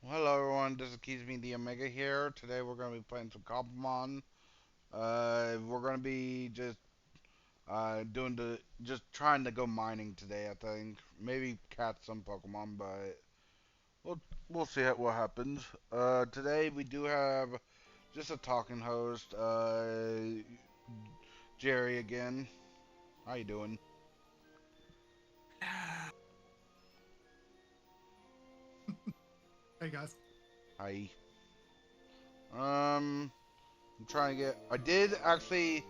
Hello everyone, this is Keys the Omega here. Today we're going to be playing some Cobblemon. We're going to be just just trying to go mining today. I think maybe catch some Pokemon, but we'll we'll see what happens. Today we do have just a talking host, Jerry again. How you doing? Hey guys. Hi. I'm trying to get. I did actually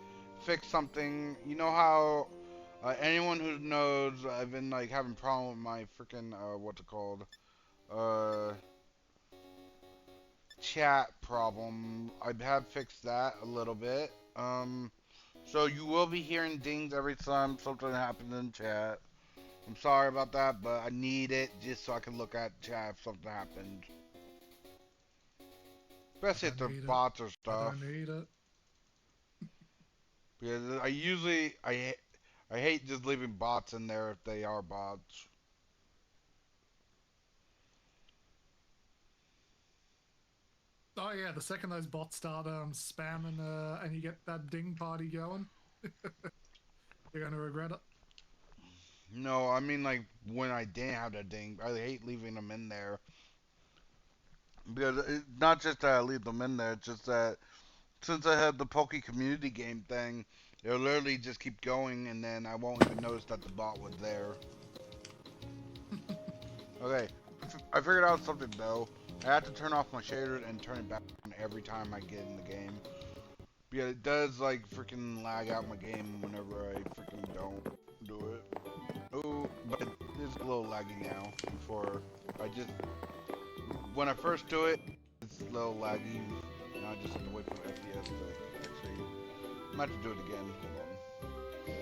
fix something. You know how anyone who knows I've been like having problem with my freaking what's it called uh chat problem. I have fixed that a little bit. So you will be hearing dings every time something happens in chat. I'm sorry about that, but I need it just so I can look at chat if something happened. I Especially if don't they're need it. bots or I stuff. don't need it. Because I usually I hate just leaving bots in there if they are bots. Oh yeah, the second those bots start spamming and you get that ding party going, you're gonna regret it. No, I mean like when I didn't have that ding, I hate leaving them in there because not just that I leave them in there, it's just that since I have the Poke Community game thing, it'll literally just keep going, and then I won't even notice that the bot was there. Okay, I figured out something though. I have to turn off my shaders and turn it back on every time I get in the game. Because it does like freaking lag out my game whenever I freaking don't do it. Oh, but it's a little laggy now. Before I just when I first do it, it's a little laggy. Now I just have to wait for FPS to actually. I'm gonna have to do it again. Hold on.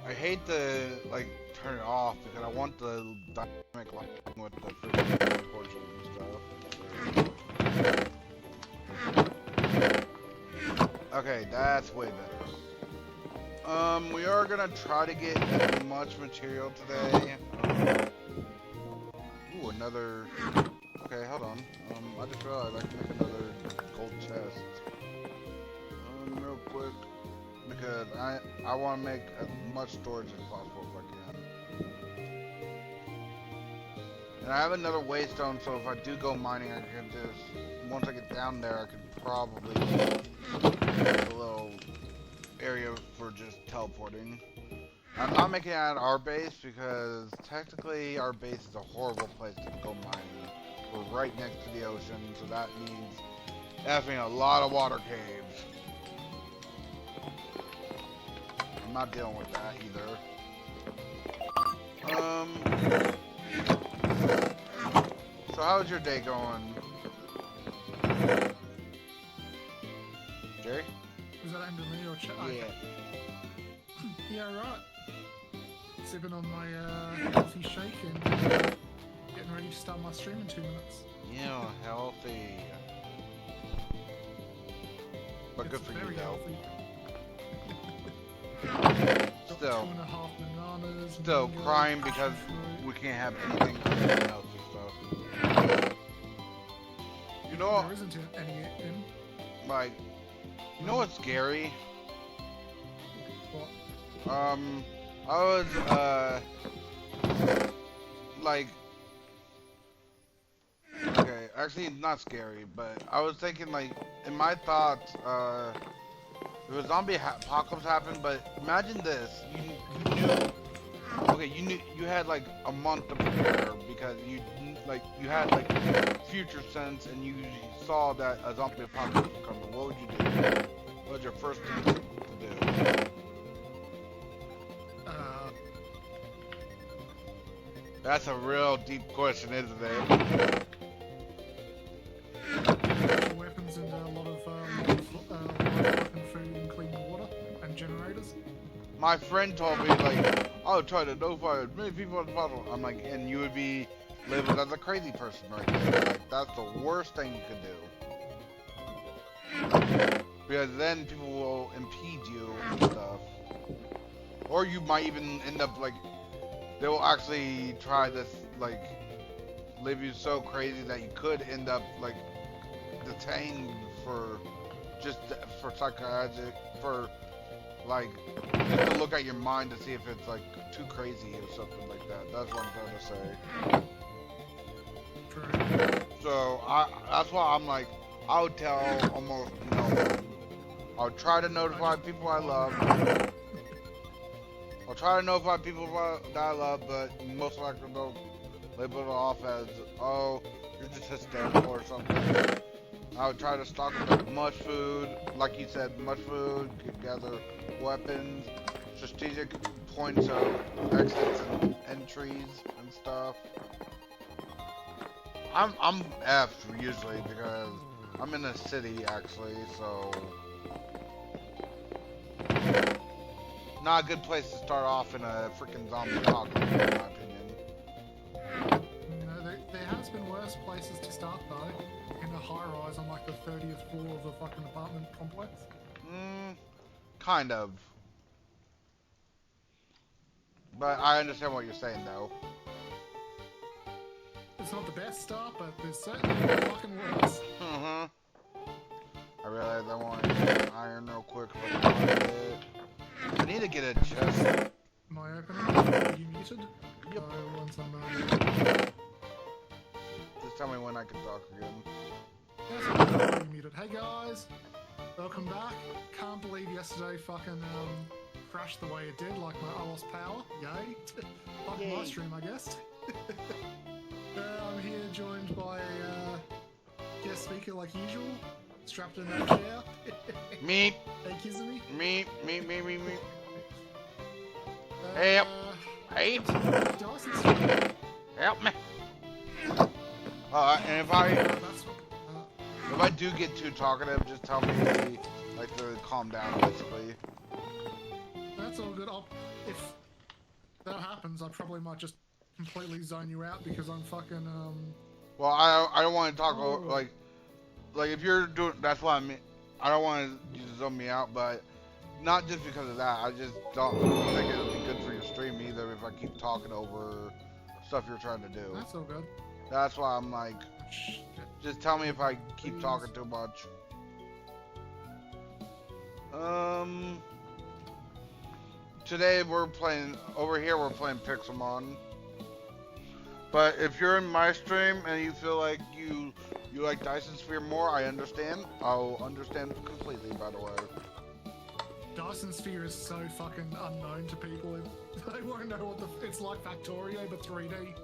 I hate to like turn it off because I want the dynamic lighting with the freaking torches and stuff. Okay, that's way better. We are gonna try to get as much material today. Ooh, another. Okay, hold on. I just realized I can make another gold chest. Real quick, because I want to make as much storage as possible if I can. And I have another waystone, so if I do go mining, I can just once I get down there, I can probably make a little area for just teleporting. I'm not making it at our base because technically our base is a horrible place to go mining. We're right next to the ocean, so that means having a lot of water caves. I'm not dealing with that either. So how's your day going, Jerry? Was that aimed at me or chat? Yeah. Okay. Yeah, right. Sipping on my healthy shake and getting ready to start my stream in 2 minutes. Yeah, healthy. But It's good for you very though. healthy. Got Still, 2.5 bananas, still mango, crying passion because fruit. we can't have anything other than healthy stuff. You know what? There isn't any in. Like, you know None. what's scary? What? I was, like, okay, actually not scary, but I was thinking, like, in my thoughts, if a zombie apocalypse happened, but imagine this, you knew, okay, you knew, you had, like, a month to prepare, because you had, like, future sense, and you saw that a zombie apocalypse was coming. What would you do? What was your first thing to do? Uh, That's a real deep question, isn't it? Natural weapons and a lot of fucking food and clean water and generators. My friend told me, like, I'll try to notify as many people as possible. I'm like, and you would be labeled as a crazy person right there. Like, that's the worst thing you could do. Because then people will impede you and stuff. Or you might even end up, like, they will actually try this, like, leave you so crazy that you could end up like detained for for psychiatric for like just to look at your mind to see if it's like too crazy or something like that. That's what I'm trying to say. True. So that's why I'm like, I would tell almost no one. I would try to notify people I love. I'll try to notify people that I love, but most likely they'll label it off as, oh, you're just hysterical or something. I would try to stock up with much food, like you said, much food, gather weapons, strategic points of exits and entries and stuff. I'm F usually because I'm in a city actually, so not a good place to start off in a freaking zombie apocalypse, in my opinion. You know, there has been worse places to start though. In a high-rise on like the 30th floor of a fucking apartment complex. Kind of. But I understand what you're saying though. It's not the best start, but there's certainly fucking worse. I realize I want to get iron real quick, but I need to get a chest. Am I opening? Are you muted? Yep. Once I'm Just tell me when I can talk again. yes, I'm muted. Hey guys, welcome back. Can't believe yesterday fucking crashed the way it did. Like I lost power. Yay! Fucking my stream, I guess. I'm here joined by a guest speaker like usual, strapped in that chair. Me. Hey Kizumi. Me. Help. Hey. Dyson's Help me. And if I do get too talkative, just tell me like to calm down, basically. That's all good. If that happens, I probably might just completely zone you out because I'm fucking Well, I don't want to talk over, like if you're doing, that's why I don't want you to zone me out, but not just because of that. I just don't think it'll be good for your stream either if I keep talking over stuff you're trying to do. That's all good. That's why I'm like, just tell me if I keep talking too much. Today we're playing Pixelmon. But if you're in my stream and you feel like you like Dyson Sphere more, I understand. I'll understand completely, by the way. Dyson Sphere is so fucking unknown to people. They won't know what it's like Factorio, but 3D.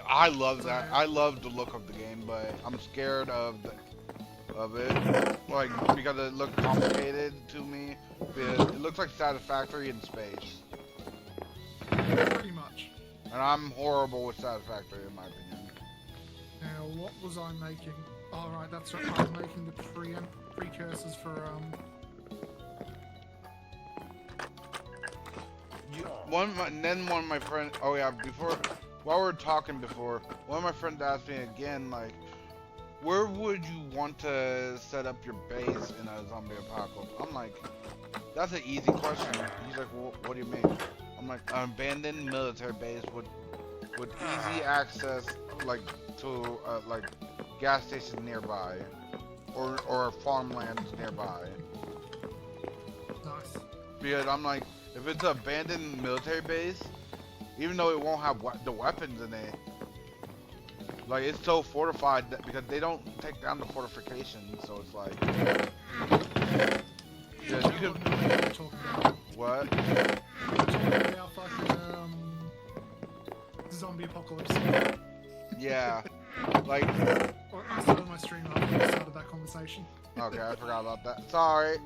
I love that. I love the look of the game, but I'm scared of it, like because it looks complicated to me. It looks like Satisfactory in space. Pretty much. And I'm horrible with Satisfactory, in my opinion. Now, what was I making? Oh, right, that's right. I was making the precursors for One of my friends. Oh yeah, while we were talking before, one of my friends asked me again, like, where would you want to set up your base in a zombie apocalypse? I'm like, that's an easy question. He's like, well, what do you mean? I'm like, an abandoned military base with easy access, like to like gas stations nearby, or farmlands nearby. nice. Because I'm like, if it's an abandoned military base, even though it won't have the weapons in it, like it's so fortified that because they don't take down the fortifications, so it's like, yeah, you could. What? Talking about fucking zombie apocalypse. Yeah, like. I started my stream after I started that conversation. Okay, I forgot about that. Sorry.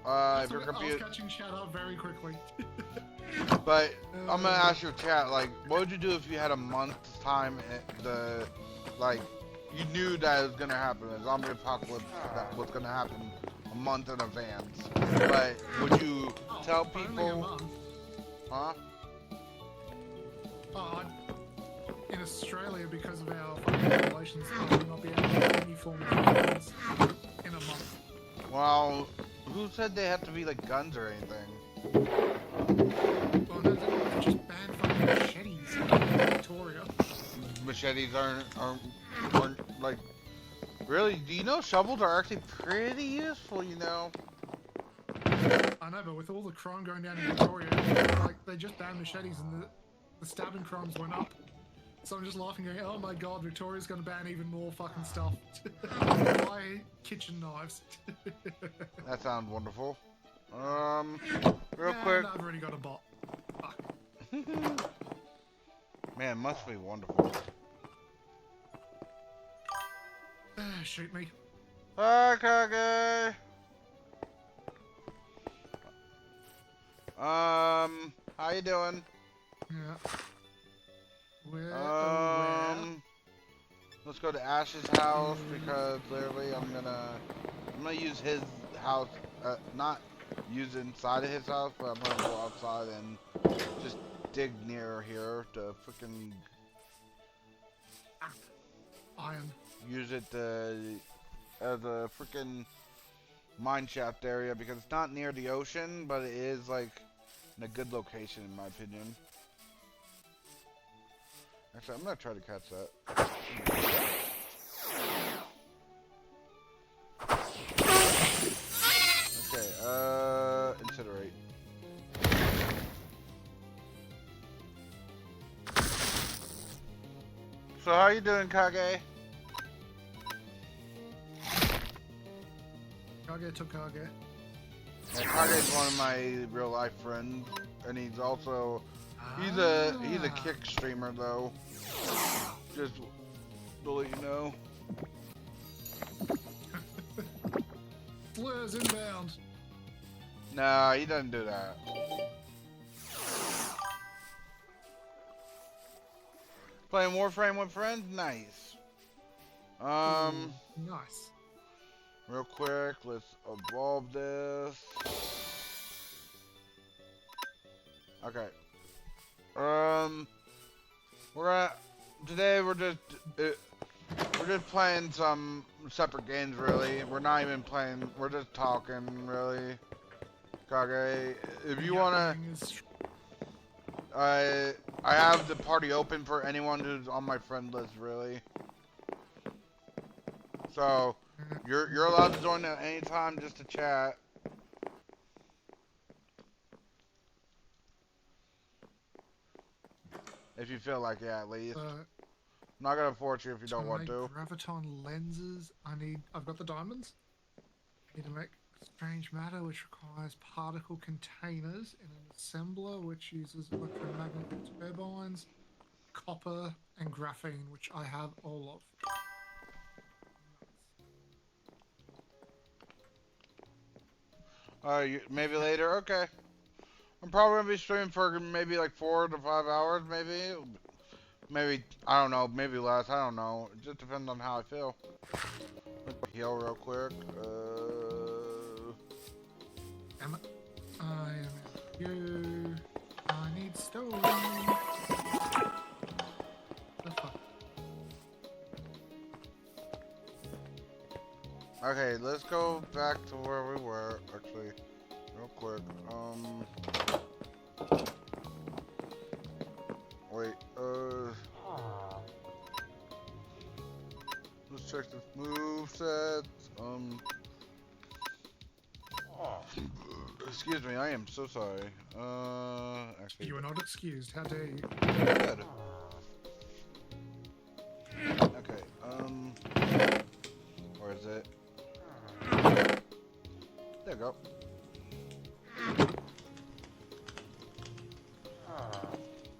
If you're I was confused. catching chat up very quickly. But I'm gonna ask your chat, like, what would you do if you had a month's time? Like, you knew that it was gonna happen, a zombie apocalypse that was gonna happen a month in advance. But would you tell Only a people? month. Huh? In Australia, because of our fucking regulations, I will not be able to get any form of weapons in a month. Well, who said they have to be like guns or anything? Well, no, they just ban fucking machetes in Victoria. machetes aren't like really. Do you know shovels are actually pretty useful? You know. I know, but with all the crime going down in Victoria, like they just banned machetes and the stabbing crimes went up. So I'm just laughing, going, "Oh my god, Victoria's going to ban even more fucking stuff." Buy kitchen knives. That sounds wonderful. Real And quick. I've already got a bot. Fuck. Man, must be wonderful. Shoot me. Hi, Kage. How you doing? Yeah. Where? Let's go to Ash's house because literally I'm gonna use his house, not use it inside of his house, but I'm gonna go outside and just dig near here to freaking Iron. use it as a freaking mine shaft area because it's not near the ocean, but it is like in a good location in my opinion. Actually, I'm gonna try to catch that. Okay, incinerate. So how you doing, Kage? Kage took Kage. Yeah, Kage's one of my real life friends, and he's also he's a kick streamer though. Just to let you know. Slurs inbound. Nah, he doesn't do that. Playing Warframe with friends? Nice. Nice. Real quick, let's evolve this. Okay. Today we're just playing some separate games really. We're not even playing, we're just talking really. Kage, if you wanna, I have the party open for anyone who's on my friend list really. So you're allowed to join at any time just to chat. If you feel like it, at least. I'm not gonna force you if you don't want to. Graviton lenses. I've got the diamonds. I need to make strange matter, which requires particle containers in an assembler, which uses electromagnetic turbines, copper, and graphene, which I have all of. Maybe later. Okay. I'm probably gonna be streaming for maybe like 4 to 5 hours, maybe I don't know, maybe less. I don't know. It just depends on how I feel. Let's heal real quick. Damn it! I am you. I need stone. The fuck? Okay, let's go back to where we were. Actually, real quick. Wait, let's check this moveset. Excuse me, I am so sorry. Actually, You are not excused. How dare you? good. Okay, where is it? There you go.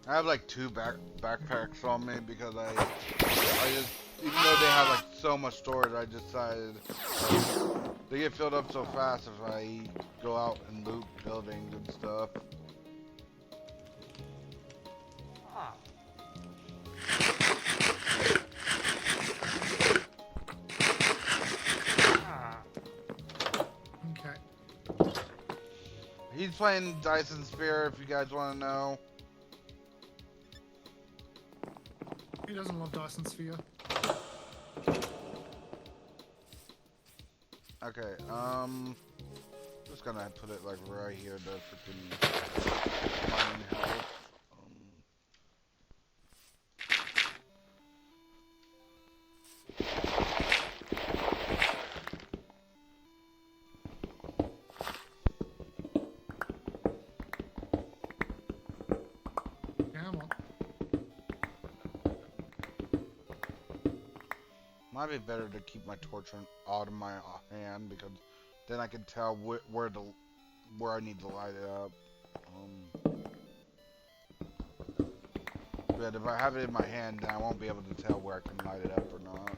I have like 2 backpacks on me because I just, even though they have like so much storage, I decided they get filled up so fast if I go out and loot buildings and stuff. Okay. He's playing Dyson Sphere if you guys want to know. Who doesn't love Dyson Sphere? Okay, just gonna put it like right here to freaking mining health. Might be better to keep my torch out of my hand because then I can tell where I need to light it up. But if I have it in my hand, then I won't be able to tell where I can light it up or not.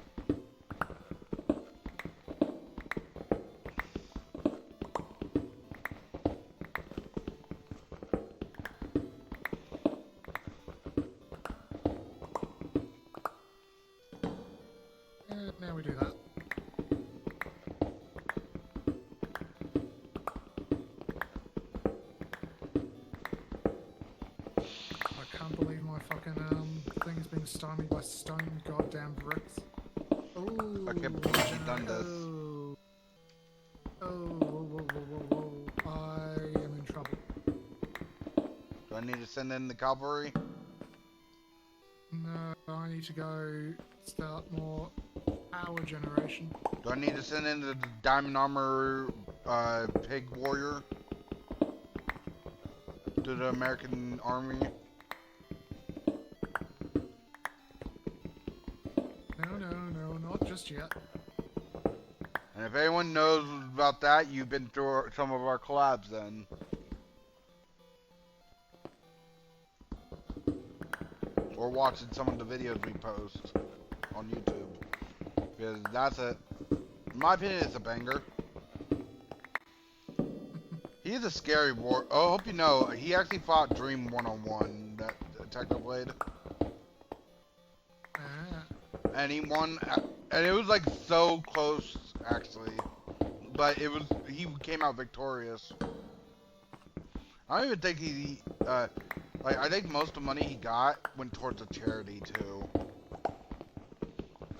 Now we do that. I can't believe my fucking thing is being stymied by stone goddamn bricks. Ooh, I can't believe you've done this. Whoa. I am in trouble. Do I need to send in the cavalry? No, I need to go start more power generation. Do I need to send in the diamond armor pig warrior to the American army? No, not just yet. And if anyone knows about that, you've been through some of our collabs then. Or watching some of the videos we post on YouTube. Because that's in my opinion, it's a banger. He's a scary war. Oh, I hope you know, he actually fought Dream one-on-one, that Technoblade. And he won, and it was like so close, actually. But he came out victorious. I don't even think I think most of the money he got went towards a charity too.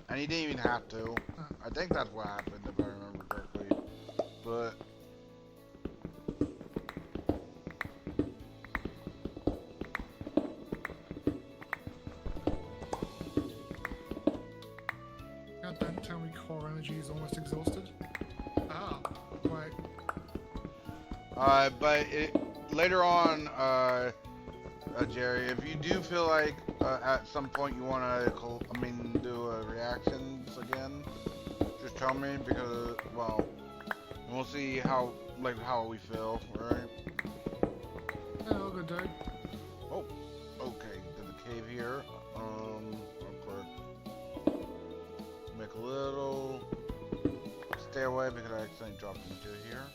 And he didn't even have to. I think that's what happened, if I remember correctly. But God, don't tell me core energy is almost exhausted. Ah, wait. But later on, Jerry, if you do feel like at some point you want to, do a reactions again, just tell me because, well, we'll see how we feel, alright? Yeah, all good, dude. Oh, okay, there's a cave here. Real quick. Make a little stairway because I accidentally dropped into here.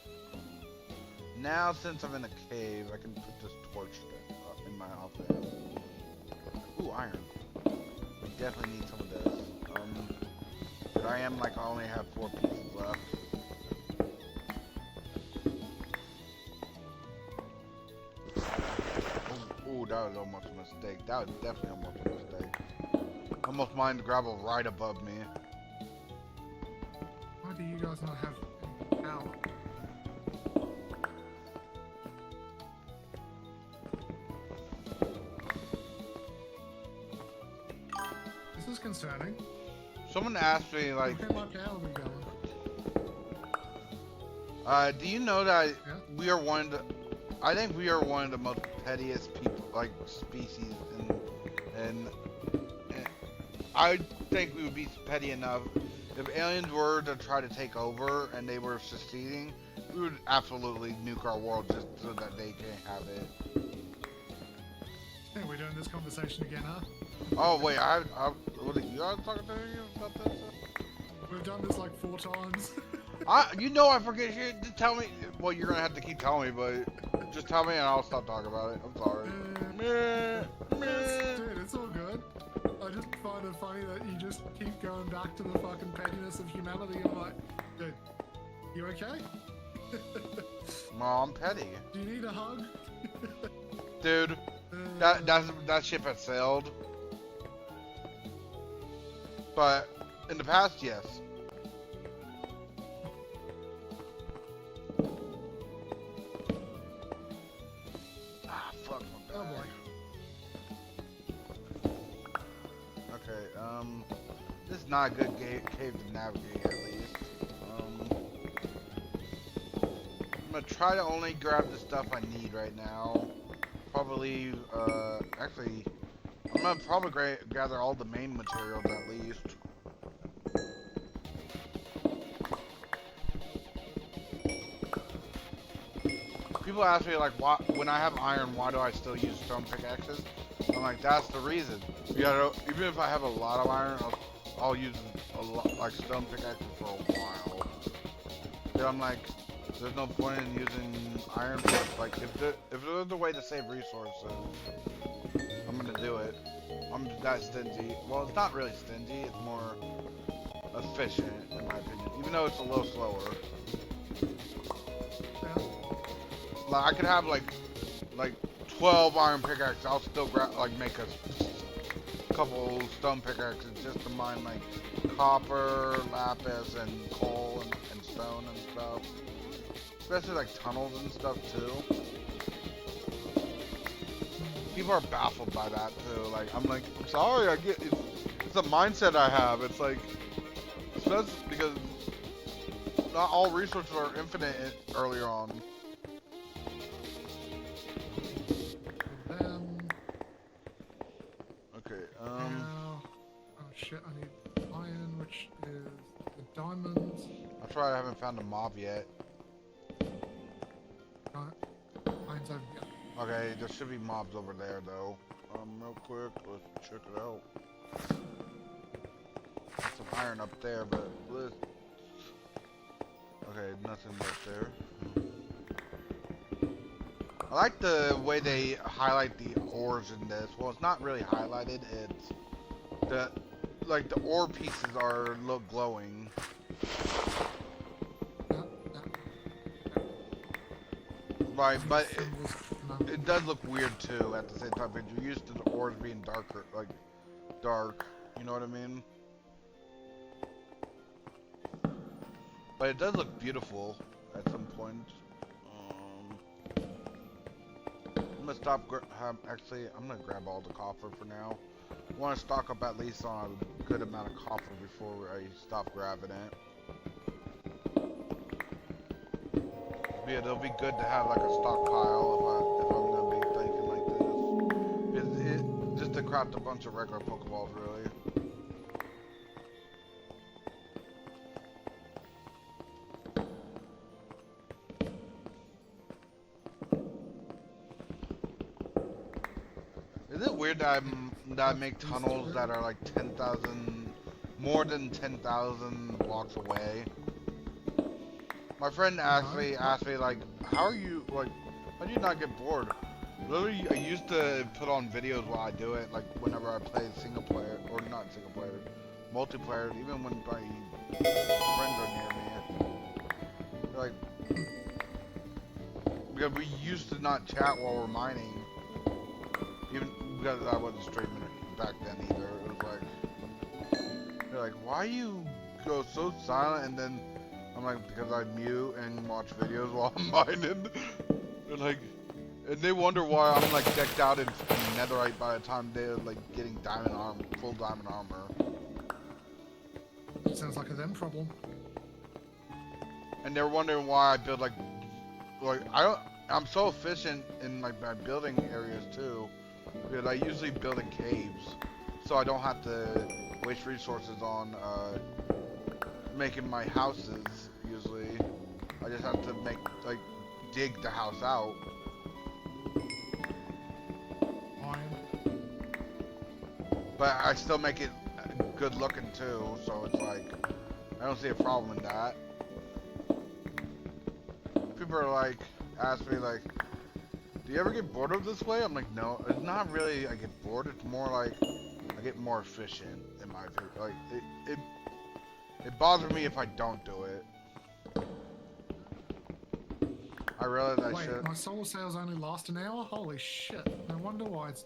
Now, since I'm in a cave, I can put this torch in my outfit. Ooh, iron. We definitely need some of this. But I only have 4 pieces left. Ooh, that was almost a mistake. That was definitely almost a mistake. Almost mined gravel right above me. Why do you guys not have any power? This is concerning. Someone asked me, like, Look at my power been going. do you know that Yeah? we are I think we are one of the most pettiest people, like, species, and I think we would be petty enough if aliens were to try to take over and they were succeeding, we would absolutely nuke our world just so that they can't have it. Yeah, we're doing this conversation again, huh? Oh wait, was it you I was talking to you about this? We've done this like 4 times. I forget shit. Just tell me. Well, you're gonna have to keep telling me, but just tell me and I'll stop talking about it. I'm sorry. Dude, it's all good. I just find it funny that you just keep going back to the fucking pettiness of humanity. I'm like, dude, you okay? Mom, petty. Do you need a hug? Dude, that ship has sailed. But in the past, yes. Ah, fuck my Oh bag. boy. Okay, this is not a good cave to navigate, at least. I'm gonna try to only grab the stuff I need right now. Probably, actually, I'm gonna probably gather all the main materials at least. people ask me like, why, when I have iron, why do I still use stone pickaxes? I'm like, that's the reason. You gotta, even if I have a lot of iron, I'll use a lot, like stone pickaxes for a while. Then I'm like, there's no point in using iron picks. Like, if there's a way to save resources, I'm gonna do it. I'm that stingy. Well, it's not really stingy. It's more efficient, in my opinion. Even though it's a little slower. Like, I could have like 12 iron pickaxes. I'll still make a couple stone pickaxes just to mine like copper, lapis, and coal and stone and stuff. Especially like tunnels and stuff too. People are baffled by that too. Like, I'm like, sorry, I get it's a mindset I have. It's like, especially because not all resources are infinite earlier on. Okay, now, oh shit, I need iron, which is the diamonds. That's why I haven't found a mob yet. Iron's over here. Okay, there should be mobs over there though. Real quick, let's check it out. There's some iron up there, but let's... Okay, nothing up there. I like the way they highlight the ores in this. Well, it's not really highlighted. It's the the ore pieces look glowing. Right, but it does look weird too at the same time. Because you're used to the ores being darker, like dark. You know what I mean? But it does look beautiful at some point. I'm gonna stop. Actually, I'm gonna grab all the copper for now. I want to stock up at least on a good amount of copper before I stop grabbing it. Yeah, it'll be good to have like a stockpile if I'm gonna be thinking like this. Just to craft a bunch of regular Pokeballs, really. Is it weird that I make tunnels that are like 10,000, more than 10,000 blocks away? My friend actually asked me like, how do you not get bored? Literally, I used to put on videos while I do it, like whenever I play single player, or not single player, multiplayer, even when my friends are near me. Like, because we used to not chat while we're mining. Even because I wasn't streaming it back then either. It was like, they're like, why you go so silent? And then I'm like, because I mute and watch videos while I'm mining. They're like, and they wonder why I'm like decked out in netherite by the time they're like getting diamond armor, full diamond armor. Sounds like a them problem. And they're wondering why I build I'm so efficient in like my building areas too. Because I usually build in caves, so I don't have to waste resources on making my houses. Usually, I just have to dig the house out. But I still make it good looking too, so it's like I don't see a problem in that. People are like, ask me like, do you ever get bored of this way? I'm like, no, it's not really I get bored, it's more like I get more efficient in my opinion. Like, it bothers me if I don't do it. I realize I should. Wait, my solar sails only last an hour? Holy shit. No wonder why it's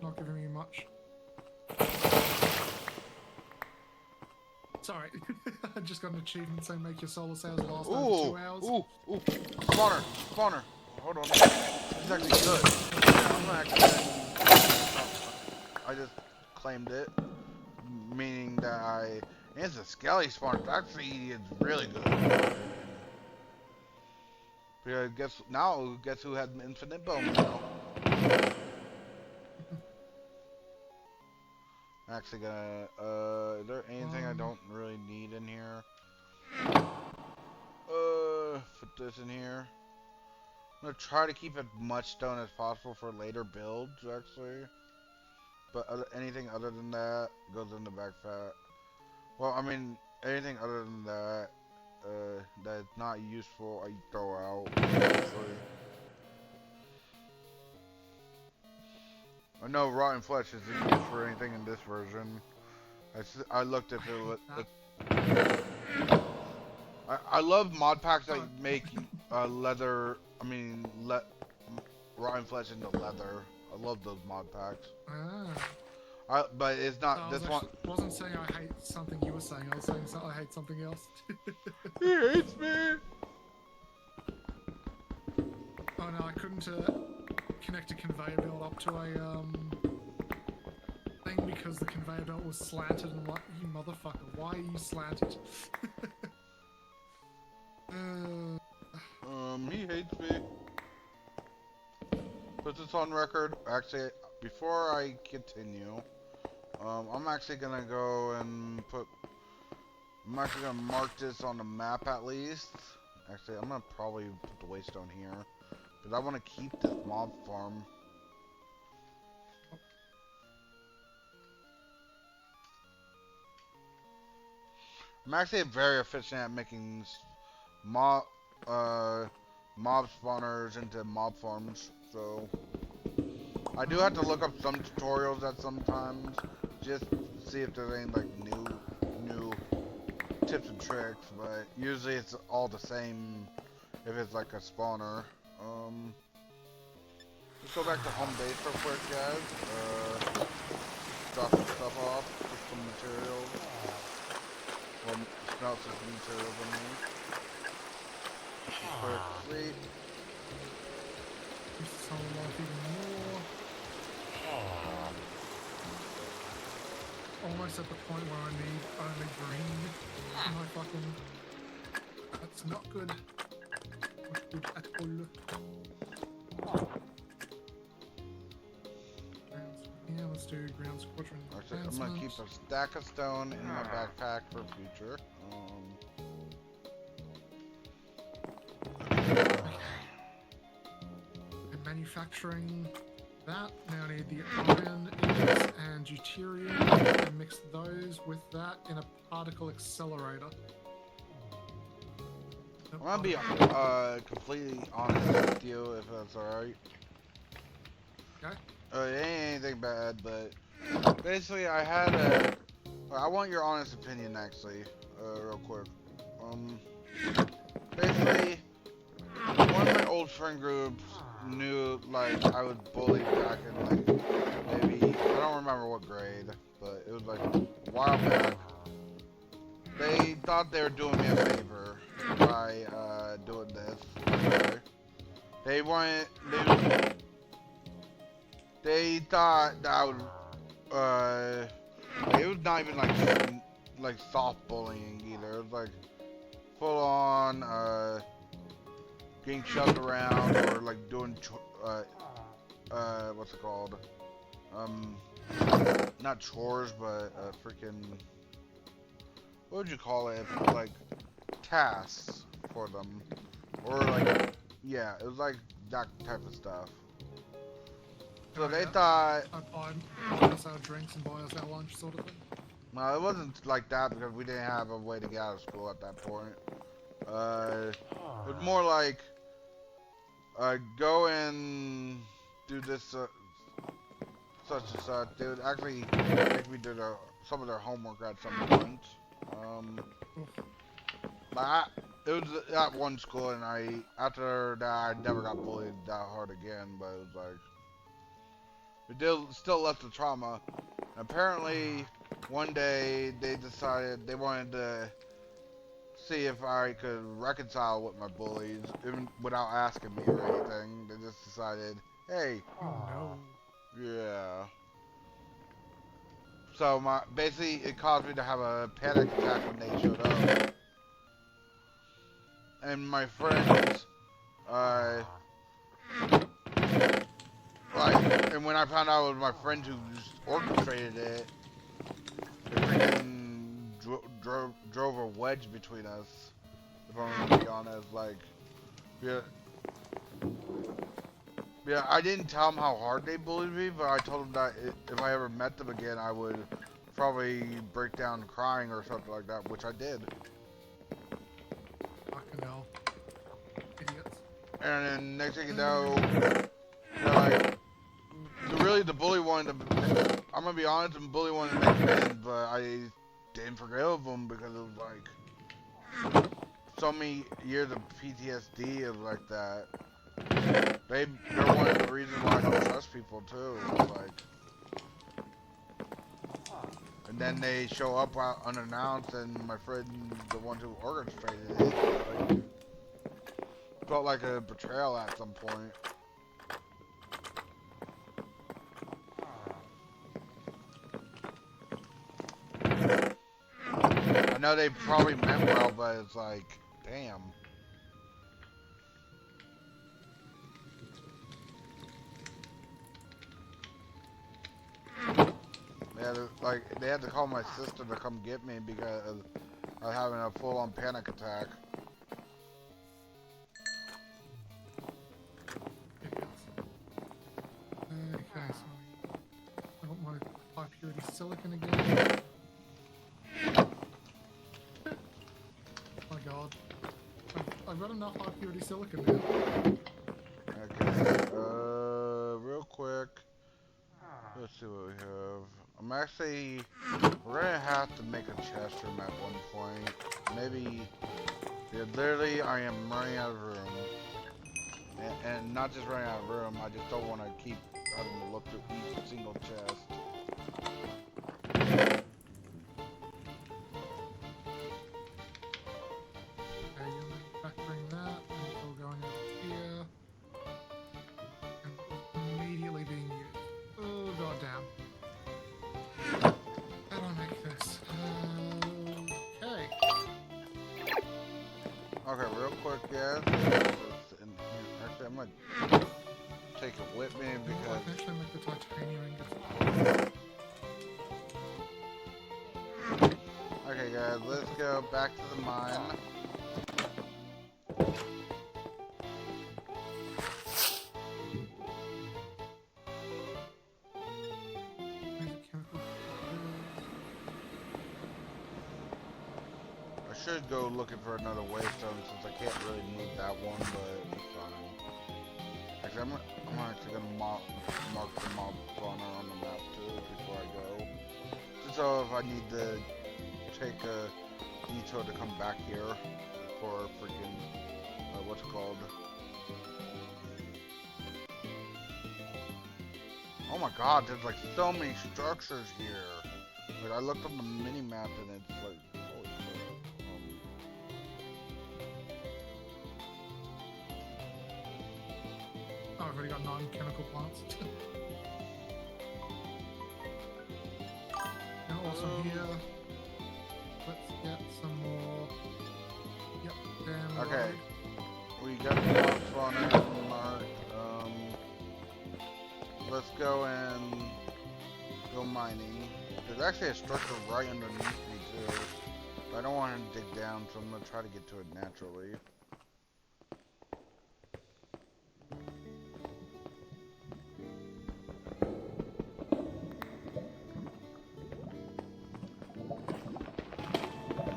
not giving me much. Sorry. I just got an achievement saying make your solar sails last over 2 hours. Ooh. Spawner. Hold on. This is actually good. Yeah, I'm actually... I just claimed it. Meaning that it's a skelly spawner. Actually, it's really good. Because guess who had infinite bone now? Actually gonna, is there anything I don't really need in here? Put this in here. I'm gonna try to keep as much stone as possible for later builds, actually. But anything other than that goes in the backpack. Well, I mean, anything other than that that's not useful, I throw out. Actually. I know rotten flesh isn't used for anything in this version. I looked at I love mod packs that make leather. I mean, rotten flesh into leather. I love those mod packs. But it's not this one. I wasn't saying I hate something you were saying. I was saying I hate something else. He hates me. Oh no, I couldn't connect a conveyor belt up to a thing because the conveyor belt was slanted and like, you motherfucker, why are you slanted? He hates me. Put this on record. Actually, before I continue, I'm actually gonna go and I'm actually gonna mark this on the map at least. Actually, I'm gonna probably put the waystone here. Because I want to keep this mob farm. I'm actually very efficient at making mob spawners into mob farms, so I do have to look up some tutorials at sometimes just to see if there's any like new tips and tricks, but usually it's all the same if it's like a spawner. Let's go back to home base real quick, guys. Drop some stuff off, get some materials. Well, smelt some materials on me. Quick sleep. Some like even more. Almost at the point where I need only green in my fucking. That's not good. Not good at all. Yeah, let's do ground squadron. Actually, I'm gonna keep a stack of stone in my backpack for future. Manufacturing that. Now I need the iron ingots and deuterium and mix those with that in a particle accelerator. I'm gonna be completely honest with you if that's alright. Okay. It ain't anything bad, but basically I want your honest opinion actually, real quick. Basically, one of my old friend groups knew like I was bullied back in like maybe I don't remember what grade, but it was like a while back. They thought they were doing me a favor by doing this. Okay. They thought that I would it was not even like soft bullying either. It was like full on getting shoved around or like doing what's it called? Not chores, but freaking what would you call it? Like tasks for them, or like yeah, it was like that type of stuff. So they thought buy us our drinks and buy us our lunch, sort of thing. No, it wasn't like that because we didn't have a way to get out of school at that point. It was more like go and do this such and such. They would actually make me do some of their homework at some point. But it was at one school, and after that I never got bullied that hard again. But it was like it still left the trauma. Apparently, one day they decided they wanted to see if I could reconcile with my bullies, even without asking me or anything. They just decided, hey, No. yeah. So basically, it caused me to have a panic attack when they showed up. And my friends, and when I found out it was my friend who just orchestrated it, it freaking drove a wedge between us. If I'm gonna be honest, like, yeah, Yeah, I didn't tell them how hard they bullied me, but I told them that if I ever met them again, I would probably break down crying or something like that, which I did. Fucking hell. Idiots. And then next thing you know, like, really the bully wanted to, I'm gonna be honest, the bully wanted to make friends, but I didn't forgive them because it was like so many years of PTSD of like that. They're one of the reasons why I don't trust people too. Like, and then they show up unannounced, and my friend, the one who orchestrated it, like, felt like a betrayal at some point. I know they probably meant well, but it's like, damn. They had to call my sister to come get me because I was having a full-on panic attack. Okay, so I got my high purity silicon again. Oh my god. I've got enough high purity silicon now. Okay, real quick. Let's see what we have. We're gonna have to make a chest room at one point. Maybe, yeah, literally I am running out of room. And not just running out of room, I just don't want to keep having to look through each single chest. Okay, you're manufacturing that, and it's all going over here. And immediately being used. Oh, goddamn. How do I make this? Okay. Okay, real quick, guys. Actually, I'm gonna take it with me I because. can actually make the titanium ingots. Okay, guys, let's go back to the mine. I should go looking for another waystone since I can't really move that one, but it's fine. Actually, I'm actually gonna mark the mob spawner on the map too before I go. Just so if I need to take a detour to come back here for freaking what's it called? Oh my god, there's like so many structures here. Like I looked on the mini map and it's like holy crap. Oh, I've already got 9 chemical plants. Now also here, let's get some more. Yep, damn. Okay. We got the mob spawner marked. Let's go and go mining. There's actually a structure right underneath me too. But I don't want to dig down, so I'm gonna try to get to it naturally.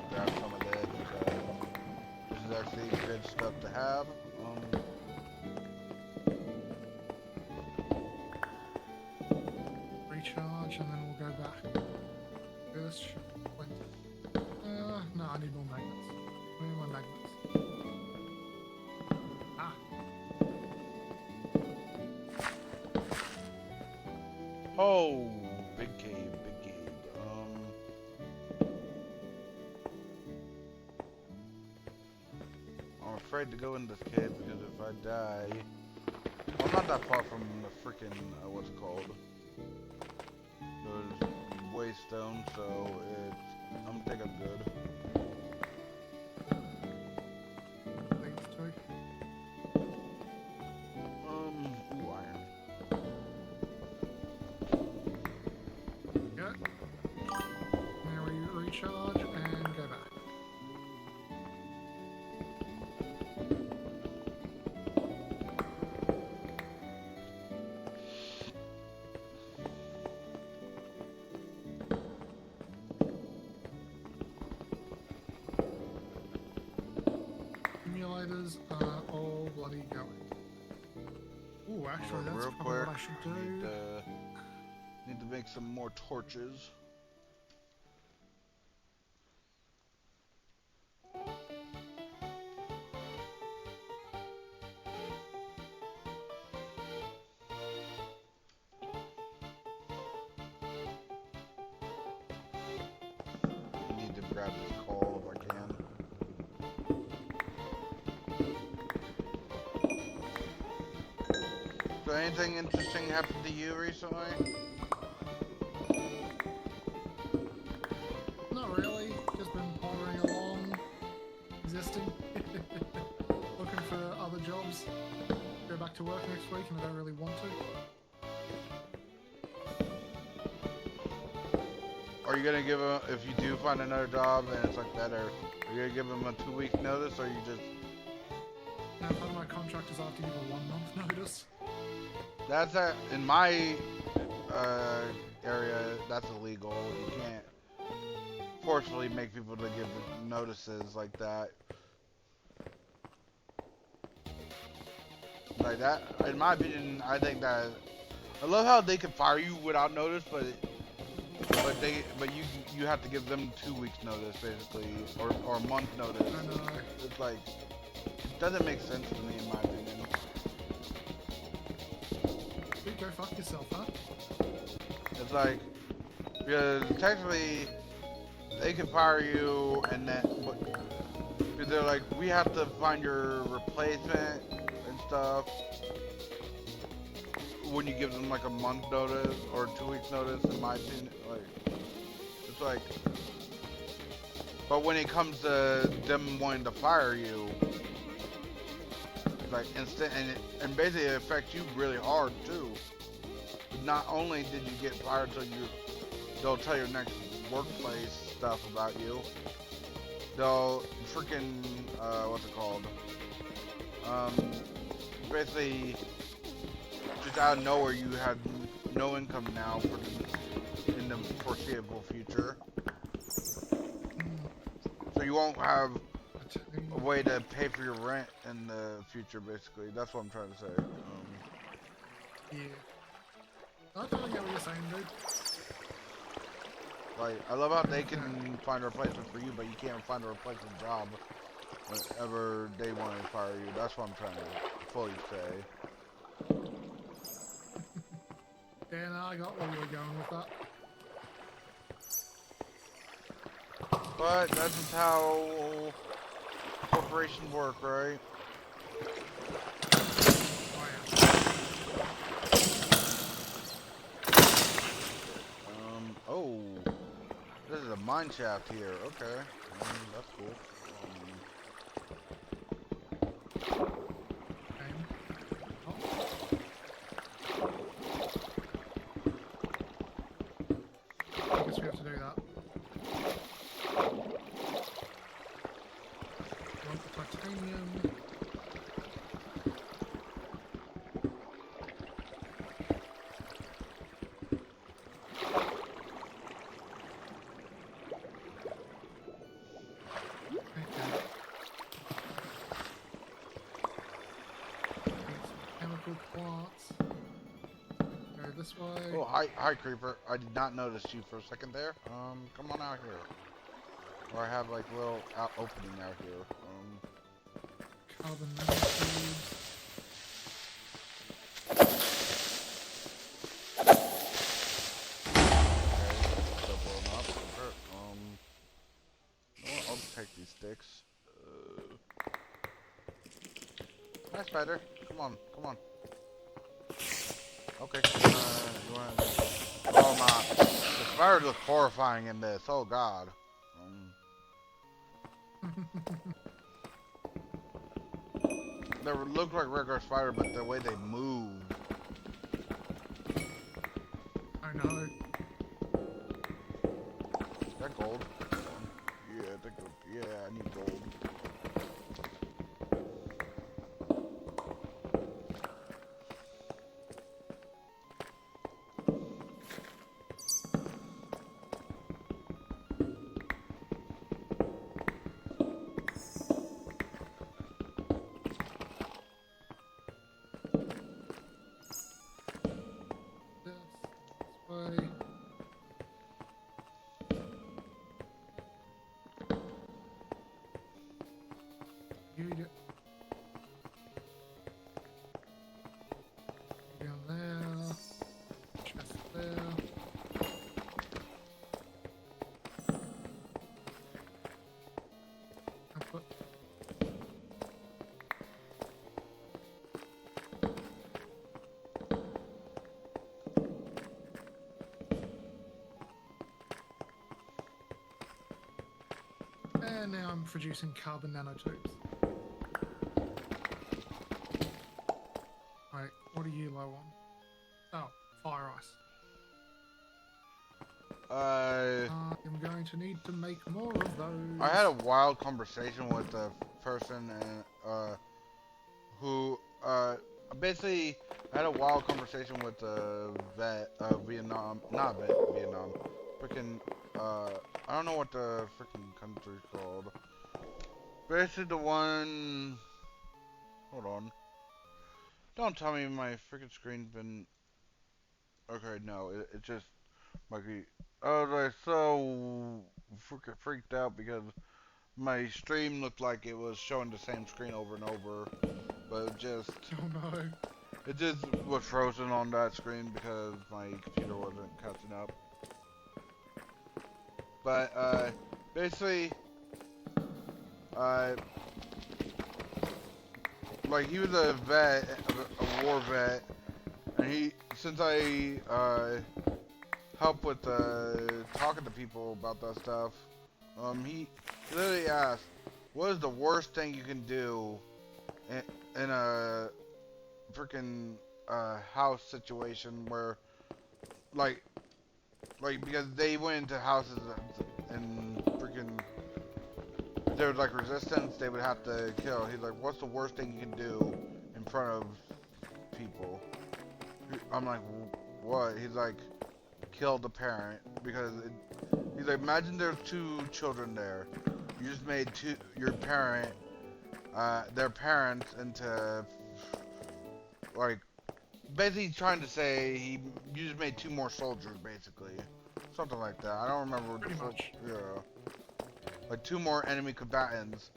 Grab some of this because this is actually good stuff to have. Recharge, and then we'll go back. This should be plenty. No, I need more magnets. I need more magnets. Ah. Oh, big cave, big cave. I'm afraid to go in this cave because if I die, well, I'm not that far from the freaking what's it called? There's waystone, so I'm think I'm good. Thanks, Toy. Ooh, iron. Go. Now we recharge and go back. shaders are all bloody going. Ooh, actually, that's real probably quick. what I should do. Need to make some more torches. Need to grab this coal if I can. So anything interesting happened to you recently? Not really. Just been pondering along, existing, looking for other jobs. Go back to work next week, and I don't really want to. Are you gonna give them, if you do find another job and it's like better, are you gonna give them a 2-week notice, or you just? Now, part of my contract is I have to give a 1-month notice. That's in my area. That's illegal. You can't forcefully make people to give notices like that. Like that, in my opinion, I think that I love how they can fire you without notice, but you have to give them 2 weeks notice basically, or a month notice. I know. It's like, it doesn't make sense to me in my opinion. Dude, go fuck yourself, huh? It's like, because technically they can fire you and then, because they're like, we have to find your replacement and stuff. When you give them like a month notice or 2 weeks notice, in my opinion, like, it's like, but when it comes to them wanting to fire you, it's like instant, and basically it affects you really hard too. Not only did you get fired, so they'll tell your next workplace stuff about you. They'll freaking, what's it called? Basically, just out of nowhere, you had no income now in the foreseeable future. So you won't have a way to pay for your rent in the future, basically. That's what I'm trying to say. Yeah. I don't get what you're saying, dude. Like, I love how they can find a replacement for you, but you can't find a replacement job whenever they want to fire you. That's what I'm trying to fully say. Yeah, no, I got where you were going with that. But that's just how corporations work, right? Oh, yeah. Oh, this is a mine shaft here. Okay, that's cool. I guess we have to do that. Want the titanium. Chemical plots. Go this way. Oh, hi, creeper. I did not notice you for a second there. Come on out here. Or I have like a little opening out here. Carbon nanotubes. Okay, double them up. Sure. I'll take these sticks. Hi, spider. Come on, come on. Okay. You wanna... Oh my! The spiders look horrifying in this. Oh god. They look like regular spider, but the way they move. I know. Is that gold? Yeah, I think. Yeah, I need gold. You get down there. Chest there. I'll put and now I'm producing carbon nanotubes. Wait, what are you low on? Oh, fire ice. I'm going to need to make more of those. I had a wild conversation with a person and who basically I had a wild conversation with a vet of Vietnam, not vet, Vietnam, freaking I don't know what the freaking country's called. Basically the one. Hold on. Don't tell me my freaking screen's been. Okay, no, it just like I was like so freaking freaked out because my stream looked like it was showing the same screen over and over, but Oh no. it just was frozen on that screen because my computer wasn't catching up. But basically, like he was a vet, a war vet, and since I help with talking to people about that stuff, he literally asked, "What is the worst thing you can do in a freaking house situation where, like because they went into houses and freaking if there was like resistance, they would have to kill." He's like, "What's the worst thing you can do in front of people?" I'm like, "What?" He's like, "Kill the parent," because he's like, "Imagine there's two children there. You just made your parent, their parents into like." Basically trying to say you just made two more soldiers, basically. Something like that. I don't remember Pretty much. Yeah. Like two more enemy combatants.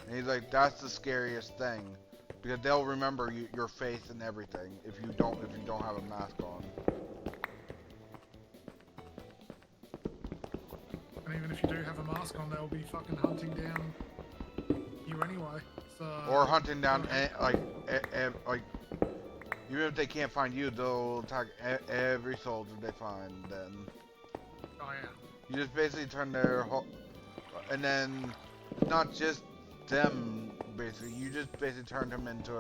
And he's like, that's the scariest thing. Because they'll remember your face and everything if you don't have a mask on. And even if you do have a mask on, they'll be fucking hunting down you anyway. So. Or hunting down like even if they can't find you, they'll attack every soldier they find. Then. Oh yeah. You just basically turn their whole, and then not just them. Basically, you just basically turned him into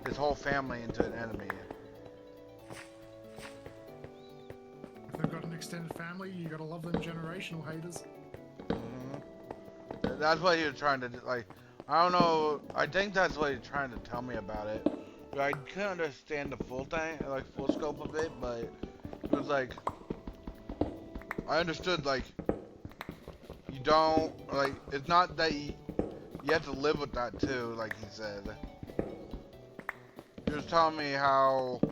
his whole family into an enemy. If they've got an extended family, you gotta love them generational haters. Mm-hmm. That's what he was trying to do. Like, I don't know. I think that's what he's trying to tell me about it. But I couldn't understand the full thing, like full scope of it. But it was like, I understood. Like, you don't like. It's not that you have to live with that too. Like he said. He was telling me how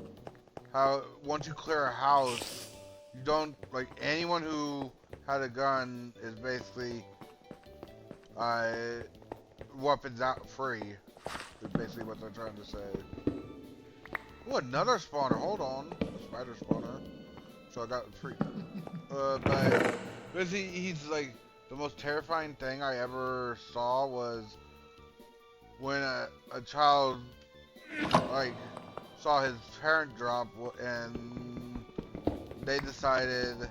once you clear a house, you don't like anyone who had a gun is basically weapons out free. Is basically what they're trying to say. Oh, another spawner. Hold on, spider spawner. So I got free. But basically, he's like the most terrifying thing I ever saw was when a child like saw his parent drop and they decided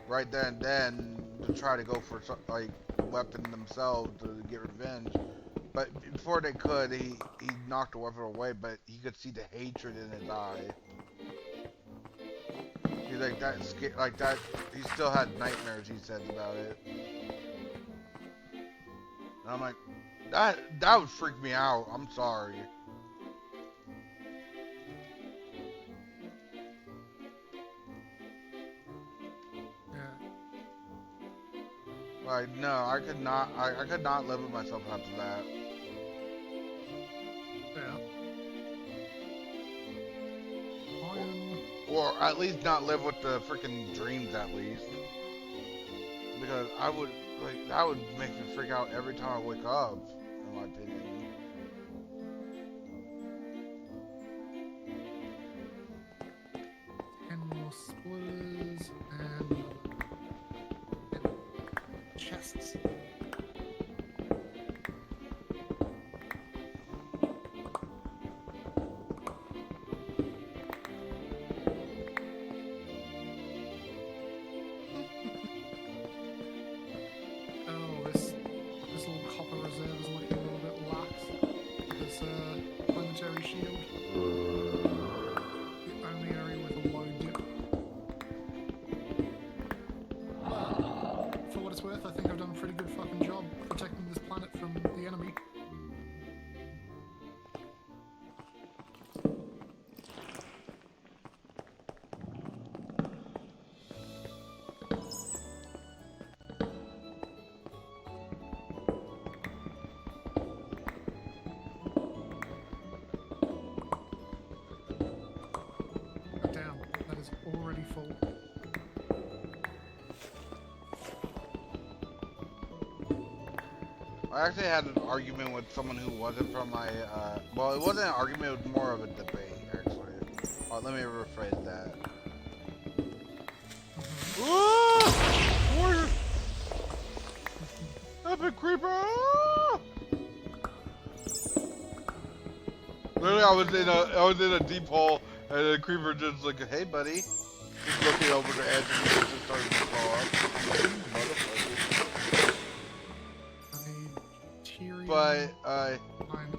right then and then to try to go for like a weapon themselves to get revenge. But before they could, he knocked the weapon away, but he could see the hatred in his eye. He's like that. He still had nightmares. He said about it. And I'm like, that would freak me out. I'm sorry. Yeah. Like, no, I could not. I could not live with myself after that. Yeah. Or at least not live with the freaking dreams, at least. Because I would, like, that would make me freak out every time I wake up. in my opinion. And more splitters and chests. Oh, this little copper reserve is looking a little bit lax. This planetary shield. The only area with a low dip. But for what it's worth, I think I've done a pretty good fucking job protecting this planet from the enemy. Damn, that is already full. I actually had an argument with someone who wasn't from my, well, it wasn't an argument, it was more of a debate, actually. Let me rephrase that. Warrior! Epic creeper! Ah! Literally, I was in a deep hole, and the creeper just like, hey, buddy. Just looking over the edge, and he just started to fall up. Motherfucker. I need Tyrion But, iron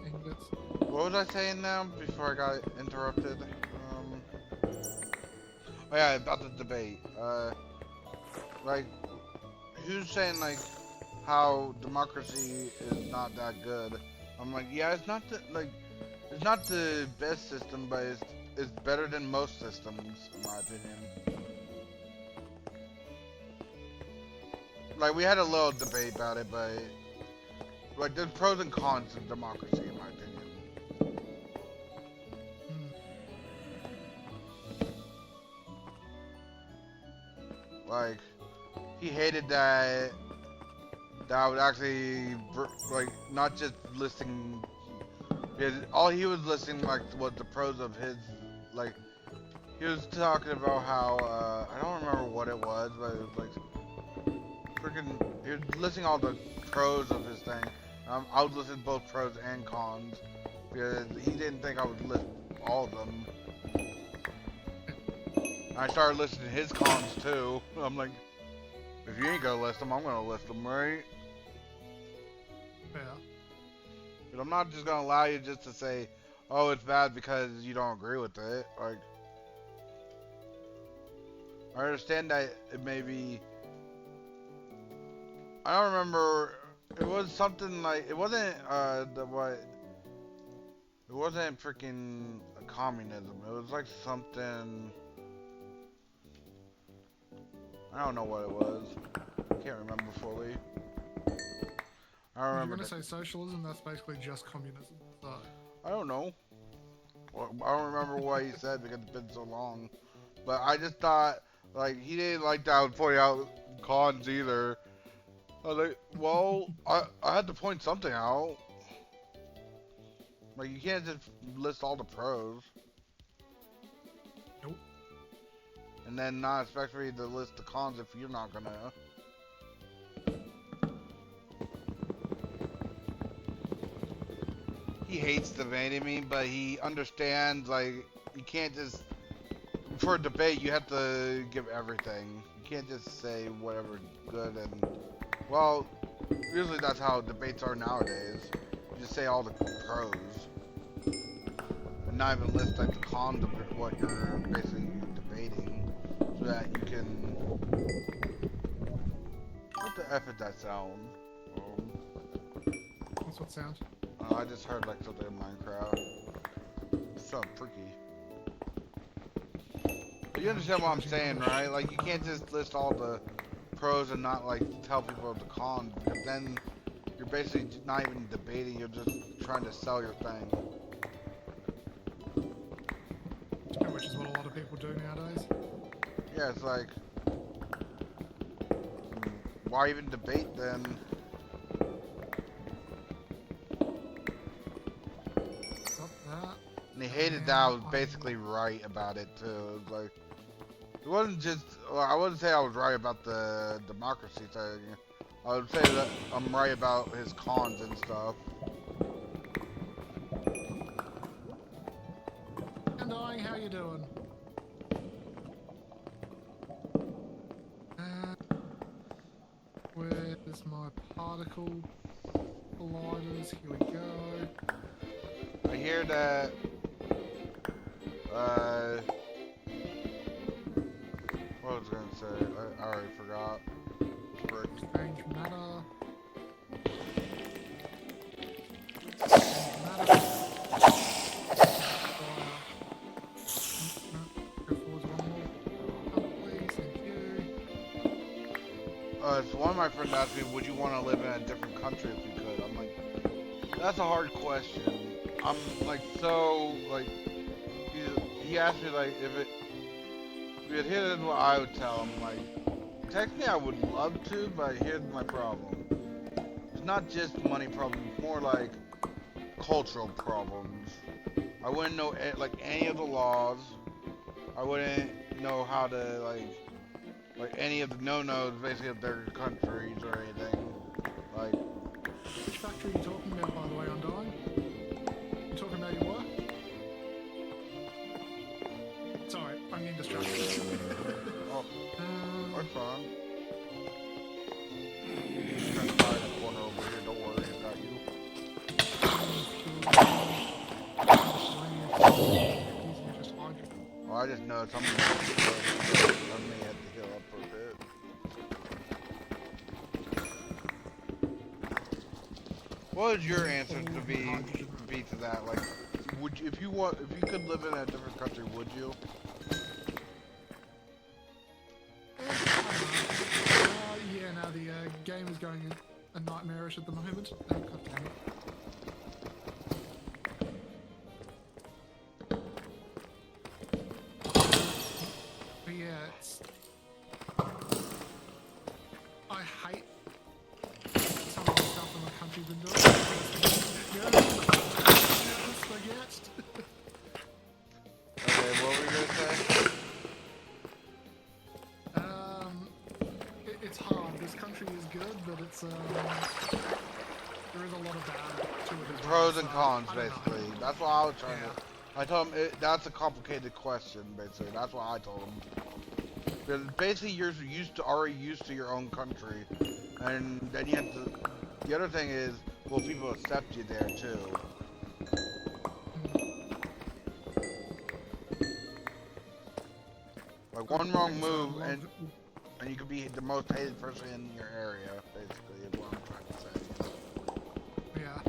ingots. what was I saying now before I got interrupted? Oh yeah, about the debate. Like, who's saying like how democracy is not that good? I'm like, yeah, it's not it's not the best system, but it's better than most systems, in my opinion. Like, we had a little debate about it, but like, there's pros and cons of democracy, in my opinion. Like, he hated that I would actually, like, not just listing, because all he was listing, like, was the pros of his, like, he was talking about how, I don't remember what it was, but it was, like, freaking, he was listing all the pros of his thing. I would listen both pros and cons, because he didn't think I would list all of them. I started listening to his cons too. I'm like, if you ain't gonna list them, I'm gonna list them, right? Yeah. But I'm not just gonna allow you just to say, oh, it's bad because you don't agree with it. Like, I understand that it may be, I don't remember, it was something like, it wasn't, it wasn't freaking communism. It was like something, I don't know what it was. I can't remember fully. I don't remember. You're gonna say socialism, that's basically just communism. So. I don't know. Well, I don't remember what he said because it's been so long. But I just thought, like, he didn't like that I would point out cons either. I was like, well, I had to point something out. Like, you can't just list all the pros. Nope. And then not expect me to list the cons if you're not gonna. He hates debating me, but he understands, like, you can't just, for a debate, you have to give everything. You can't just say whatever good and, well, usually that's how debates are nowadays. You just say all the pros. And not even list, like, the cons of what you're basically debating. So that you can... What the F is that sound? That's what sounds. I just heard like something in Minecraft. It's so freaky. But you understand what I'm saying, right? Like, you can't just list all the pros and not like tell people the cons, because then you're basically not even debating, you're just trying to sell your thing. Which is what a lot of people do nowadays. Yeah, it's like, why even debate then? hated that I was basically right about it too. It was like, it wasn't just, well, I wouldn't say I was right about the democracy thing. I would say that I'm right about his cons and stuff. Undying, how you doing? Where's my particle colliders? Here we go. I hear that, what was I gonna say? I already forgot. Frick. Strange matter. Strange matter. Go forwards one more. Please, thank you. So one of my friends asked me, would you want to live in a different country if you could? I'm like, that's a hard question. I'm like, so, like, he asked me, like, here's what I would tell him, like, technically I would love to, but here's my problem. It's not just money problems, it's more like cultural problems. I wouldn't know, like, any of the laws. I wouldn't know how to, like any of the no-nos, basically, of their countries or anything. Like, Which factory are you talking about, by the way, Undying? You talking about your work? Sorry, I'm getting distracted. oh, that's fine. Just trying to find a corner over here, don't worry, I got you. Oh, I just know something. I may have to heal up for a bit. What would your answer to be to that? Like, would you, if you could live in a different country, would you? Yeah, now the game is going a nightmarish at the moment. Oh, God damn it. But yeah, it's... I hate some of the stuff in the country's been doing. Forget. Okay, what were you gonna say? It's hard. This country is good, but it's there is a lot of bad to it as well. Pros and so, cons, I don't know. basically. That's what I was trying to. I told him that's a complicated question, basically. That's what I told him. Because basically, you're already used to your own country, and then you have to. The other thing is, will people accept you there too? Like one wrong move, and you could be the most hated person in your area. Basically, is what I'm trying to say. Yeah.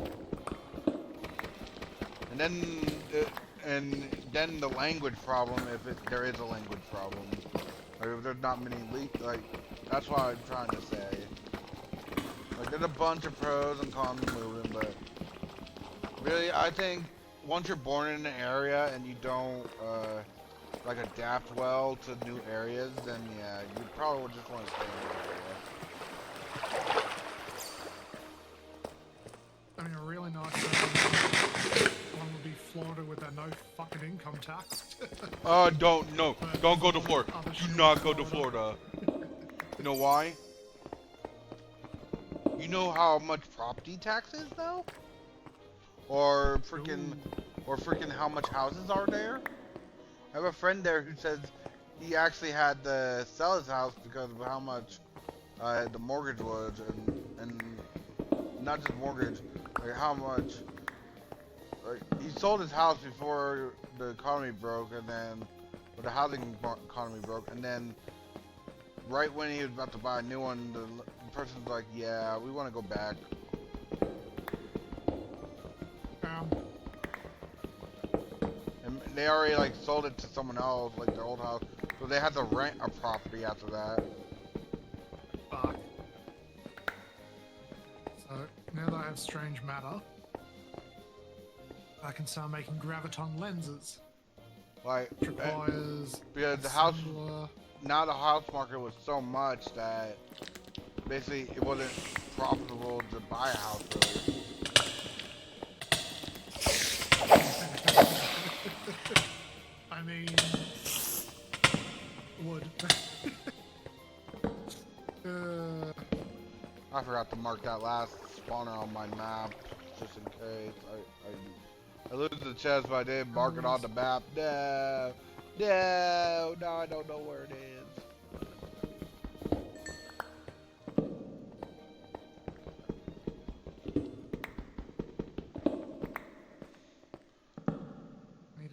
And then the language problem, if there is a language problem, or if there's not many like that's what I'm trying to say. Like there's a bunch of pros and cons to moving, but really I think once you're born in an area and you don't like adapt well to new areas, then yeah, you probably would just want to stay in the area. I mean, a really nice one would be Florida with that no fucking income tax. Don't go to Florida. Do not go to Florida. You know why? You know how much property tax is though? Or freaking how much houses are there? I have a friend there who says he actually had to sell his house because of how much the mortgage was, and not just mortgage, like how much. Like he sold his house before the economy broke, and then the housing economy broke, and then right when he was about to buy a new one, the person's like, "Yeah, we want to go back." And they already like sold it to someone else, like their old house, so they had to rent a property after that. Fuck. So now that I have strange matter, I can start making graviton lenses. Like, Which requires because the house, now the house market was so much that basically it wasn't profitable to buy a house really. forgot to mark that last spawner on my map, just in case. I lose the chest, but I did mark it on the map. No, no, no, I don't know where it is.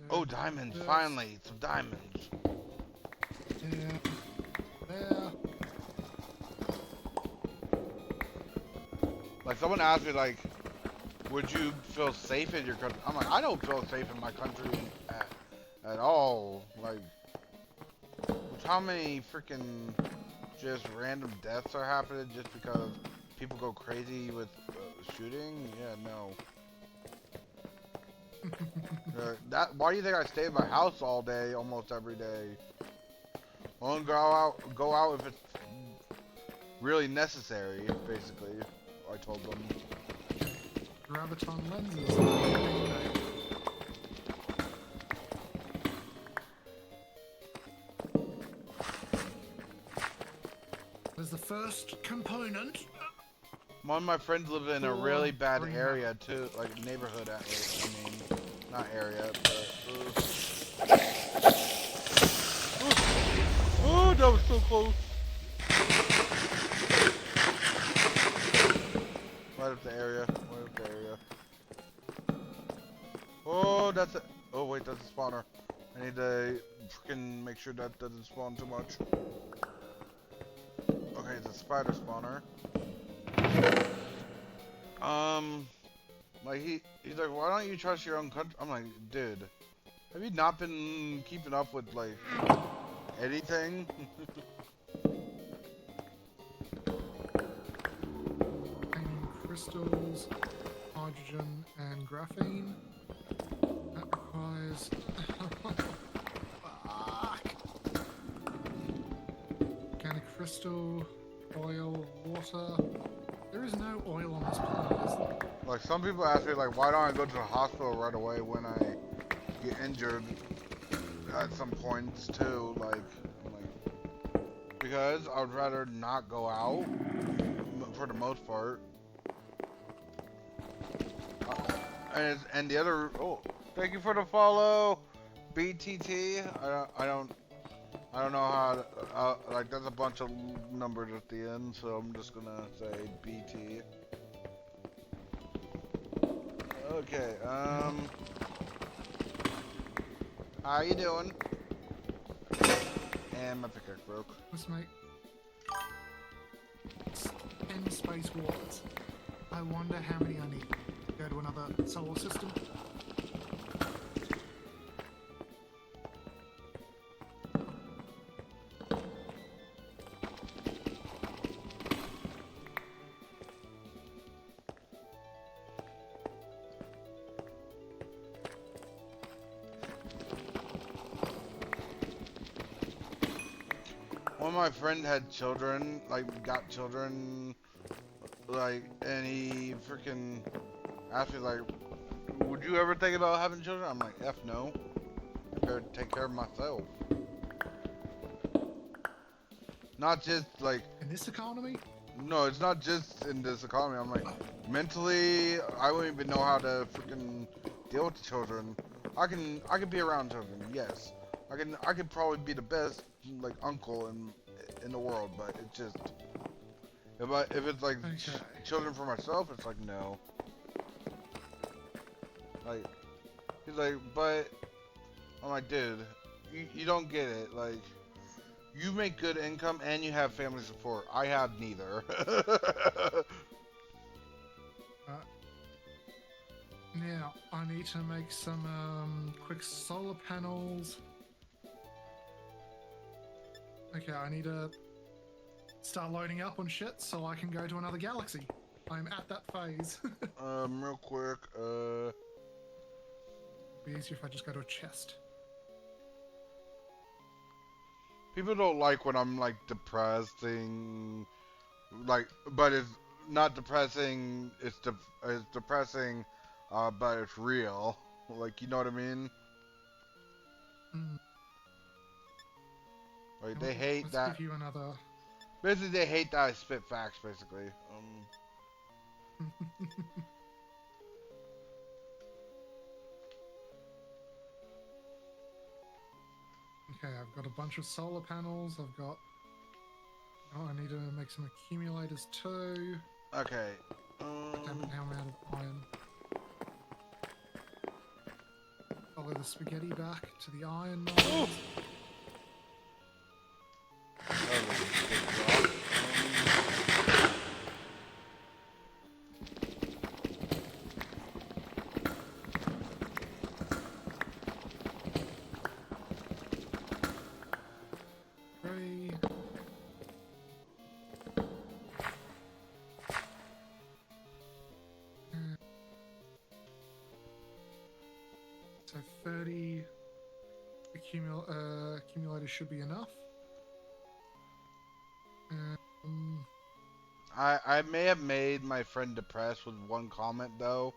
Oh, diamonds! Finally, some diamonds. Yeah. There. Like someone asked me, like, would you feel safe in your country? I'm like, I don't feel safe in my country at all. Like, with how many freaking just random deaths are happening just because people go crazy with shooting? Yeah, no. Why do you think I stay in my house all day, almost every day? Only go out if it's really necessary, basically. I told them. Graviton lenses. There's the first component. One of my friends lives in a really bad area too, like neighborhood at least. I mean, not area, but. Oh, that was so close. Right up the area. Right up the area. Oh, that's it. Oh wait, that's a spawner. I need to freaking make sure that doesn't spawn too much. Okay, it's a spider spawner. Like he's like, why don't you trust your own country? I'm like, dude, have you not been keeping up with like anything? Crystals, hydrogen, and graphene. That requires. Fuck. Organic crystal, oil, water. There is no oil on this planet, is there? Like some people ask me, like, why don't I go to the hospital right away when I get injured at some points too? Like, because I would rather not go out for the most part. And the other, oh, thank you for the follow, BTT. I don't know how to, like, there's a bunch of numbers at the end, so I'm just gonna say BT. Okay, how you doing? And my pickaxe broke. Let's make 10 space waters. I wonder how many I need. Go to another solar system. One of my friends had children, like, got children, like, and he freaking asked me, like, would you ever think about having children? I'm like, F no. I better take care of myself. Not just, like... In this economy? No, it's not just in this economy. I'm like, mentally, I wouldn't even know how to freaking deal with the children. I can be around children, yes. I could probably be the best, like, uncle in the world, but it just... If it's, like, children for myself, it's like, no. Like, he's like, but... I'm like, dude, you don't get it, like... You make good income and you have family support. I have neither. Now, I need to make some quick solar panels. Okay, I need to start loading up on shit so I can go to another galaxy. I'm at that phase. Real quick, It'd be easier if I just go to a chest. people don't like when I'm, like, depressing, like, but it's not depressing, it's depressing, but it's real. Like, you know what I mean? Mm. Like, they hate Let's that. give you another Basically, they hate that I spit facts, basically. Okay, I've got a bunch of solar panels. I've got... Oh, I need to make some accumulators too. Okay. Damn it, now I'm out of iron. Follow the spaghetti back to the iron mine. That was a big rock. Three. So 30 accumulators should be enough. I may have made my friend depressed with one comment though.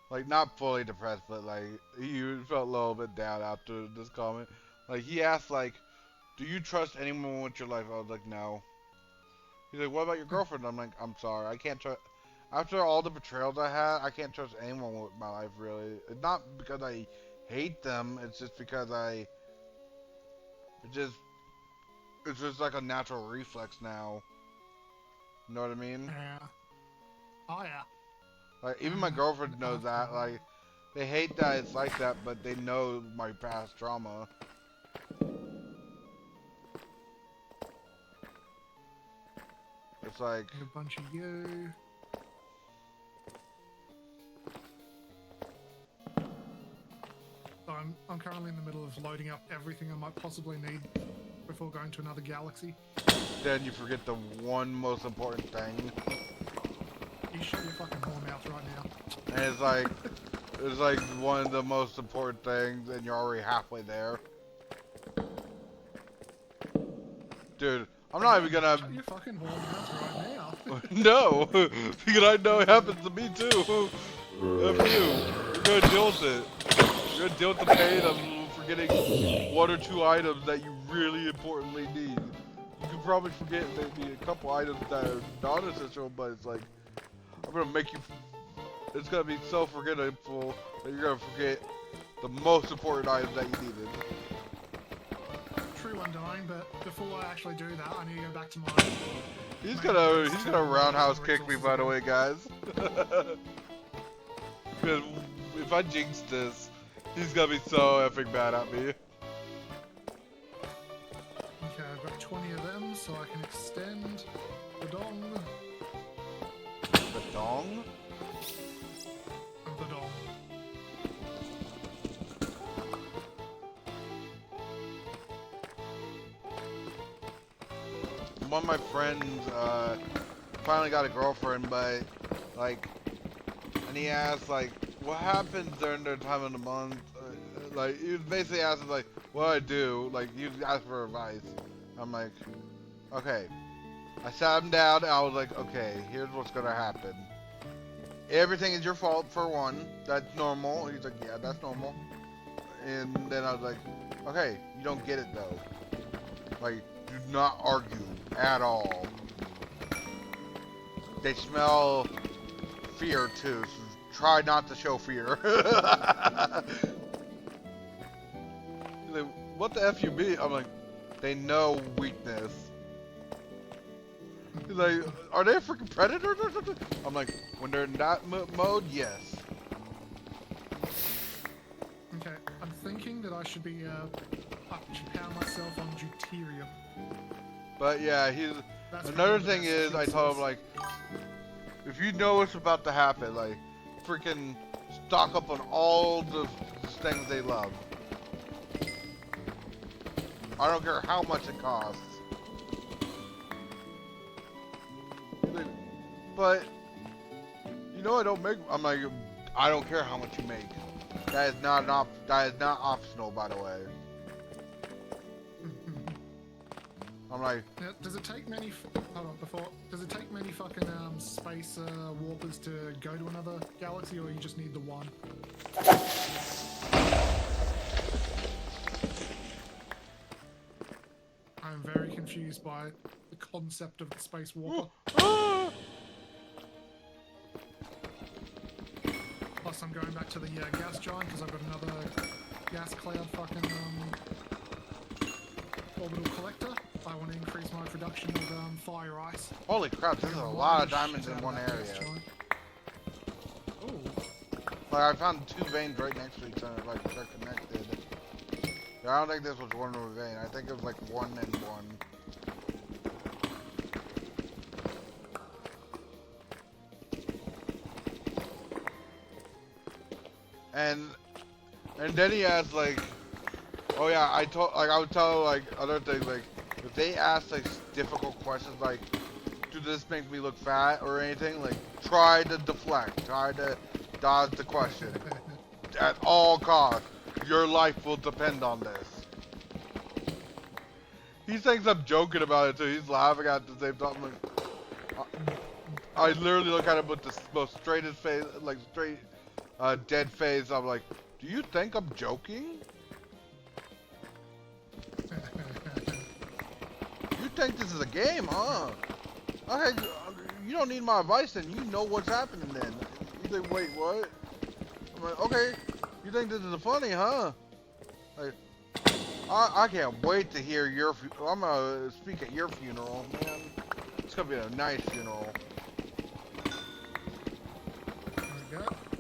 Like not fully depressed, but like he felt a little bit down after this comment. Like he asked like, "Do you trust anyone with your life?" I was like, "No." He's like, "What about your girlfriend?" I'm like, "I'm sorry, I can't trust." After all the betrayals I had, I can't trust anyone with my life really. It's not because I hate them. It's just because it's just like a natural reflex now. You know what I mean? Yeah. Oh yeah. Like even my girlfriend knows that. Like they hate that it's like that, but they know my past trauma. It's like And a bunch of you. So I'm currently in the middle of loading up everything I might possibly need before going to another galaxy. then you forget the one most important thing, You shut your fucking whore mouth right now. and it's like one of the most important things, and you're already halfway there. Dude, I'm not even gonna. Shut your fucking whore mouth right now. No, because I know it happens to me too. F you. You're gonna deal with it. You're gonna deal with the pain of forgetting one or two items that you really importantly need. You can probably forget maybe a couple items that are non-essential, but it's like, I'm gonna make you, it's gonna be so forgettable that you're gonna forget the most important items that you needed. True undying, but before I actually do that, I need to go back to my... He's gonna roundhouse kick me, by the way, guys. Because if I jinx this, he's gonna be so effing mad at me. Okay, I've got 20 of them, so I can extend the dong. The dong? The dong. One of my friends finally got a girlfriend, but like, and he asked like, what happens during their time of the month? Like, he was basically asking like, what do I do? Like, he was asking for advice. I'm like, okay. I sat him down and I was like, okay, here's what's gonna happen. Everything is your fault for one. That's normal. He's like, yeah, that's normal. And then I was like, okay, you don't get it though. Like, do not argue at all. They smell fear too, so try not to show fear. Like, what the F you be? I'm like, they know weakness. He's like, are they a freaking predator or something? I'm like, when they're in that mode, yes. Okay, I'm thinking that I should be, I should power myself on deuterium. But yeah, That's another probably the thing best is, I told him like, if you know what's about to happen, like, freaking stock up on all the things they love. I don't care how much it costs. But you know I don't make. I'm like, I don't care how much you make. That is not optional, by the way. I'm like, now, does it take many? Hold on, before. Does it take many fucking space warpers to go to another galaxy, or you just need the one? I'm very confused by concept of the spacewalker. Plus, I'm going back to the gas giant because I've got another gas cloud fucking orbital collector. I want to increase my production of fire ice. Holy crap, this is a lot of diamonds in one area. Ooh. Like, I found 2 veins right next to each other, like, they're connected. I don't think this was one of a vein. I think it was like 1 and 1. And then he asked, like, oh yeah, I would tell, like, other things, like, if they ask, like, difficult questions, like, do this make me look fat or anything, like, try to deflect, try to dodge the question. At all costs, your life will depend on this. He thinks I'm joking about it too, he's laughing at the same time, like, I literally look at him with the most straightest face, like, straight, dead face, I'm like, do you think I'm joking? You think this is a game, huh? Okay, you don't need my advice then, you know what's happening then. You think, wait, what? I'm like, okay, you think this is funny, huh? Like, I can't wait to hear your, I'm gonna speak at your funeral, man. It's gonna be a nice funeral.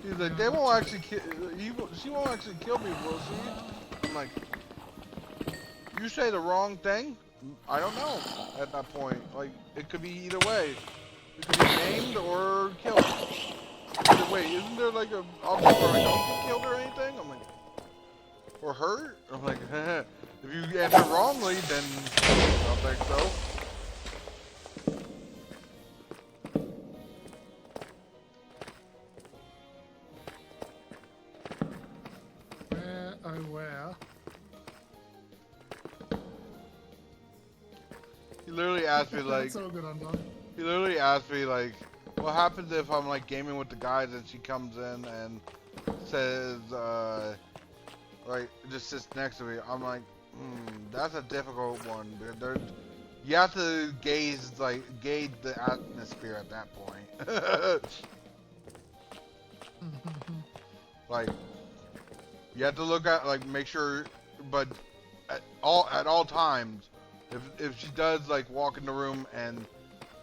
He's like, they won't actually kill, she won't actually kill me, will she? I'm like, you say the wrong thing? I don't know at that point. Like, it could be either way. It could be named or killed. Wait, isn't there like a option where I don't get killed or anything? I'm like, or hurt? I'm like, if you answer wrongly, then I don't think so. Where? He literally asked me like, That's all good undone. He literally asked me like, what happens if I'm like gaming with the guys and she comes in and says, like, just sits next to me. I'm like, that's a difficult one. There's, you have to gauge the atmosphere at that point. Like, you have to look at, like, make sure, but at all times, if she does like walk in the room and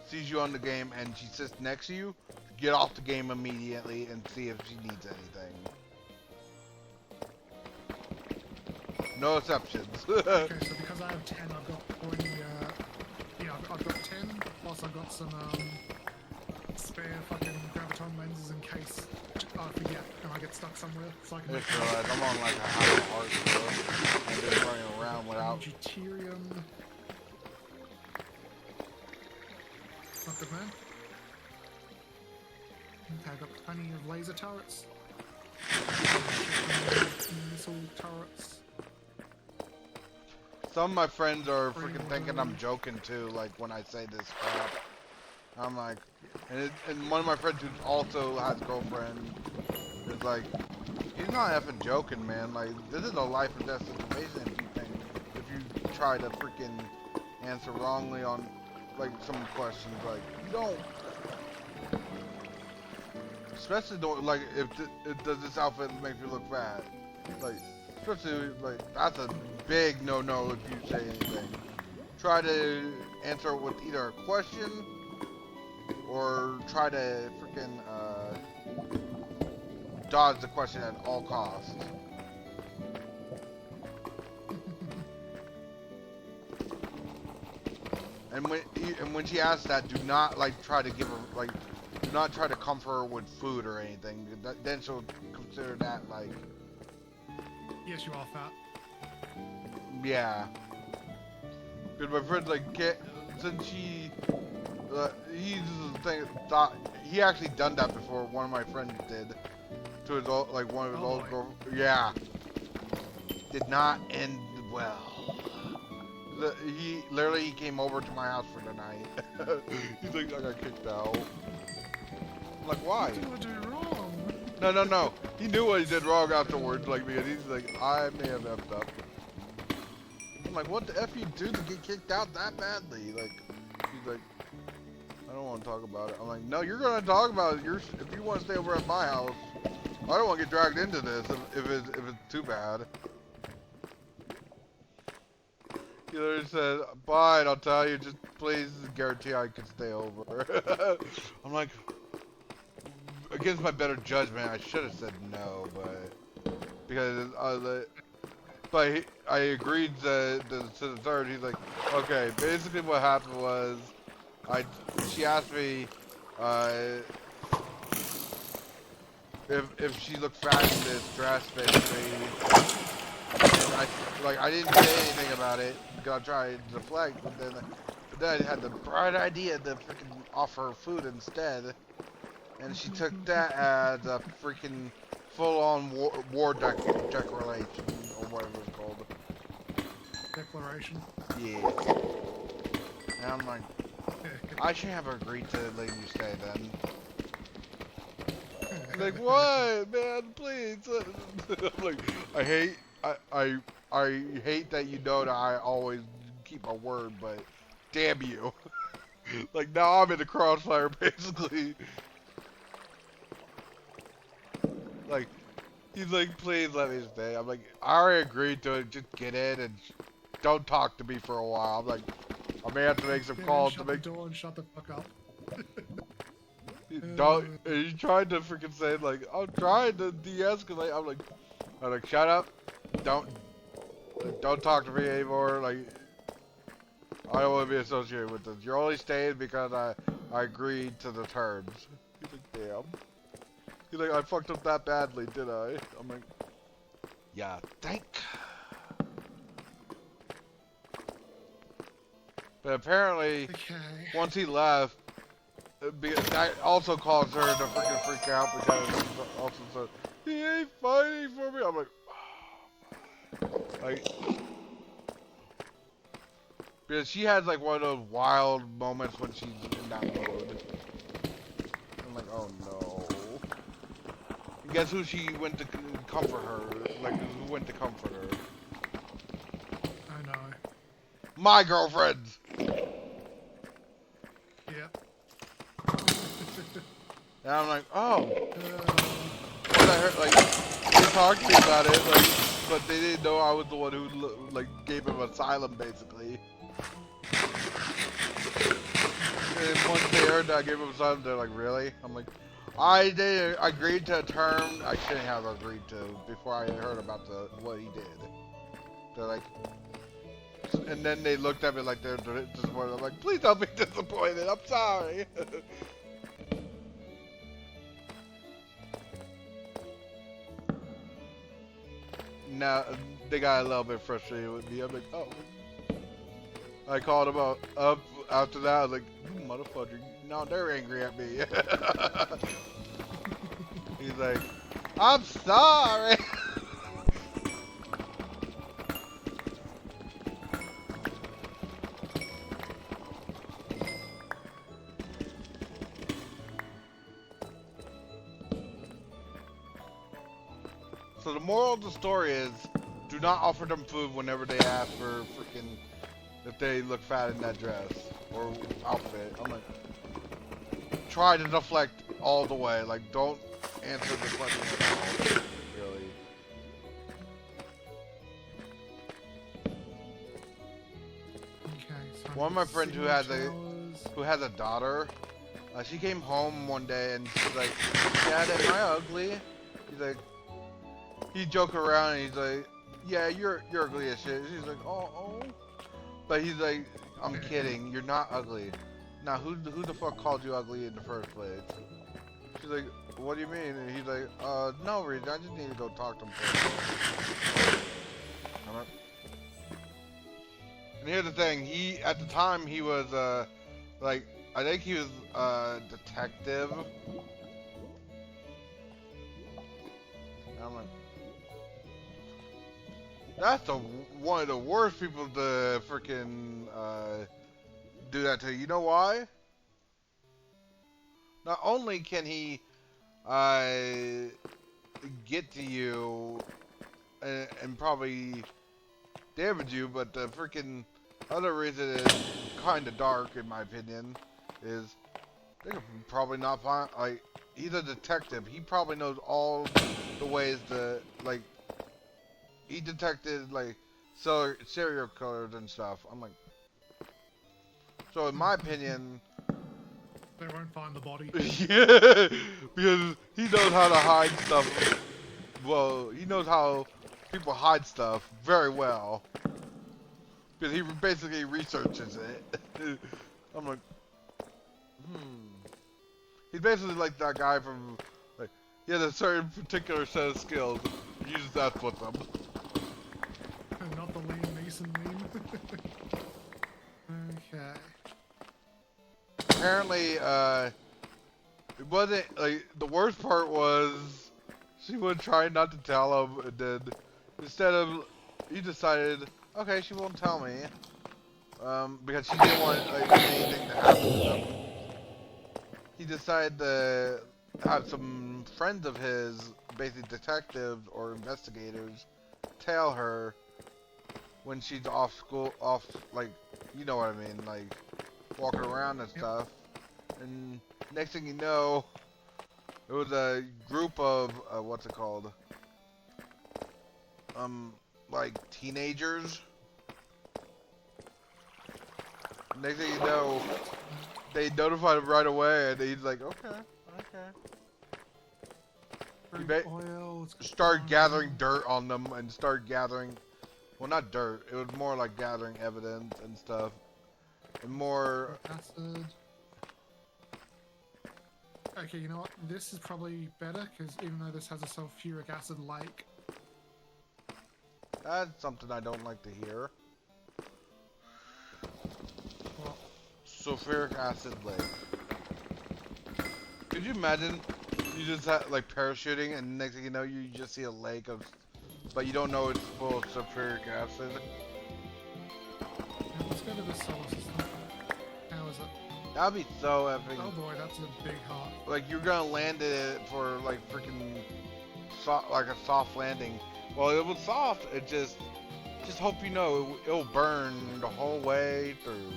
sees you on the game and she sits next to you, get off the game immediately and see if she needs anything. No exceptions. Okay, so because I have 10, I've got plenty, yeah, I've got 10, plus I've got some, spare fucking graviton lenses in case I forget and I get stuck somewhere, so I can make I'm on like a high heart, so I'm just running around without... Deuterium. Not good, man. Okay, I've got plenty of laser turrets. Missile turrets. Some of my friends are freaking thinking I'm joking too, like when I say this crap. I'm like, and one of my friends who also has a girlfriend is like, he's not effing joking, man. Like, this is a life or death situation if you try to freaking answer wrongly on like some questions. Like, you don't, especially don't like if does this outfit make you look bad? Like, especially like that's a big no-no if you say anything. Try to answer with either a question or try to freaking dodge the question at all costs. And when she asks that, do not like try to give her like, do not try to comfort her with food or anything. Then she'll consider that like. Yes, you are fat. Yeah. Because my friend's like, since he thought he actually done that before. One of my friends did to his old, like one of his old girl. Yeah. Did not end well. He literally came over to my house for the night. He's like, I got kicked out. I'm like, why? What did I do wrong? No. He knew what he did wrong afterwards, like, because he's like, I may have effed up. I'm like, what the F you do to get kicked out that badly? Like, He's like, I don't want to talk about it. I'm like, no, you're gonna talk about it. If you want to stay over at my house, I don't want to get dragged into this if it's too bad. He literally said, fine, I'll tell you, just please guarantee I can stay over. I'm like, against my better judgment, I should have said no, but because but I agreed to the third. He's like, okay, basically what happened was, she asked me, if she looked fat in this dress, basically. And I didn't say anything about it because I tried to deflect, but then I had the bright idea to freaking offer her food instead, and she took that as a freaking full-on war declaration or whatever it's called. Declaration. Yeah. And I'm like, I shouldn't have agreed to letting you stay then. Like, what, man? Please. I'm like, I hate that you know that I always keep my word, but damn you. Like, now I'm in the crossfire, basically. Like, he's like, please let me stay. I'm like, I already agreed to it. Just get in and don't talk to me for a while. I'm like, I may have to make some calls to make. Shut the door and shut the fuck up. Don't. He tried to freaking say like, I'm trying to de-escalate. I'm like, shut up. Don't talk to me anymore. Like, I don't want to be associated with this. You're only staying because I agreed to the terms. He's like, damn. He's like, I fucked up that badly, did I? I'm like, yeah, think. But apparently, once he left, that also caused her to freaking freak out because he also said, he ain't fighting for me. I'm like, because she has like one of those wild moments when she's in that mode. I'm like, oh no. And guess who she went to comfort her? Like, who went to comfort her? I know. My girlfriend! Yep. And I'm like, oh. What I heard, like, they talked to me about it, like, but they didn't know I was the one who, like, gave him asylum, basically. And once they heard that I gave him asylum, they're like, really? I'm like, I agreed to a term I shouldn't have agreed to before I heard about what he did. They're like, and then they looked at me like they're disappointed. I'm like, please don't be disappointed. I'm sorry. Now they got a little bit frustrated with me. I'm like, oh. I called him up after that. I was like, you motherfucker. No, they're angry at me. He's like, I'm sorry. So the moral of the story is, do not offer them food whenever they ask for freaking, if they look fat in that dress or outfit. I'm like, try to deflect all the way. Like, don't answer the question at all. Really. Okay, so One of my friends who has a daughter, she came home one day and she's like, Dad, am I ugly? He's like, he joked around and he's like, yeah, you're ugly as shit. She's like, oh. But he's like, I'm kidding, you're not ugly. Now, who the fuck called you ugly in the first place? She's like, what do you mean? And he's like, no reason, I just need to go talk to him first. And here's the thing, at the time, he was, like, I think he was a detective. And I'm like, that's one of the worst people to freaking do that to. You know why? Not only can he get to you and probably damage you, but the freaking other reason is kind of dark, in my opinion, is they could probably not find, like, he's a detective. He probably knows all the ways to, like, he detected, like, serial killers and stuff. I'm like, so in my opinion, They won't find the body. yeah, because he knows how to hide stuff. Well, he knows how people hide stuff very well. Because he basically researches it. I'm like, He's basically like that guy from, like, he has a certain particular set of skills. He uses that with them. Not the Liam Neeson meme. Okay. Apparently, it wasn't, like, the worst part was she would try not to tell him, and then instead of, he decided, okay, she won't tell me, because she didn't want, like, anything to happen to them. He decided to have some friends of his, basically detectives or investigators, tell her when she's off school, like, you know what I mean, like, walking around and stuff. And next thing you know, it was a group of, what's it called? Like, teenagers. Next thing you know, they notified him right away, and he's like, okay. He started gathering dirt on them, and started gathering, well, not dirt, it was more like gathering evidence and stuff. And more acid. Okay, you know what? This is probably better, because even though this has a sulfuric acid lake. That's something I don't like to hear. What? Sulfuric acid lake. Could you imagine you just had, like, parachuting, and next thing you know, you just see a lake of, but you don't know it's full of sulfuric acid? Now, let's go to the solar system. How is it? That'd be so epic. Oh boy, that's a big heart. Like, you're gonna land it for, like, freaking, like a soft landing. Well, it was soft, it just hope you know it'll burn the whole way through.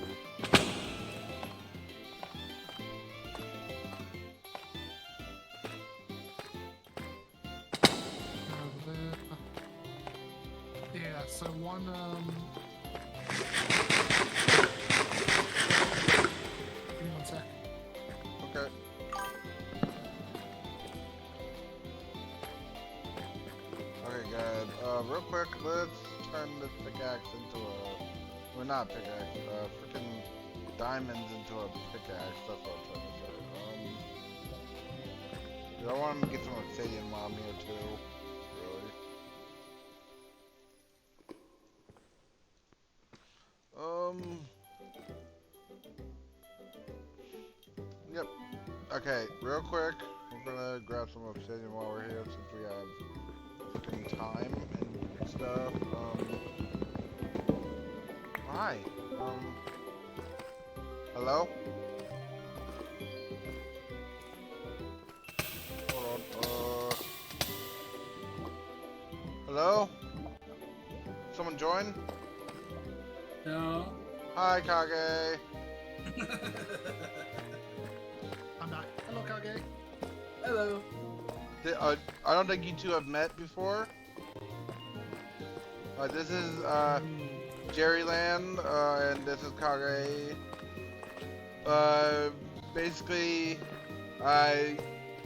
Yeah, so one, give me 1 sec. Okay. Okay, good. Real quick, let's turn this pickaxe into a, well, not pickaxe, freaking diamonds into a pickaxe. That's what I'm trying to say. I want to get some obsidian while I'm here too. Really. Yep. Okay, real quick, we're gonna grab some obsidian while we're here since we have freaking time and stuff. Hi. Hello? Hold on, hello? Someone join? No. Hi, Kage. I'm back. Hello, Kage. Hello. I don't think you two have met before. This is Jerryland, and this is Kage. Basically,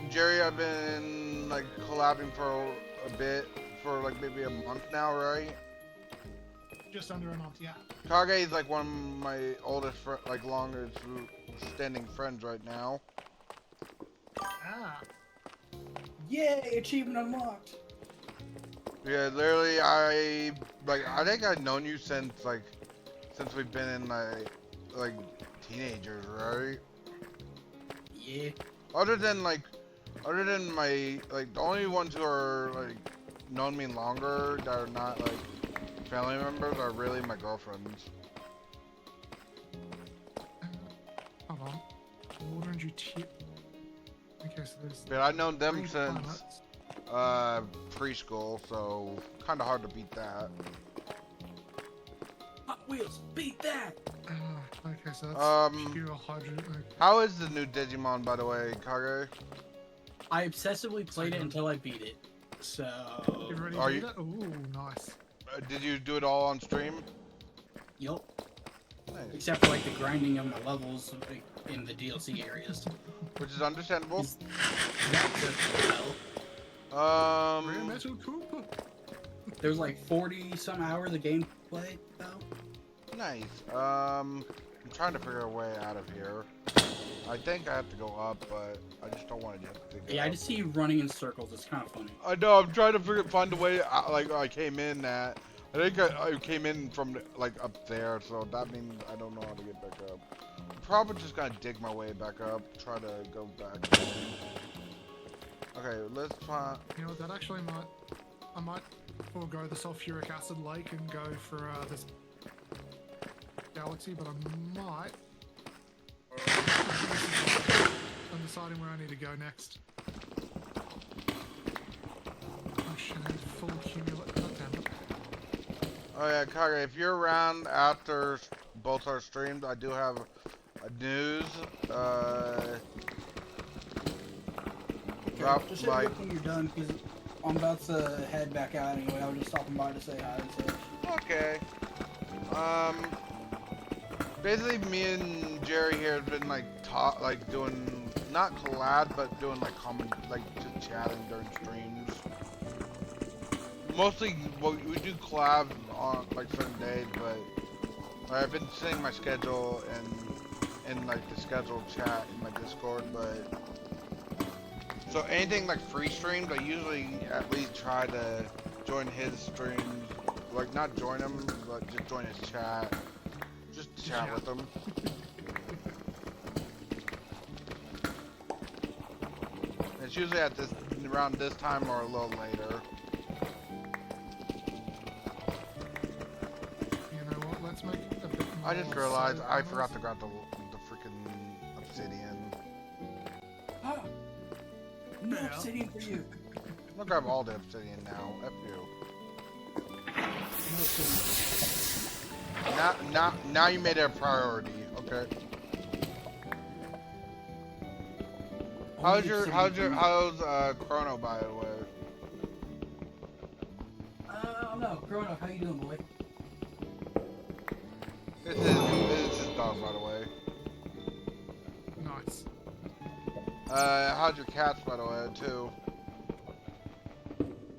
Jerry, I've been like collabing for a bit, for like maybe a month now, right? Just under a month, yeah. Kage is like one of my oldest, like longest standing friends right now. Ah. Yay! Achievement unlocked. Yeah, literally, I think I've known you since we've been in like teenagers, right? Yeah. Other than my, like, the only ones who are, like, known me longer that are not, like, family members are really my girlfriends. Hold on. Water and tip. Okay, so there's. But I've known them 3 since, planets. preschool, so kind of hard to beat that. Wheels, beat that! Okay, so that's Um, pure hydrogen. How is the new Digimon, by the way, Kage? I obsessively played it until I beat it. So... You've already Are beat you- it? Ooh, nice. Did you do it all on stream? Yup. Nice. Except for like the grinding of my levels in the DLC areas. Which is understandable. That took well. Rare Um, Metal Cooper. There's like 40 some hours of gameplay though. nice. I'm trying to figure a way out of here. I think I have to go up, but I just don't want to just dig Yeah, I up. just see you running in circles. It's kind of funny. I know. I'm trying to find a way. Like I came in at. I think I came in from like up there, so that means I don't know how to get back up. I'm probably just gonna dig my way back up. Try to go back. Okay, let's find. You know what, that actually I might forego the sulfuric acid lake and go for this galaxy, but I might. I'm deciding where I need to go next. Oh shit, I need full cumulative. God damn it. Oh yeah, Kage, if you're around after both our streams, I do have a news. About, Just hit me like, up when you're done, because I'm about to head back out anyway. I was just stopping by to say hi and such. okay. Basically, me and Jerry here have been like doing not collab, but doing like just chatting during streams. Mostly, we do collab on like certain days, but I've been seeing my schedule and in like the scheduled chat in my Discord, but so anything like free streams, I usually at least try to join his streams, like not join him, but just join his chat, just chat with him. It's usually at around this time or a little later. You know what? Let's make a bit more. I just realized I so- forgot to grab the freaking obsidian. Ah! No Yeah. obsidian for you. I'm gonna grab all the obsidian now. F you. No obsidian. Now you made it a priority. Okay. How's Chrono, by the way? No, growing up, how you doing, boy? This is his dog, by the way. Nice. How's your cats, by the way, too?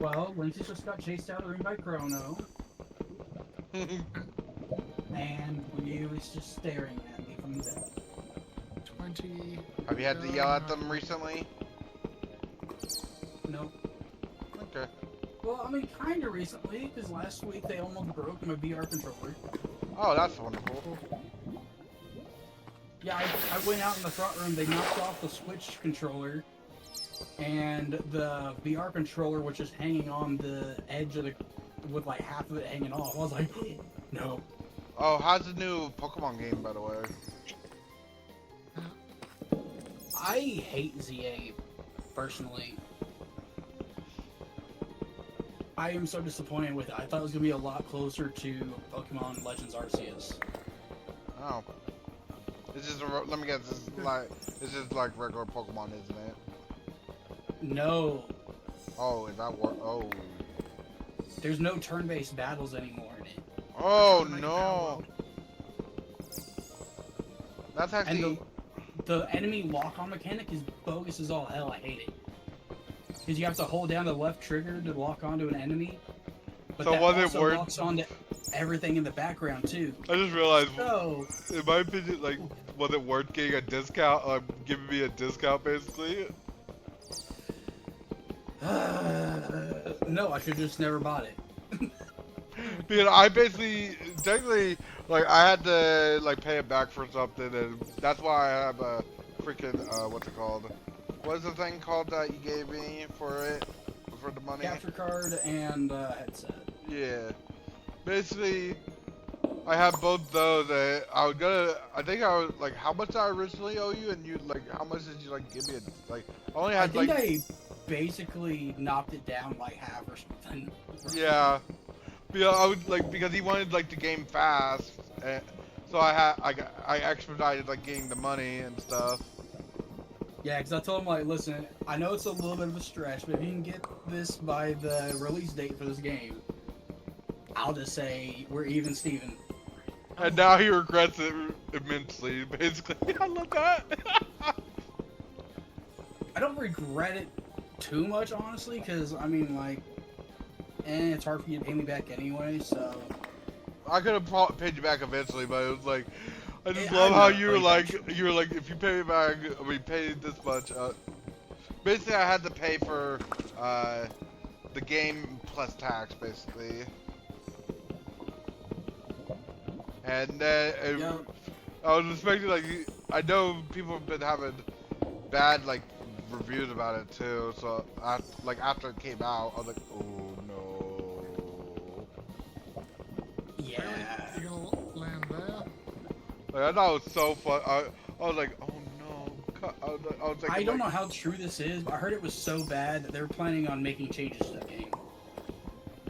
Well, Lindsay just got chased out of the room by Chrono, and Ryu is just staring at me from there. 20. Have you had to yell at them recently? Nope. Okay. Well, I mean, kinda recently, because last week they almost broke my VR controller. Oh, that's wonderful. Yeah, I went out in the front room, they knocked off the Switch controller, and the VR controller was just hanging on the edge of the, with like half of it hanging off. I was like, no. Oh, how's the new Pokemon game, by the way? I hate ZA, personally. I am so disappointed with it. I thought it was going to be a lot closer to Pokemon Legends Arceus. Oh. This is let me guess. This is like regular Pokemon, isn't it? No, Oh, is that what? Oh. there's no turn-based battles anymore in it. Oh Make it no. parallel. That's And actually. the enemy lock-on mechanic is bogus as all hell. I hate it. Because you have to hold down the left trigger to lock onto an enemy. But So that was it also worth- locks onto everything in the background too. I just realized. So, In my opinion, like, was it worth getting a discount? Giving me a discount, basically. no, I should just never bought it. Because I basically, technically, like, I had to like pay it back for something, and that's why I have a freaking what's it called? What's the thing called that you gave me for it, for the money? Capture card and headset. Yeah. Basically, I have both those. I think I was like, how much did I originally owe you, and you like, how much did you like give me? Like, I only I had think like, I basically knocked it down like half or something. yeah. Yeah, I would like because he wanted like the game fast, so I expedited like getting the money and stuff. Yeah, because I told him, like, listen, I know it's a little bit of a stretch, but if you can get this by the release date for this game, I'll just say we're even, Steven. And now he regrets it immensely. Basically, I love that. I don't regret it too much, honestly, because, I mean, like, it's hard for you to pay me back anyway, so... I could have paid you back eventually, but it was like, I just Yeah, love I how know, you were like, eventually. if you pay me back, we paid this much. Basically, I had to pay for the game plus tax, basically. And then Yeah. I was expecting like, I know people have been having bad like reviews about it too. So after it came out, I was like, oh no. Yeah. You're gonna land there? Like, I thought it was so fun. I was like, oh no. I was like, I don't know how true this is, but I heard it was so bad that they were planning on making changes to the game.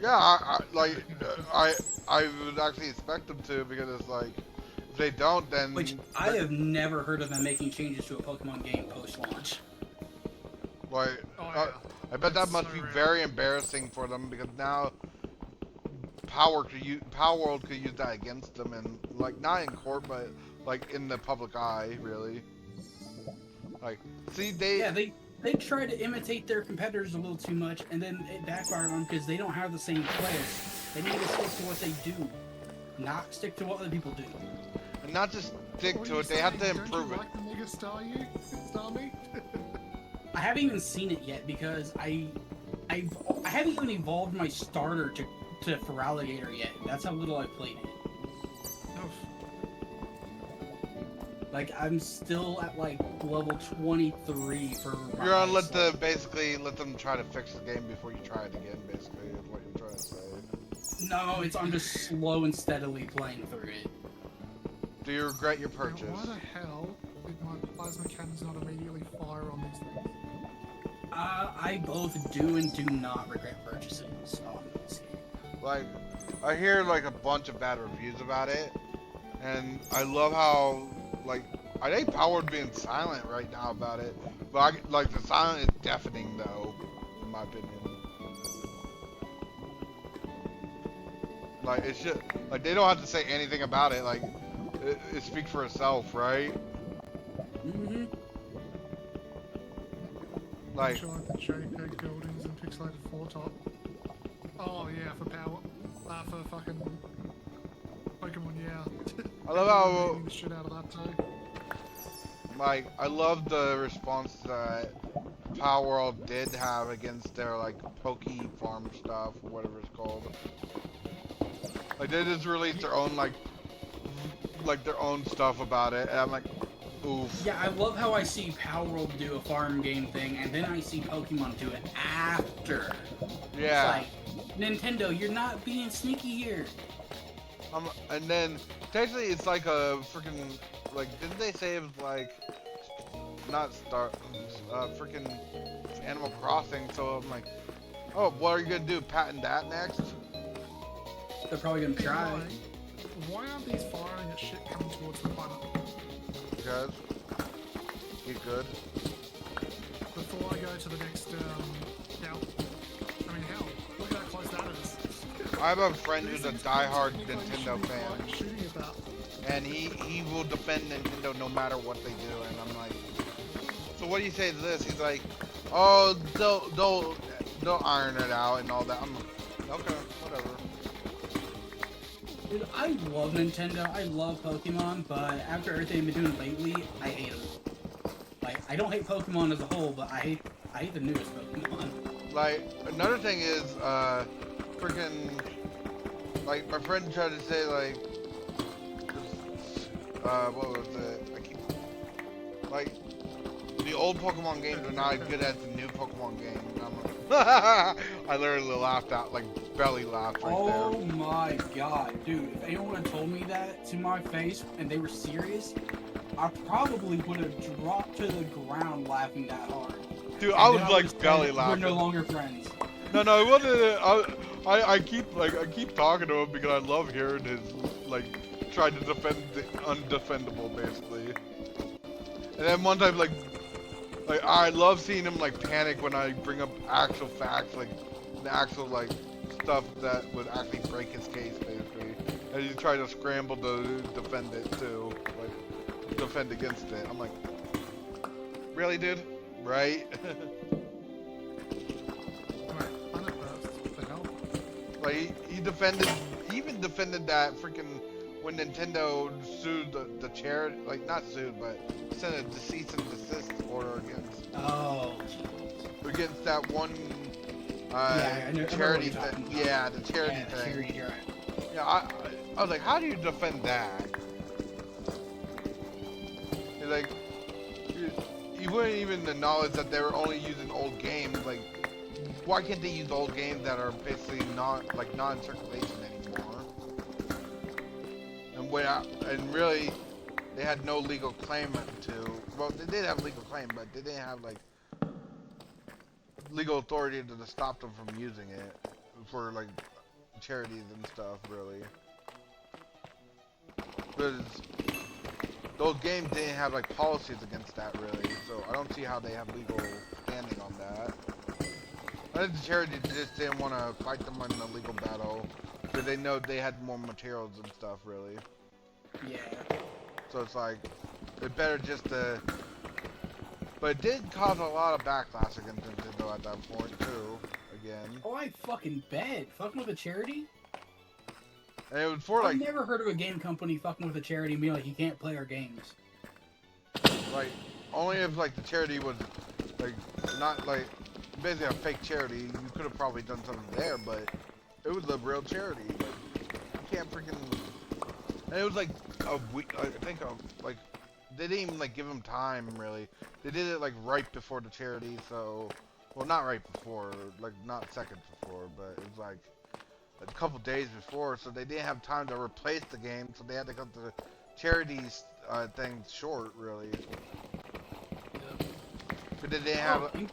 Yeah, I would actually expect them to, because it's like, if they don't, then... Which, I have never heard of them making changes to a Pokemon game post-launch. Like, Oh, yeah. I bet that That's must so be rare. very embarrassing for them, because now Power World could use that against them, and like not in court, but like in the public eye, really. Like, see, Yeah, they try to imitate their competitors a little too much, and then it backfired on them because they don't have the same players. They need to stick to what they do, not stick to what other people do. and not just stick What are to you it, they have to saying? improve Don't it. you like the nigga Star me? I haven't even seen it yet because I haven't even evolved my starter to Feraligatr yet. That's how little I played it. Like, I'm still at like level 23 for my You're gonna like, basically let them try to fix the game before you try it again, basically, is what you're trying to say. No, I'm just slow and steadily playing through it. Do you regret your Now, purchase? why the hell did my plasma cannons not immediately fire on these things? I both do and do not regret purchasing this on this game. Like, I hear like a bunch of bad reviews about it, and I love how, like, I think Powered being silent right now about it, but like the silence is deafening though, in my opinion. Like, it's just like they don't have to say anything about it. Like, it speaks for itself, right? Mm-hmm. Like, JPEG buildings and pixelated 4-top. Oh yeah, for power. For fucking Pokemon, yeah. I love how, Beating the shit out of that too. like, I love the response that Power World did have against their like Poke Farm stuff, or whatever it's called. Like, they just released their own like their own stuff about it, and I'm like, oof. Yeah, I love how I see Power World do a farm game thing, and then I see Pokemon do it after. Yeah. It's like, Nintendo, you're not being sneaky here. And then technically it's like a freaking, like, didn't they say it was like not freaking Animal Crossing? So I'm like, oh, what are you gonna do? Patent that next? They're probably gonna try. Why aren't these firing at shit coming towards the planet? Guys, eat good. Before I go to the next, hell. I mean, hell. Look how close that is. I have a friend who's a These things diehard technically Nintendo should be fan, shooting at that. and he will defend Nintendo no matter what they do. And I'm like, so what do you say to this? He's like, oh, they'll iron it out and all that. I'm like, okay, whatever. Dude, I love Nintendo, I love Pokemon, but after everything they've been doing lately, I hate them. Like, I don't hate Pokemon as a whole, but I hate the newest Pokemon. Like, another thing is, freaking, like, my friend tried to say, like, what was it? I keep, like, the old Pokemon games are not as good as the new Pokemon games. And I'm like, I literally laughed out, like, belly laughed right Oh there. my god, dude, if anyone had told me that to my face and they were serious, I probably would have dropped to the ground laughing that hard. Dude, And I then was, would've like, said, belly we're laughing. no longer friends. No, it wasn't. I keep talking to him because I love hearing his like trying to defend the undefendable basically. And then one time like I love seeing him like panic when I bring up actual facts, like the actual like stuff that would actually break his case basically. And he's trying to scramble to defend it too, like defend against it. I'm like, really, dude? Right? Like he even defended that freaking when Nintendo sued the charity, like not sued, but sent a cease and desist order against that one charity thing. Yeah, the charity thing. Charity, right. Yeah, I was like, how do you defend that? He's like, he wouldn't even acknowledge that they were only using old games. Like, why can't they use old games that are basically not in circulation anymore? And really, they had no legal claim to. Well, they did have legal claim, but they didn't have like legal authority to stop them from using it for like charities and stuff. Really, because those games didn't have like policies against that really. So I don't see how they have legal standing on that. I think the charity just didn't want to fight them in a legal battle because they know they had more materials and stuff, really. Yeah. So it's like, it better just to... But it did cause a lot of backlash against Nintendo at that point, too, again. Oh, I fucking bet. Fucking with a charity? And it was for like... I've never heard of a game company fucking with a charity and being like, you can't play our games. Like, only if like the charity was, like, not like... Basically a fake charity, you could have probably done something there, but it was a real charity. Like, you can't freaking. And it was like a week. I think like they didn't even like give them time really. They did it like right before the charity, so well not right before, like not seconds before, but it was like a couple days before, so they didn't have time to replace the game, so they had to cut the charities thing short really. Yeah. But they didn't have. And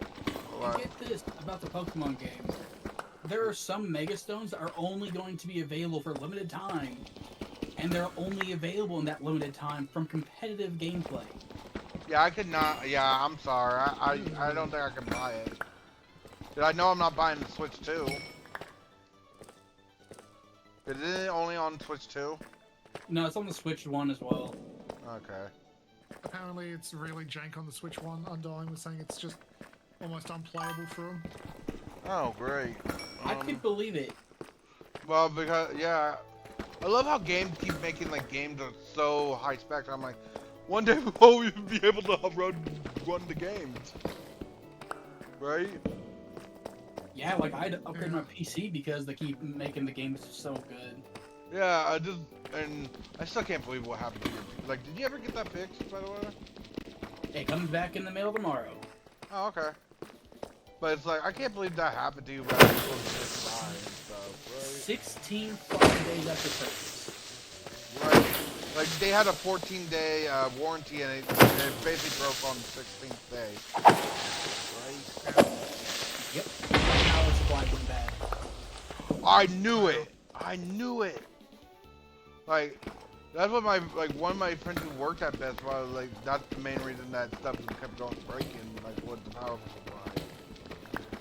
get this about the Pokemon game. There are some Mega Stones that are only going to be available for a limited time. And they're only available in that limited time from competitive gameplay. Yeah, I could not. Yeah, I'm sorry. I don't think I can buy it. Did I know I'm not buying the Switch 2? Is it only on Switch 2? No, it's on the Switch 1 as well. Okay. Apparently it's really jank on the Switch 1. Undying was saying it's just almost unplayable for him. Oh, great. I could believe it. Well, because, yeah. I love how games keep making, like, games are so high spec. I'm like, one day we'll be able to run the games. Right? Yeah, like, I had to upgrade my PC because they keep making the games so good. Yeah, and I still can't believe what happened to your, like, did you ever get that fixed, by the way? It comes back in the mail tomorrow. Oh, okay. But it's like, I can't believe that happened to you when I was just die and stuff, right? 16 fucking days after purchase. Right. Like, they had a 14-day warranty and it basically broke on the 16th day. Right? Yep. Power supply went bad. I knew it! I knew it! Like, that's what one of my friends who worked at Best Buy, like, that's the main reason that stuff kept going breaking, like, with the power supply.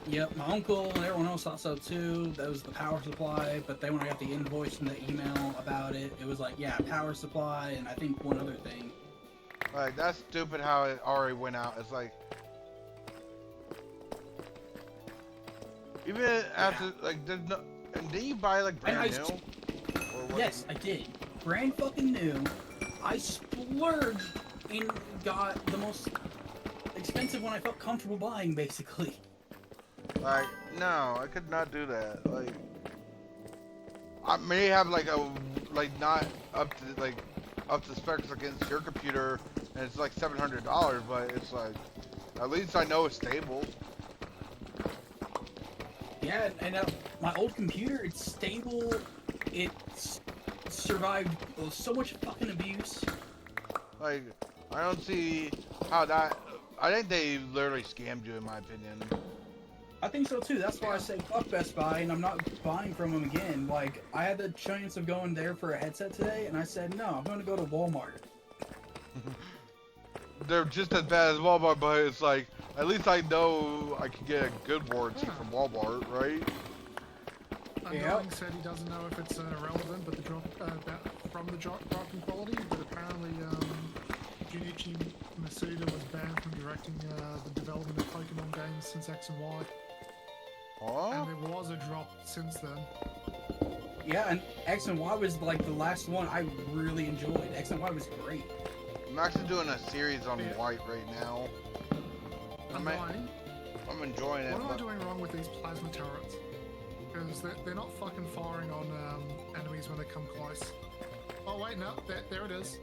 Yep, my uncle and everyone else thought so too. That was the power supply, but then when I got the invoice and the email about it, it was like, yeah, power supply and I think one other thing. Like, that's stupid how it already went out. It's like, even after, like, there's no, and did you buy, like, brand new? Yes, I did. Brand fucking new. I splurged and got the most expensive one I felt comfortable buying, basically. Like, no, I could not do that. Like, I may have like not up to specs against your computer, and it's like $700, but it's like, at least I know it's stable. Yeah, and my old computer, it's stable. It's survived so much fucking abuse. Like, I don't see how that. I think they literally scammed you, in my opinion. I think so too. That's why I say fuck Best Buy, and I'm not buying from them again. Like, I had the chance of going there for a headset today, and I said, no, I'm going to go to Walmart. They're just as bad as Walmart, but it's like, at least I know I can get a good warranty from Walmart, right? Underling said he doesn't know if it's relevant, but the drop from the drop in quality. But apparently, Junichi Masuda was banned from directing the development of Pokemon games since X and Y. Huh? And there was a drop since then. Yeah, and X and Y was like the last one I really enjoyed. X and Y was great. I'm actually doing a series on White right now. I'm enjoying it. What am I doing wrong with these plasma turrets? Because they're not fucking firing on enemies when they come close. Oh wait, no, there it is.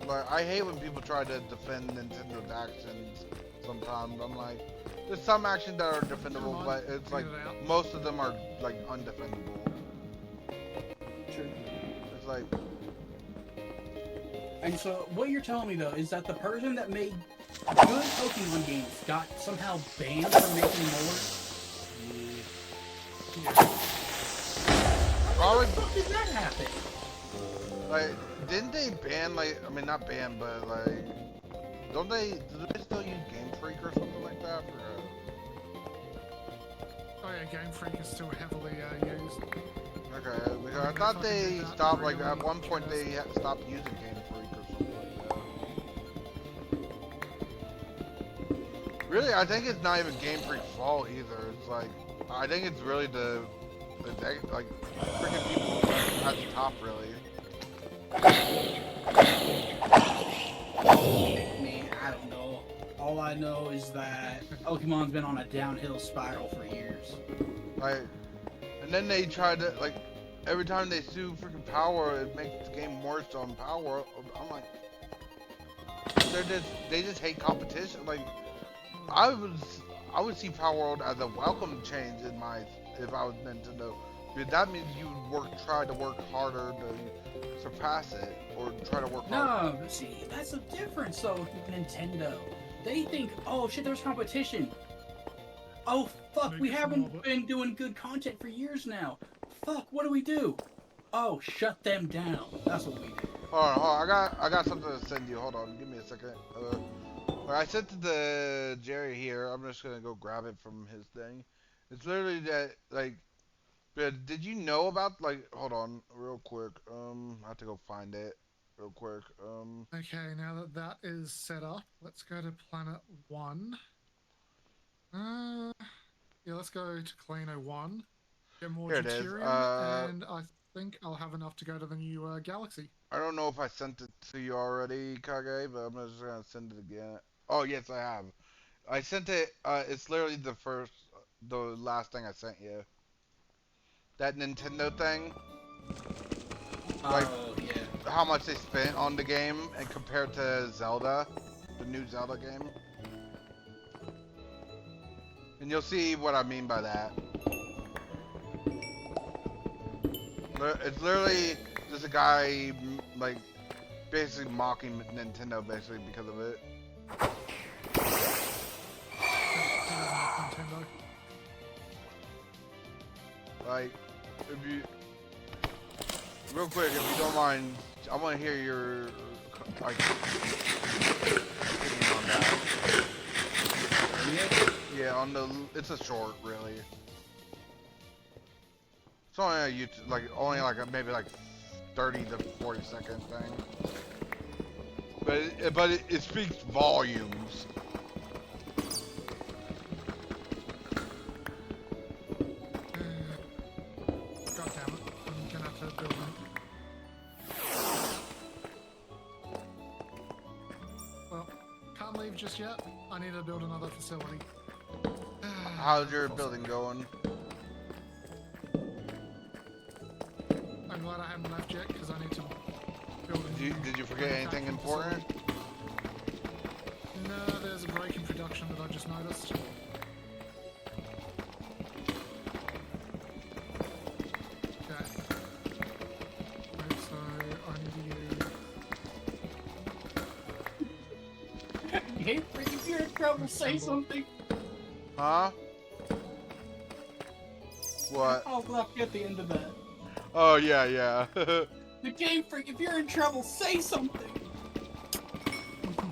Like, I hate when people try to defend Nintendo's actions sometimes. I'm like, there's some actions that are defendable, but it's like, most of them are like undefendable. True. It's like... And so, what you're telling me though, is that the person that made good Pokemon games got somehow banned from making more? How the fuck did that happen? Like, didn't they ban, like, I mean, not ban, but like, do they still use Game Freak or something like that? Oh yeah, Game Freak is still heavily used. Okay, because I thought they stopped, like, at one point they stopped using Game Freak or something like that. Really, I think it's not even Game Freak's fault either. It's like, I think it's really the like, freaking people at the top, really. Man, I don't know. All I know is that Pokemon's been on a downhill spiral for years. Like, and then they try to, like, every time they sue freaking Power, it makes the game worse on Power. I'm like, they just hate competition. Like, I would see Power World as a welcome change if I was Nintendo. Because that means you would try to work harder to surpass it, or try to work harder. No, but see, that's the difference though with Nintendo. They think, oh shit, there's competition. Oh fuck, we haven't been doing good content for years now. Fuck, what do we do? Oh, shut them down. That's what we do. Hold on, I got something to send you. Hold on, give me a second. I sent it to Jerry here. I'm just gonna go grab it from his thing. It's literally that, like, did you know about, like, hold on, real quick. I have to go find it real quick. Okay, now that that is set up, let's go to Planet 1. Yeah, let's go to Kalino 1. Get more deuterium, and I think I'll have enough to go to the new galaxy. I don't know if I sent it to you already, Kage, but I'm just gonna send it again. Oh, yes, I have. I sent it, it's literally the last thing I sent you. That Nintendo thing. Like, yeah. how much they spent on the game and compared to Zelda, the new Zelda game. And you'll see what I mean by that. It's literally just a guy, like, basically mocking Nintendo, basically, because of it. Nintendo. Like, if you... Real quick, if you don't mind, I want to hear your, like, opinion on that. Yeah, on the... It's a short, really. It's only a YouTube, like, maybe like 30 to 40 second thing. But it speaks volumes. God damn it, I'm gonna have to build one. Well, can't leave just yet. I need to build another facility. How's your building going? I'm glad I haven't left yet because I need to build a new Did you forget anything important? No, there's a break in production that I just noticed. Okay. Right, so I need to Hey, if you're in trouble, say something. Huh? What? I'll lock you at the end of that. Oh yeah, yeah. The Game Freak, if you're in trouble, say something.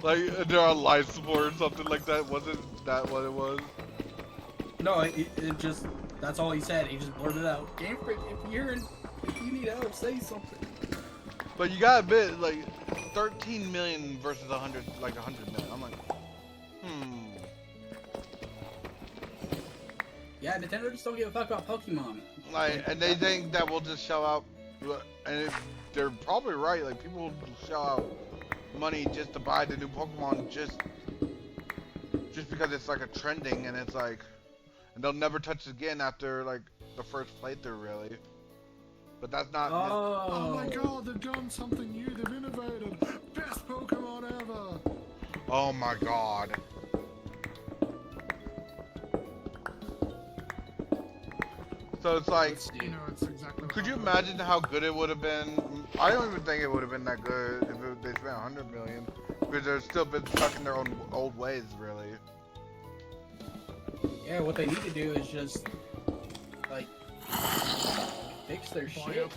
Like they're on life support or something like that. Wasn't that what it was? No, it just, that's all he said. He just blurted out, Game Freak, if you need help, say something. But you gotta admit, like 13 million versus 100 million. I'm like, Yeah, Nintendo just don't give a fuck about Pokemon. Like, and they think that we'll just shell out, and they're probably right. Like, people will shell out money just to buy the new Pokemon just because it's like a trending, and it's like, and they'll never touch it again after like the first playthrough, really. But that's not. Oh my god, they've done something new. They've innovated. Best Pokemon ever. Oh my god. So it's like, You know, it's exactly. could you imagine how good it would have been? I don't even think it would have been that good if they spent 100 million, because they've still been stuck in their own old ways, really. Yeah, what they need to do is just, like, fix their shit.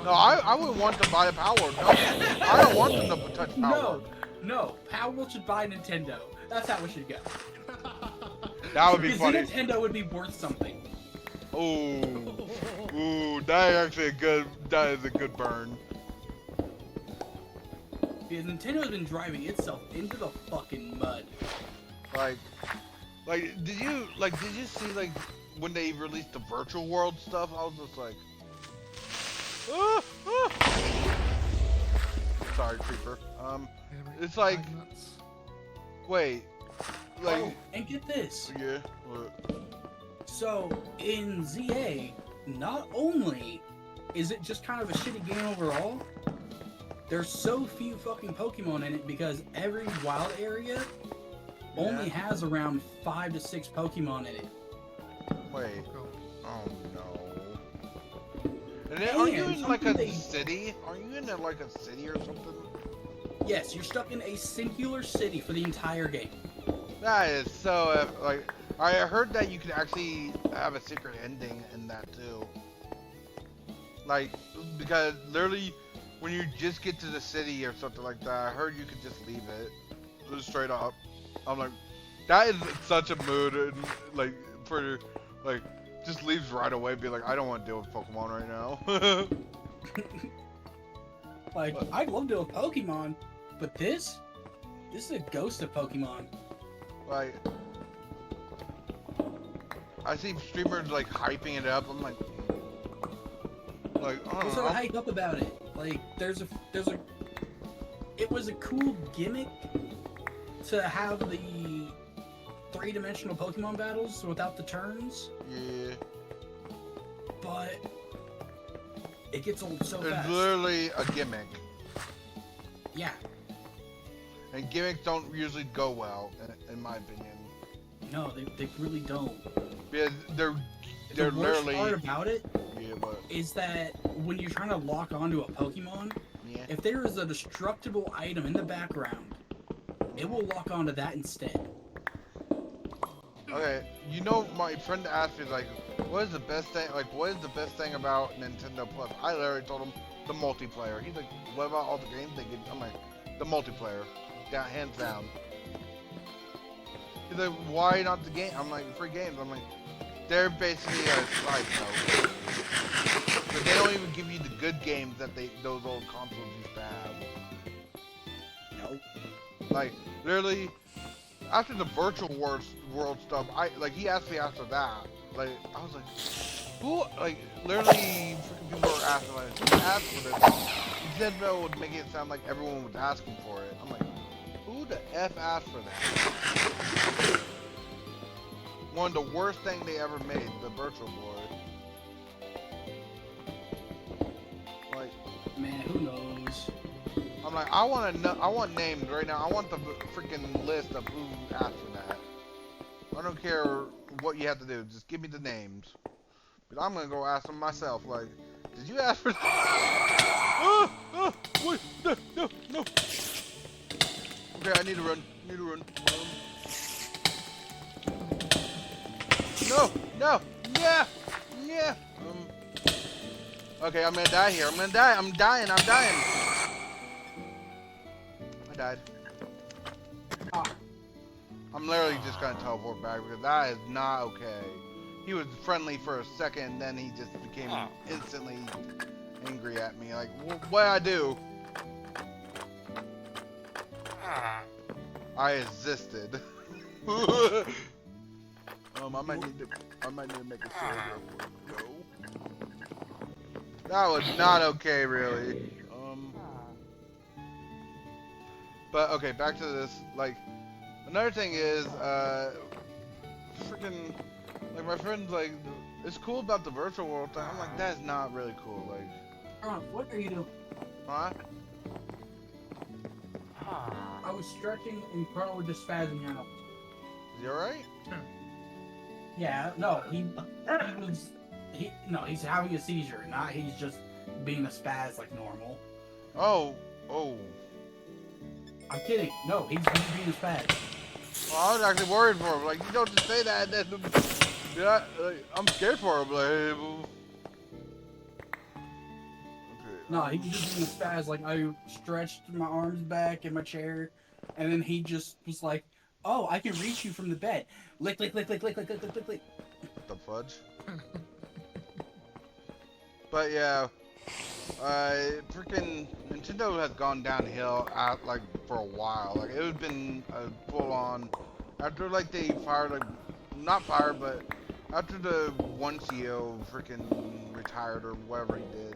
No, I would want to buy a Power. No, I don't want them to touch Power. No, Power should buy Nintendo. That's how it should go. That would be Because funny. Nintendo would be worth something. Ooh, that is a good burn. Because Nintendo has been driving itself into the fucking mud. Like, did you see like when they released the virtual world stuff? I was just like, sorry, creeper. It's like, wait, like, oh, and get this. yeah. What? So in ZA, not only is it just kind of a shitty game overall, there's so few fucking Pokemon in it because every wild area only has around 5 to 6 Pokemon in it. Wait. Oh no. And then, are you in like a city? Are you in like a city or something? Yes, you're stuck in a singular city for the entire game. That is so like. I heard that you can actually have a secret ending in that too. Like, because literally, when you just get to the city or something like that, I heard you could just leave it, just straight up. I'm like, that is such a mood, and like for like, just leaves right away. Be like, I don't want to deal with Pokemon right now. Like, I'd love to deal with Pokemon, but this is a ghost of Pokemon. Like, I see streamers like hyping it up. I'm like, I don't What's know. so hype up about it? Like, it was a cool gimmick to have the 3-dimensional Pokemon battles without the turns. Yeah. But it gets old so It's fast. literally a gimmick. Yeah. And gimmicks don't usually go well, in my opinion. No, they really don't. Because they're The worst literally. part about it Yeah, but is that when you're trying to lock onto a Pokemon, yeah. if there is a destructible item in the background, it will lock onto that instead. Okay, you know, my friend asked me like, what is the best thing? Like, what is the best thing about Nintendo Plus? I literally told him the multiplayer. He's like, what about all the games they give? I'm like, the multiplayer, yeah, hands down. He's like, why not the game? I'm like, free games. I'm like, they're basically a side note. But they don't even give you the good games that those old consoles used to have. No. Like, literally, after the virtual world stuff, he asked me after that. Like, I was like, who? Like, literally, freaking people were asking like, who asked for this? Nintendo would make it sound like everyone was asking for it. I'm like, who the f asked for that? One of the worst things they ever made, the Virtual Boy. Like, Man, who knows? I'm like, I want names right now. I want the freaking list of who asked for that. I don't care what you have to do. Just give me the names. But I'm gonna go ask them myself. Like, did you ask for that? Wait, no. Okay, I need to run. Yeah. Yeah. Okay, I'm gonna die here. I'm gonna die. I'm dying. I'm dying. I died. Ah. I'm literally just gonna teleport back because that is not okay. He was friendly for a second, then he just became instantly angry at me. Like, what I do? I existed. I might need to make a sword. No. That was not okay, really. But okay, back to this. Like, another thing is, freaking, like my friends like, it's cool about the virtual world thing. I'm like, that's not really cool. Like, What are you doing? huh? I was stretching and Carl was just spazzing out. Is he alright? Yeah, no, he's having a seizure, not he's just being a spaz like normal. Oh. I'm kidding. No, he's being a spaz. Well, I was actually worried for him. Like, you don't just say that. Then, yeah, like, I'm scared for him. Like, No, he was just being a spaz. Like, I stretched my arms back in my chair, and then he just was like, "Oh, I can reach you from the bed. Lick, lick, lick, lick, lick, lick, lick, lick, lick, lick." what the fudge? But yeah, freaking Nintendo has gone downhill like for a while. Like, it has been a full on after like they fired, like, not fired, but after the one CEO freaking retired or whatever he did.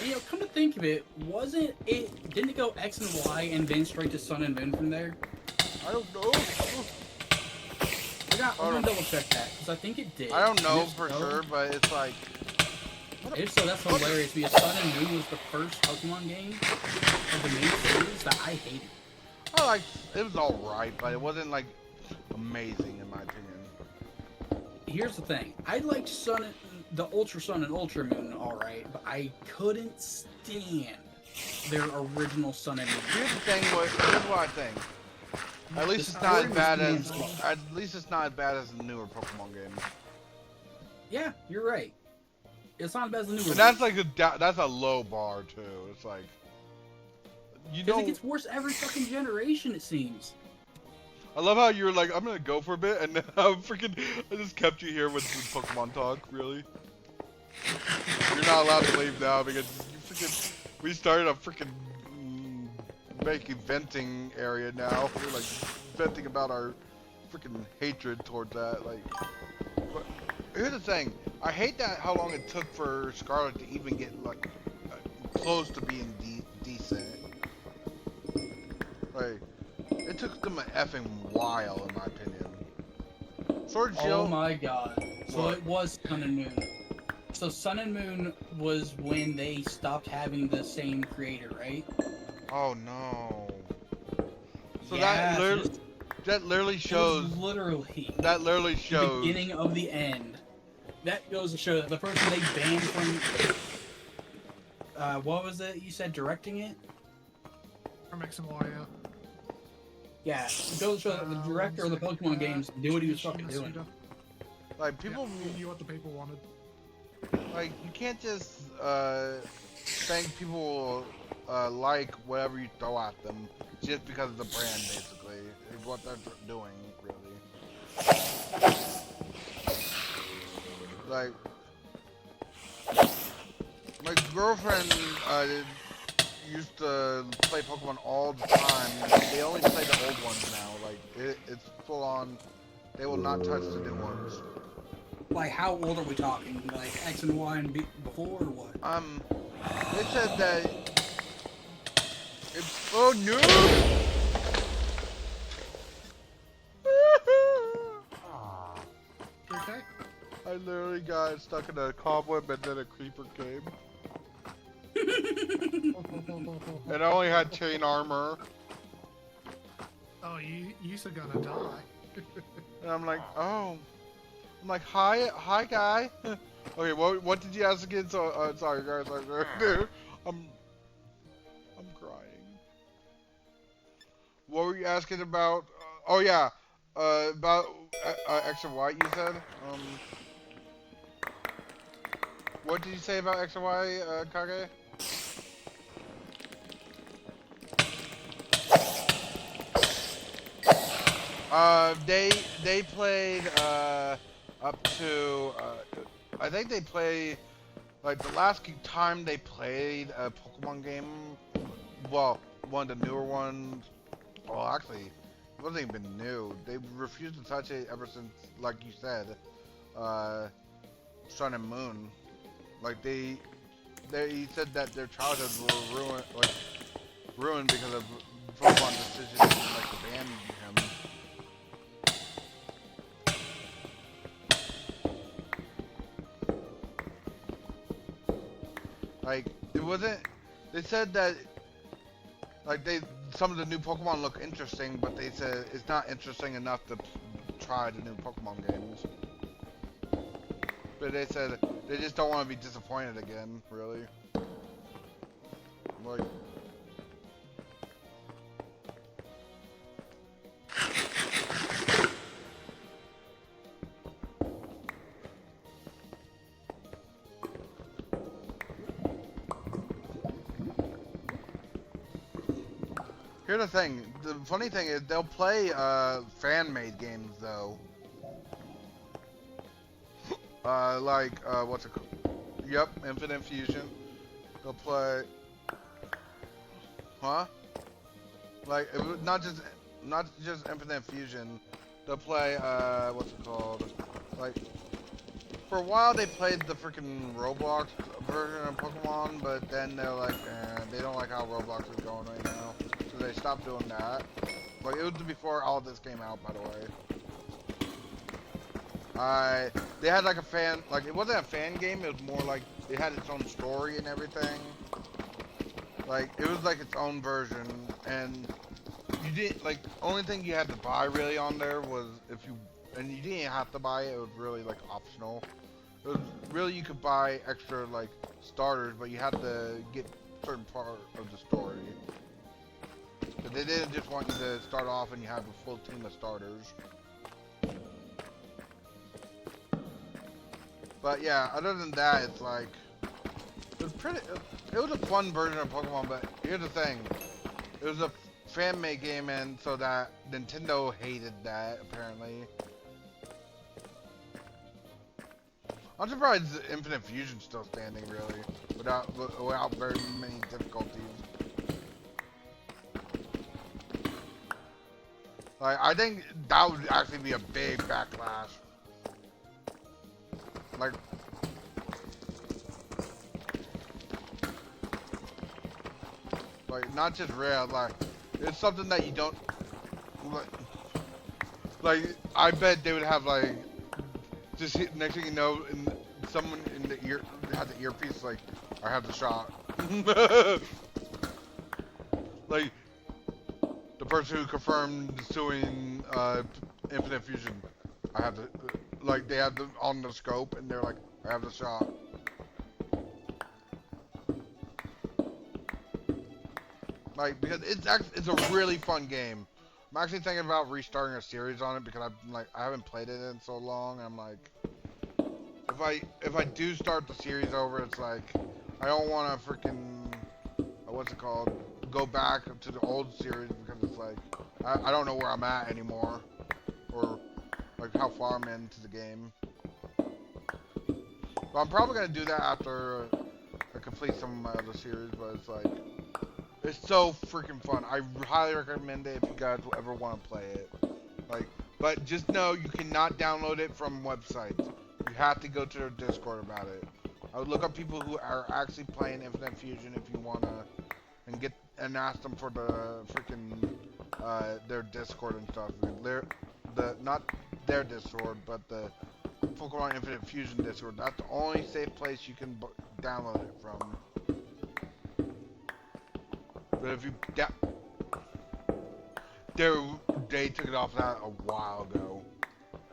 You know, come to think of it, didn't it go X and Y and then straight to Sun and Moon from there? I don't know. I'm gonna double check that, because I think it did. I don't know If for so- sure, but it's like. If so, that's hilarious, because Sun and Moon was the first Pokemon game of the main series that I hated. I like, it was alright, but it wasn't like amazing in my opinion. Here's the thing, I liked the Ultra Sun and Ultra Moon alright, but I couldn't stand their original Sun and Moon. Here's the thing, here's what I think. At least it's not as bad as the newer Pokemon games. Yeah, you're right. It's not as bad as the newer. And that's like that's a low bar too. It's like, you Because know, it gets worse every fucking generation, it seems. I love how you're like, I'm gonna go for a bit, and now I just kept you here with Pokemon talk. Really? You're not allowed to leave now because we started a freaking venting area now. We're like venting about our freaking hatred towards that. Like, but here's the thing. I hate that how long it took for Scarlet to even get like close to being decent. Like, it took them an effing while, in my opinion. Sword and Shield. Oh my god. So What? it was Sun and Moon. So Sun and Moon was when they stopped having the same creator, right? Oh no. So Yeah, that literally shows. That literally the shows. beginning of the end. That goes to show that the person they banned from. What was it you said? Directing it? From X and Y, yeah. Yeah, it goes to show that the director of the Pokemon games knew what he was fucking doing. Like, people. Yeah, he knew what the people wanted. Like, you can't just think people like whatever you throw at them just because of the brand, basically. Is what they're doing, really. Like, my girlfriend used to play Pokemon all the time. They only play the old ones now. Like, it's full on. They will not touch the new ones. Like, how old are we talking? Like X and Y and before or what? They said that it's no. Okay. I literally got stuck in a cobweb and then a creeper came. And I only had chain armor. Oh, you are gonna die. And I'm like, oh. I'm like, hi guy. Okay, what did you ask again? So, sorry guys, I'm crying. What were you asking about? Oh yeah, about X and Y. You said. What did you say about X and Y, Kage? They played up to I think they played like the last time they played a Pokemon game. Well, one of the newer ones. Well, actually, it wasn't even new. They refused to touch it ever since, like you said, Sun and Moon. Like he said that their childhoods were ruined because of Pokemon decisions to like ban him. Like it wasn't. They said that like some of the new Pokemon look interesting, but they said it's not interesting enough to try the new Pokemon games. But they said they just don't want to be disappointed again, really. Like. Here's the thing. The funny thing is they'll play fan-made games though. What's it called? Yep, Infinite Fusion. They'll play. Huh? Like it was not just Infinite Fusion. They'll play what's it called? Like for a while they played the freaking Roblox version of Pokemon, but then they're like, they don't like how Roblox is going right now. So they stopped doing that. Like it was before all this came out, by the way. They had like a fan, like it wasn't a fan game. It was more like it had its own story and everything. Like it was like its own version, and you didn't like. Only thing you had to buy really on there was if you, and you didn't have to buy it. It was really like optional. It was really you could buy extra like starters, but you had to get certain part of the story. But they didn't just want you to start off and you have a full team of starters. But yeah, other than that, it's like it was a fun version of Pokemon. But here's the thing: it was a fan-made game, and so that Nintendo hated that apparently. I'm surprised Infinite Fusion's still standing, really, without very many difficulties. Like, I think that would actually be a big backlash. Like not just rare, like, it's something that you don't, like I bet they would have, like, just next thing you know, someone in the ear, had the earpiece, like, I have the shot. Like, the person who confirmed suing, Infinite Fusion, I have the, like, they have them on the scope, and they're like, I have the shot. Like, because it's a really fun game. I'm actually thinking about restarting a series on it because I haven't played it in so long. I'm like, if I do start the series over, it's like, I don't want to freaking, what's it called, go back to the old series because it's like, I don't know where I'm at anymore, or like how far I'm into the game. But I'm probably gonna do that after I complete some of my other series. But it's like, it's so freaking fun. I highly recommend it if you guys will ever want to play it. Like, but just know you cannot download it from websites. You have to go to their Discord about it. I would look up people who are actually playing Infinite Fusion if you wanna, and ask them for the freaking their Discord and stuff. Not their Discord, but the Pokemon Infinite Fusion Discord. That's the only safe place you can download it from. But if you they took it off that a while ago.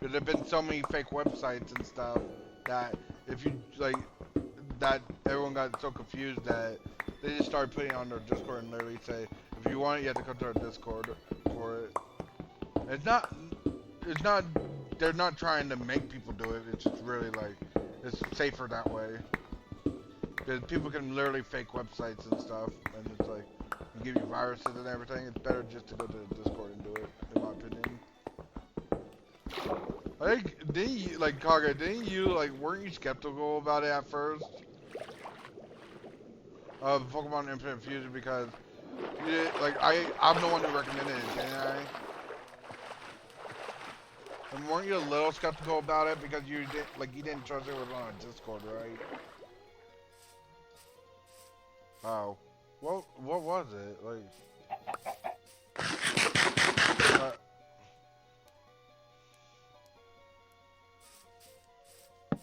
There have been so many fake websites and stuff that if you like, that everyone got so confused that they just started putting it on their Discord and literally say, if you want it, you have to come to our Discord for it. It's not. They're not trying to make people do it. It's just really like, it's safer that way. Because people can literally fake websites and stuff, and it's like, give you viruses and everything. It's better just to go to Discord and do it, in my opinion. I think, didn't you, like, Kaga, didn't you, like, weren't you skeptical about it at first? Of Pokemon Infinite Fusion, because, you did, like, I'm the one who recommended it, didn't I? And weren't you a little skeptical about it because you didn't trust it was on a Discord, right? Oh. What was it? Like,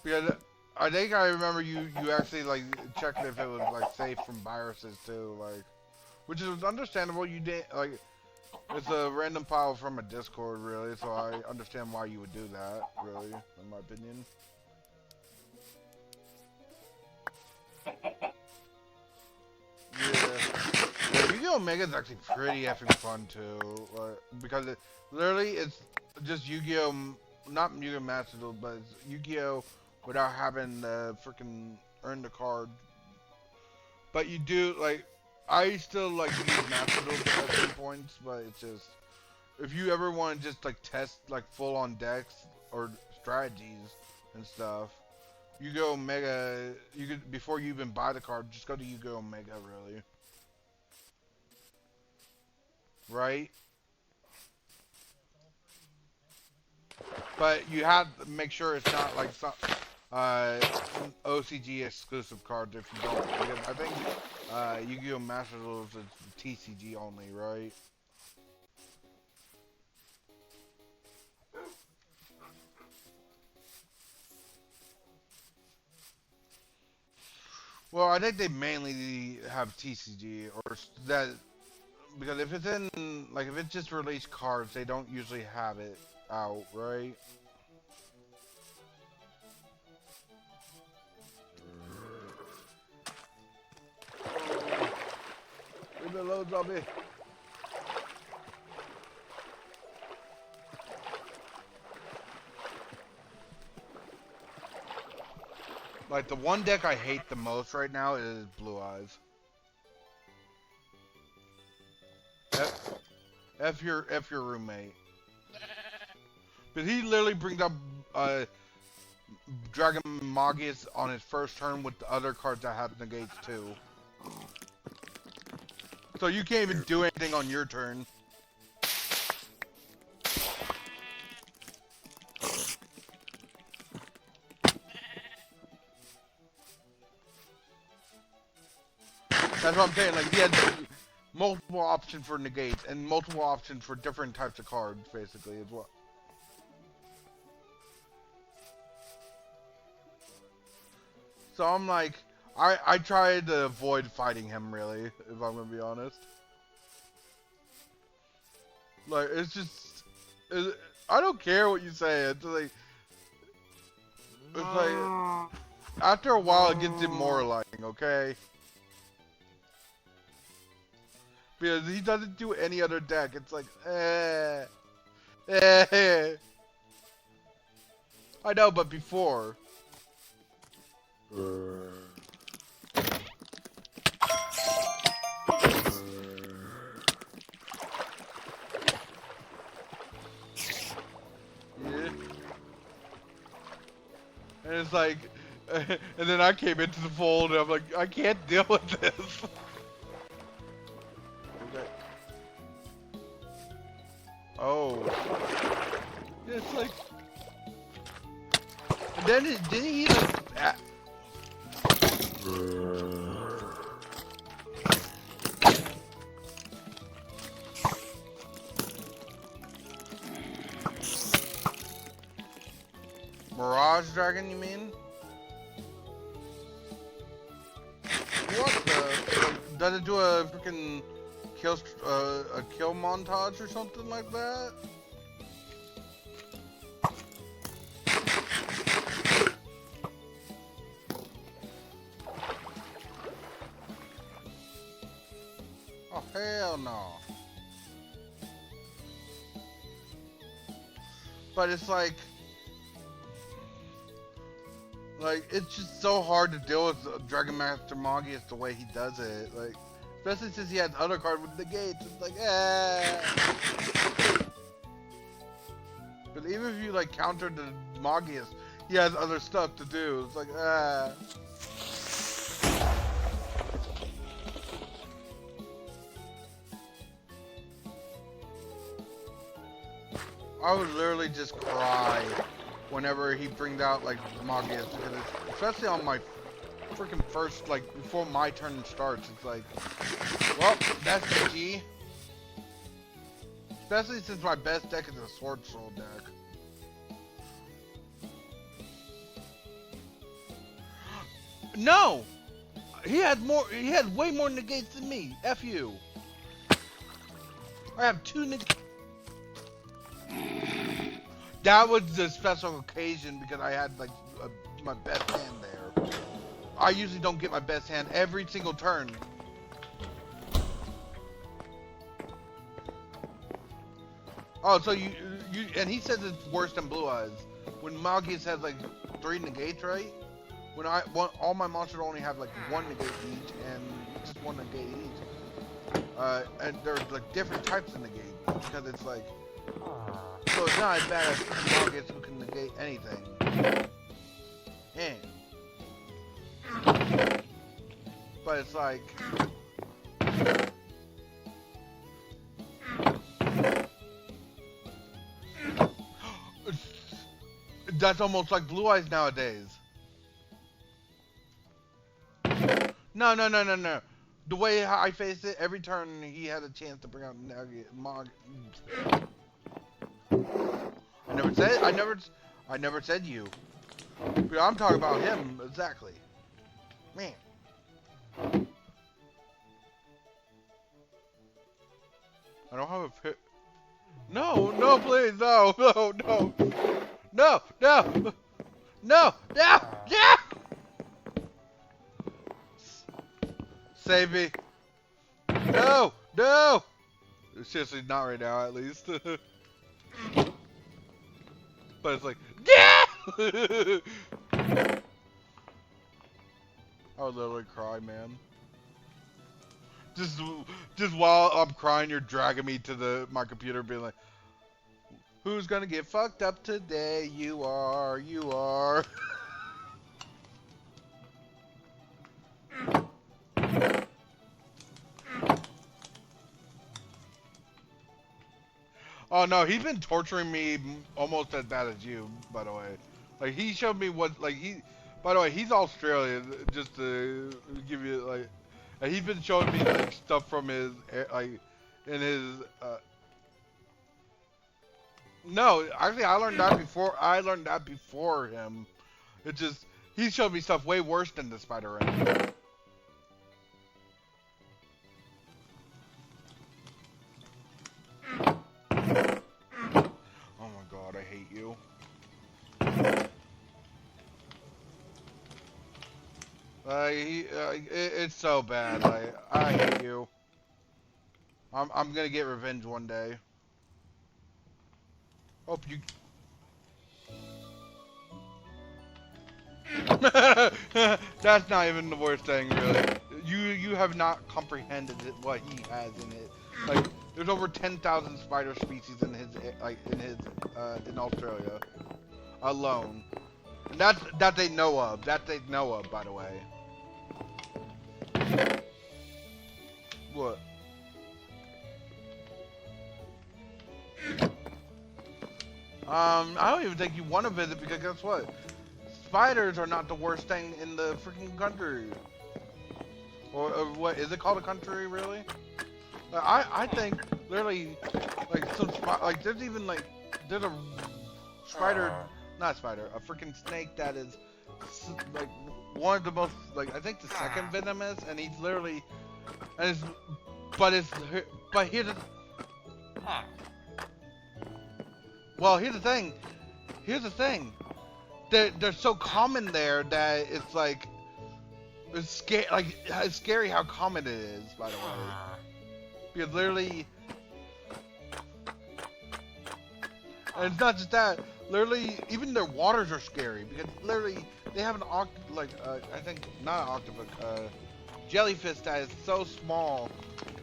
because I think I remember you actually like checked if it was like safe from viruses too, like, which is understandable. You didn't like, it's a random file from a Discord, really, so I understand why you would do that, really, in my opinion. Yeah, Yu-Gi-Oh! Omega is actually pretty effing fun too, like, because it's just Yu-Gi-Oh! Not Yu-Gi-Oh! Master Duel, but it's Yu-Gi-Oh! Without having to freaking earn the card. But you do, like, I still like use Master Duel at some points, but it's just, if you ever want to just like test like full on decks or strategies and stuff, Yu-Gi-Oh! Omega, you could, before you even buy the card, just go to Yu-Gi-Oh! Omega, really. Right? But you have to make sure it's not like some OCG exclusive cards if you don't. Because I think Yu-Gi-Oh! Master Duel is TCG only, right? Well, I think they mainly have TCG or that, because if it's in, like, if it's just released cards, they don't usually have it out, right? Leave me alone, zombie. Like, the one deck I hate the most right now is Blue Eyes. F your roommate. But he literally brings up Dragon Magius on his first turn with the other cards that have negates too. So you can't even do anything on your turn. That's what I'm saying, like, he had multiple options for negates and multiple options for different types of cards, basically, as well. So I'm like, I tried to avoid fighting him, really, if I'm gonna be honest. Like, it's just, I don't care what you say, it's like, after a while it gets demoralizing, okay? Because he doesn't do any other deck, it's like, I know, but before. Yeah. And it's like, and then I came into the fold and I'm like, I can't deal with this. Okay. Oh. It's like, and then didn't he like, Mirage Dragon, you mean? What the? Like, does it do a freaking a kill montage or something like that? Oh hell no! But it's like Like, it's just so hard to deal with Dragon Master Magius the way he does it. Like, especially since he has other cards with negates. It's like, But even if you, like, counter the Magius, he has other stuff to do. It's like, I would literally just cry whenever he brings out, like, Magius, because it's, especially on my freaking first, like, before my turn starts, it's like, well, that's GG. Especially since my best deck is a Sword Soul deck. No! He had way more negates than me. F you. I have 2 negates. That was the special occasion because I had like my best hand there. I usually don't get my best hand every single turn. Oh, so you and he says it's worse than Blue Eyes. When Magius has like 3 negates, right? When all my monsters only have like 1 negate each and just 1 negate each. And there's like different types of negate because it's like. So it's not as bad as Magius who can negate anything. Yeah. But it's like. That's almost like Blue Eyes nowadays. No. The way I faced it, every turn he had a chance to bring out I never said you. But I'm talking about him exactly. Man. I don't have a pit. No, please, no. No! Save me. No! Seriously, not right now, at least. But it's like, yeah! I would literally cry, man. Just while I'm crying, you're dragging me to my computer, being like, "Who's gonna get fucked up today? You are. Oh no, he's been torturing me almost as bad as you, by the way. Like, he showed me what, like, by the way, he's Australian, just to give you, like, and he's been showing me, like, stuff from his, like, in his, no, actually, I learned that before him. It just, he showed me stuff way worse than the Spider Ram. Oh my god, I hate you. It's so bad. I hate you. I'm gonna get revenge one day. Hope you. That's not even the worst thing, really. You have not comprehended what he has in it. Like, there's over 10,000 spider species in in Australia alone. And that they know of. That they know of, by the way. What? I don't even think you want to visit because guess what? Spiders are not the worst thing in the freaking country. Or what is it called, a country, really? I think literally like there's even like there's a spider, not spider, a freaking snake that is like one of the most, like, I think the second venomous, and he's literally, and it's, but here's the, well, here's the thing, they're so common there that it's like, it's scary how common it is, by the way. Because literally, and it's not just that, literally, even their waters are scary because literally they have an I think not an octopus, jellyfish that is so small,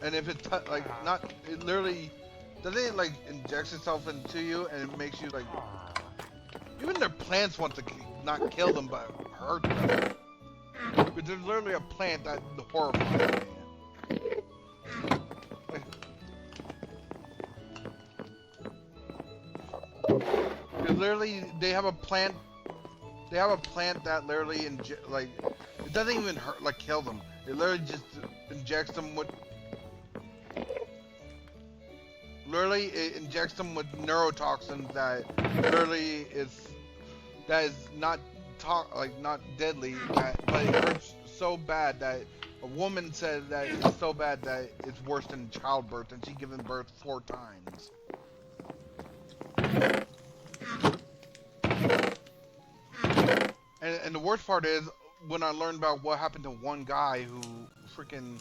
and if it it literally doesn't it like injects itself into you and it makes you like even their plants want to not kill them but hurt them. But there's literally a plant that horrifies me. Literally, they have a plant. They have a plant that literally it doesn't even hurt, like kill them. It literally just injects them with. Literally, it injects them with neurotoxins that literally is not not deadly, but it hurts so bad that a woman said that it's so bad that it's worse than childbirth, and she's given birth 4 times. And the worst part is when I learned about what happened to one guy who freaking,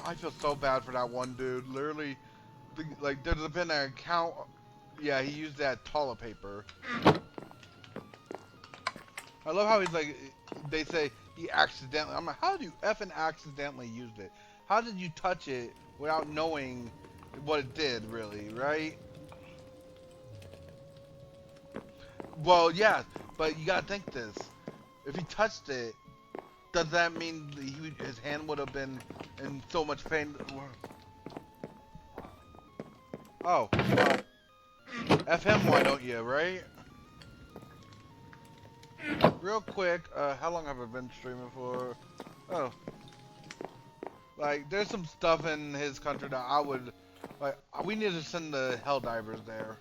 I feel so bad for that one dude. Literally, like there's been an account. Yeah, he used that toilet paper. I love how he's like, they say he accidentally. I'm like, how did you effing accidentally use it? How did you touch it without knowing what it did, really, right? Well, yeah, but you gotta think this. If he touched it, does that mean that his hand would have been in so much pain? Oh, F him, why don't you, right? Real quick, how long have I been streaming for? Oh. Like, there's some stuff in his country that I would, like, we need to send the Helldivers there.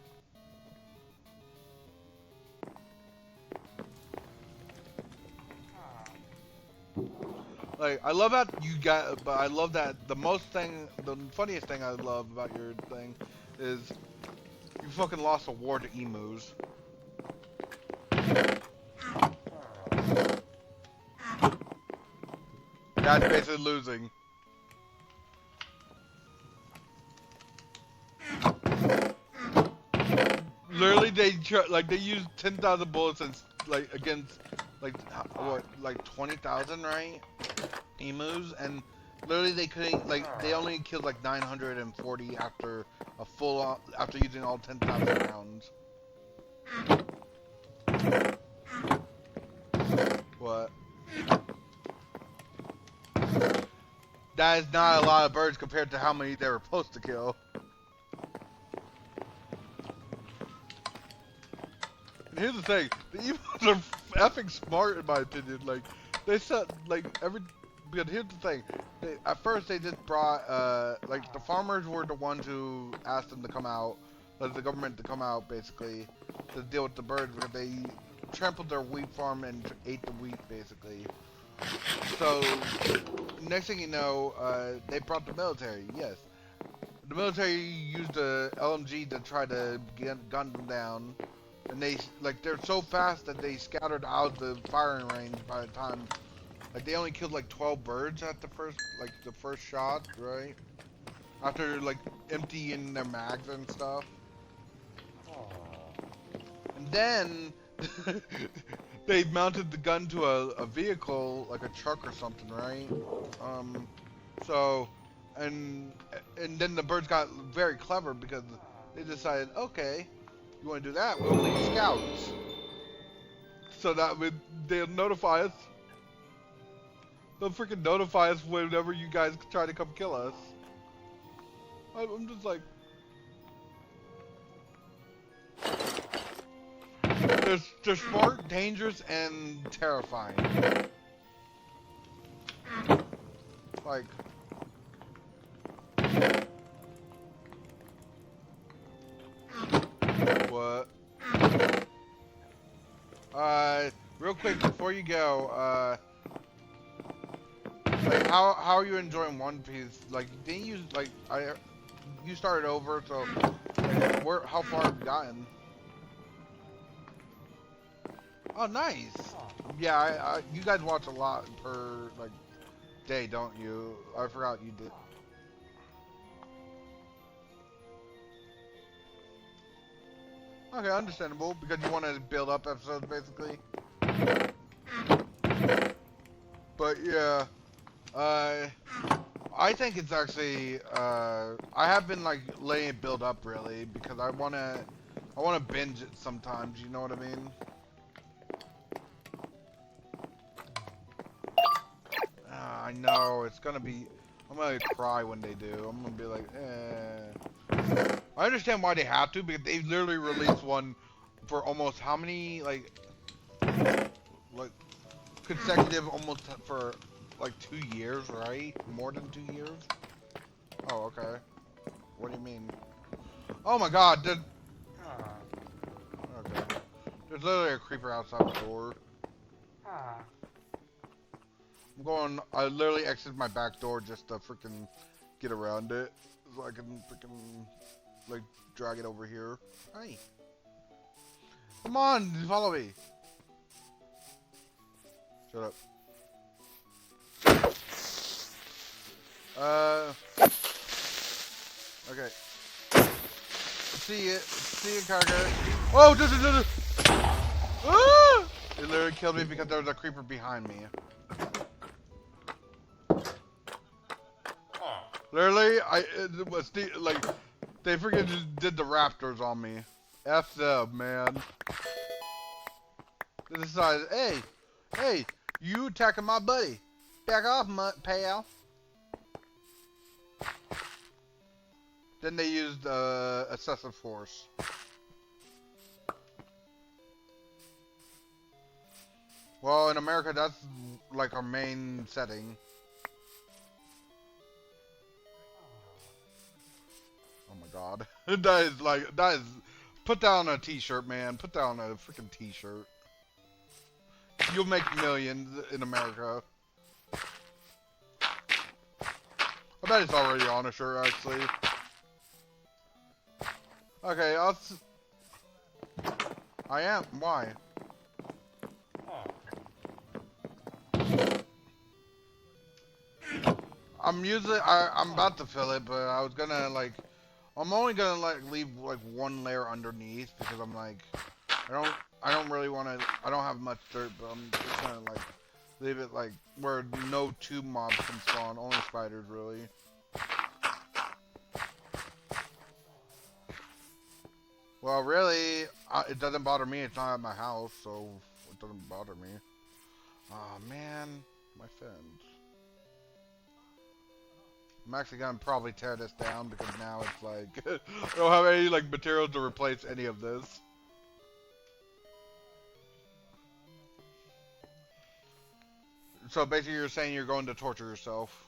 Like, I love that you got, but I love that the funniest thing I love about your thing is you fucking lost a war to emus. That's basically losing. Literally, they used 10,000 bullets and against what 20,000, right? Emus, and literally they couldn't they only killed 940 after after using all 10,000 rounds. What? That is not a lot of birds compared to how many they were supposed to kill. And here's the thing, the Evos are effing smart in my opinion. Like, they said, but here's the thing, at first they just brought, the farmers were the ones who asked them to come out, the government to come out basically, to deal with the birds because they trampled their wheat farm and ate the wheat basically. So, next thing you know, they brought the military, yes. The military used the LMG to try to gun them down. And they're so fast that they scattered out the firing range by the time, they only killed 12 birds at the first shot, right? After emptying their mags and stuff. And then they mounted the gun to a vehicle, like a truck or something, right? And then the birds got very clever because they decided, okay, you want to do that? We'll leave scouts. So that they'll notify us. They'll freaking notify us whenever you guys try to come kill us. I'm just like... They're smart, dangerous, and terrifying. Like... What? Real quick before you go, how are you enjoying One Piece? Didn't you you started over, so how far have you gotten? Oh, nice. Yeah, you guys watch a lot per day, don't you? I forgot you did. Okay, understandable, because you want to build up episodes, basically. But yeah, I think it's actually, I have been like letting it build up really, because I wanna binge it sometimes, you know what I mean? I know, it's gonna be, I'm gonna cry when they do. I'm gonna be like, eh. I understand why they have to, because they literally released one for almost how many, like consecutive, almost for like 2 years, right? More than 2 years? Oh, okay. What do you mean? Oh my god, okay. There's literally a creeper outside the door. I literally exited my back door just to freaking get around it. So I can freaking, like, drag it over here. Hey. Come on, follow me. Shut up. Okay. See it, cargo. Oh, ah! It literally killed me because there was a creeper behind me. Literally, it was like, they freaking just did the raptors on me. F them, man. They decided, hey, you attacking my buddy. Back off, pal. Then they used excessive force. Well, in America, that's like our main setting. Oh my god. that is, put that on a t-shirt, man. Put that on a freaking t-shirt. You'll make millions in America. I bet it's already on a shirt, actually. Okay, I am. Why? I'm about to fill it, but I was gonna, like, I'm only gonna, like, leave, like, one layer underneath, because I'm, like, I don't really want to, I don't have much dirt, but I'm just gonna, like, leave it, like, where no tube mobs can spawn, only spiders, really. Well, really, it doesn't bother me, it's not at my house, so it doesn't bother me. Oh man, my fence. I'm actually gonna probably tear this down because now it's like I don't have any like materials to replace any of this. So basically, you're saying you're going to torture yourself,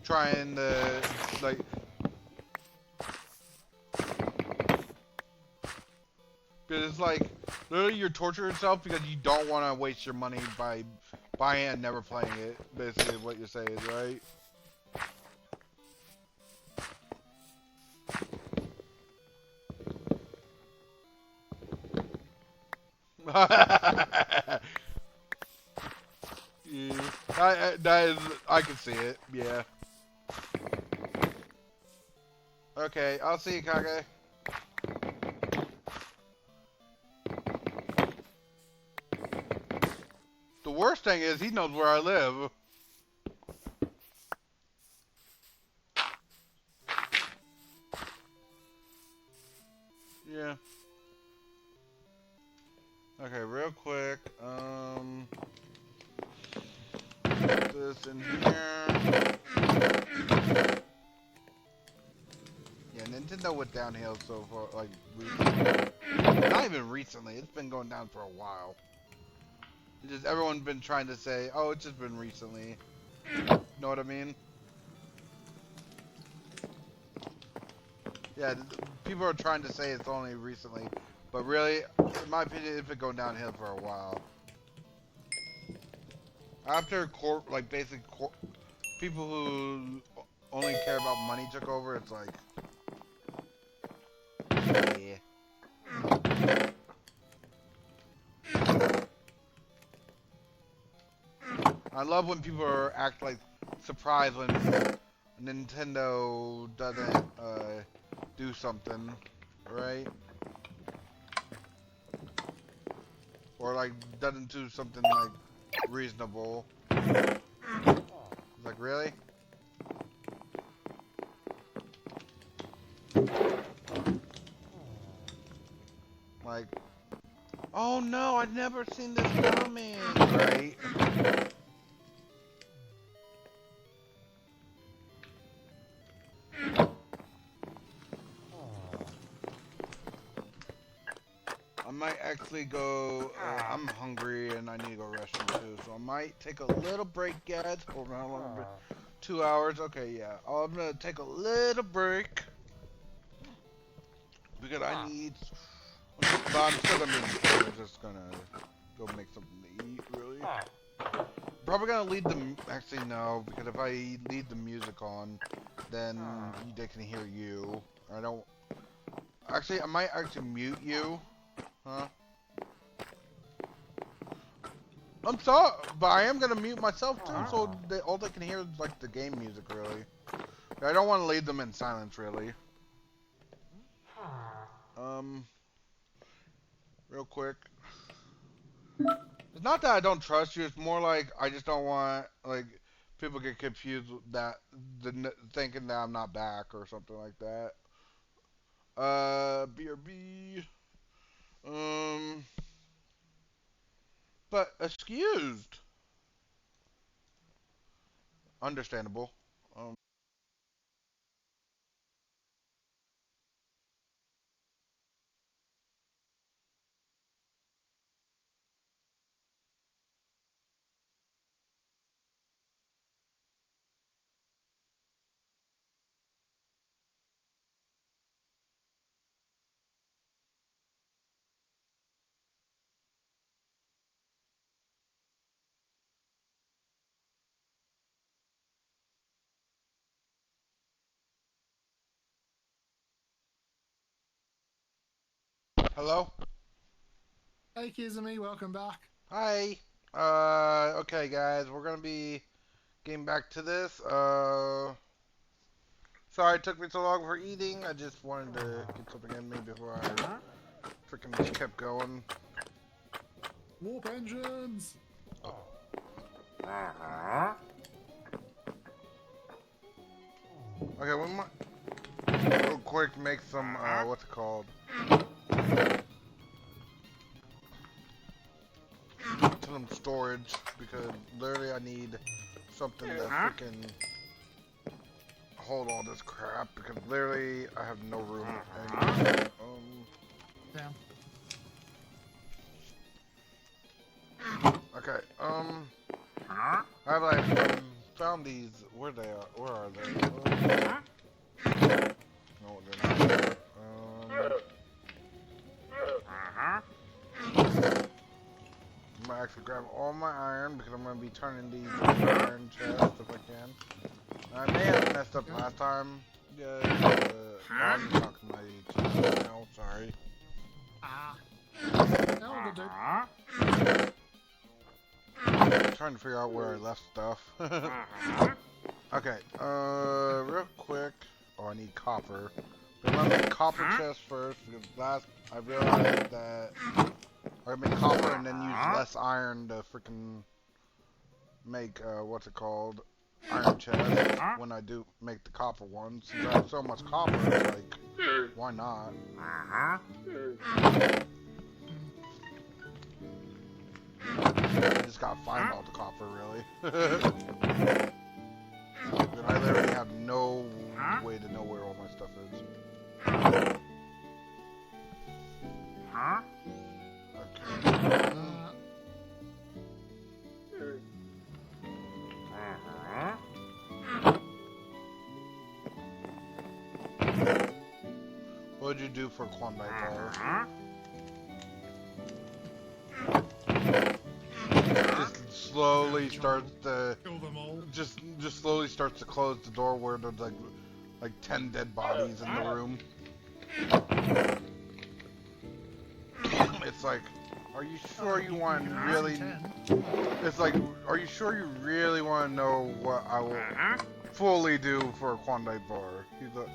trying to like. Because it's like literally you're torturing yourself because you don't want to waste your money by buying it and never playing it. Basically, what you're saying, right? Yeah, that is, I can see it. Yeah. Okay, I'll see you, Kage. The worst thing is he knows where I live. Yeah. Okay, real quick. Put this in here. Yeah, Nintendo went downhill so far, like, recently. Not even recently, it's been going down for a while. It's just everyone's been trying to say, oh, it's just been recently. Know what I mean? Yeah, people are trying to say it's only recently, but really, in my opinion, it's been going downhill for a while. After like basic people who only care about money took over, it's like, yeah. I love when people act like surprised when Nintendo doesn't do something, right? or like doesn't do something like reasonable. Like really? Like, oh no, I've never seen this coming. Right? I might actually go, I'm hungry and I need to go restroom too, so I might take a little break, guys. For how long? 2 hours? Okay, yeah. I'm gonna take a little break because I need. But I'm still gonna be. I'm just gonna go make something to eat, really. Probably gonna leave the. Actually, no, because if I leave the music on, then they can hear you. I don't. Actually, I might actually mute you. Huh? I'm sorry, but I am gonna mute myself too, so all they can hear is like the game music, really. I don't want to leave them in silence, really. Real quick. It's not that I don't trust you. It's more like I just don't want like people get confused with that, thinking that I'm not back or something like that. BRB. But excused. Understandable. Um. Hello. Hey Kizumi, welcome back. Hi. Okay, guys, we're gonna be getting back to this. Sorry it took me so long for eating. I just wanted to get something in me before I freaking just kept going. Warp engines! Okay, we might real quick make some what's it called? Some storage because literally I need something to freaking hold all this crap because literally I have no room. Damn. Okay, I have like found these. Where they are? Where are they? No, they're not there. I'm gonna actually grab all my iron because I'm gonna be turning these iron chests if I can. I may have messed up last time. Yeah, I'm talking to my chest now. Sorry. No, good dude. I'm trying to figure out where I left stuff. Okay, real quick. Oh, I need copper. I'm gonna make copper chest first because last I realized that I make copper and then use less iron to freaking make what's it called? Iron chest when I do make the copper one. Since I have so much copper, it's like why not? I just gotta find all the copper, really. But I literally have no way to know where all my stuff is. What did you do for Klondike Bar? Just slowly starts to Kill them all. just slowly starts to close the door where there's like 10 dead bodies in the room. It's like, are you sure you want to really? It's like, are you sure you really want to know what I will fully do for a Klondike Bar? He's like,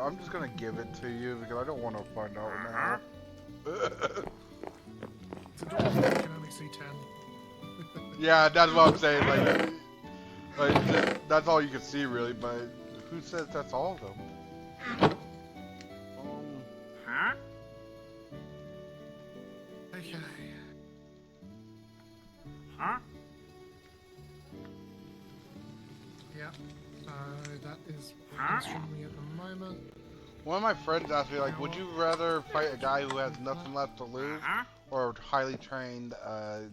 I'm just gonna give it to you because I don't want to find out now. The doors you can only see 10. Yeah, that's what I'm saying. Like that's all you can see really. But who says that's all of them? Okay. Yeah. So that is answering me at the moment. One of my friends asked me, like, would you rather fight a guy who has nothing left to lose, or a highly trained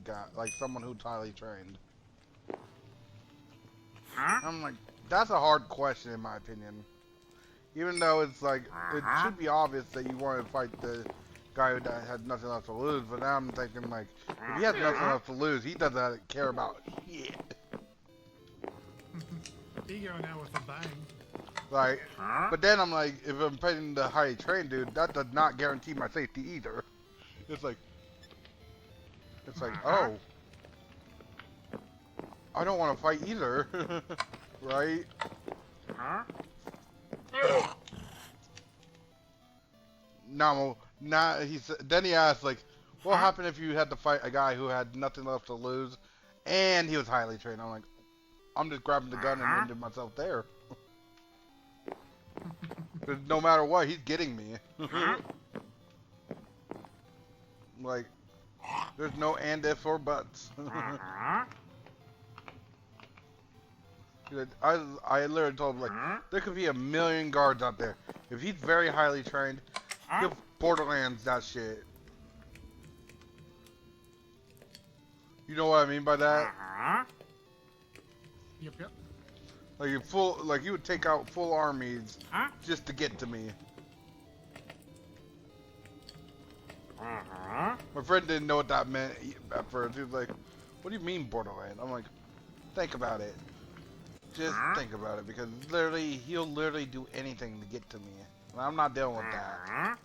guy, like someone who's highly trained? I'm like, that's a hard question in my opinion. Even though it's like, it should be obvious that you want to fight the guy who has nothing left to lose, but now I'm thinking, like, if he has nothing left to lose, he doesn't care about shit. Ego now with a bang. Like, but then I'm like, if I'm fighting the highly trained dude, that does not guarantee my safety either. It's like, oh, I don't want to fight either, right? No, then he asked, like, what happened if you had to fight a guy who had nothing left to lose, and he was highly trained? I'm like, I'm just grabbing the gun and ending myself there. Because no matter what, he's getting me. Like, there's no and if or buts. I literally told him, like, there could be a million guards out there. If he's very highly trained, he'll Borderlands that shit. You know what I mean by that? Yep. Like you would take out full armies just to get to me. My friend didn't know what that meant at first. He was like, "What do you mean Borderlands?" I'm like, "Think about it. Just think about it, because he'll literally do anything to get to me. And I'm not dealing with that.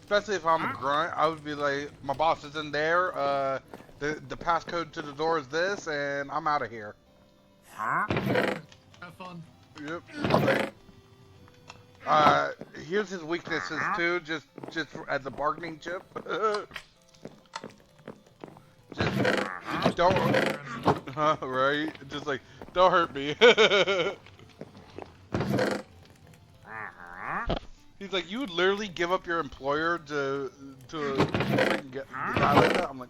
Especially if I'm a grunt, I would be like, my boss isn't there. The passcode to the door is this, and I'm out of here. Have fun. Yep. Here's his weaknesses too, just as a bargaining chip. Just don't, right? Just like, don't hurt me. He's like, you would literally give up your employer to freaking get the guy like that? I'm like,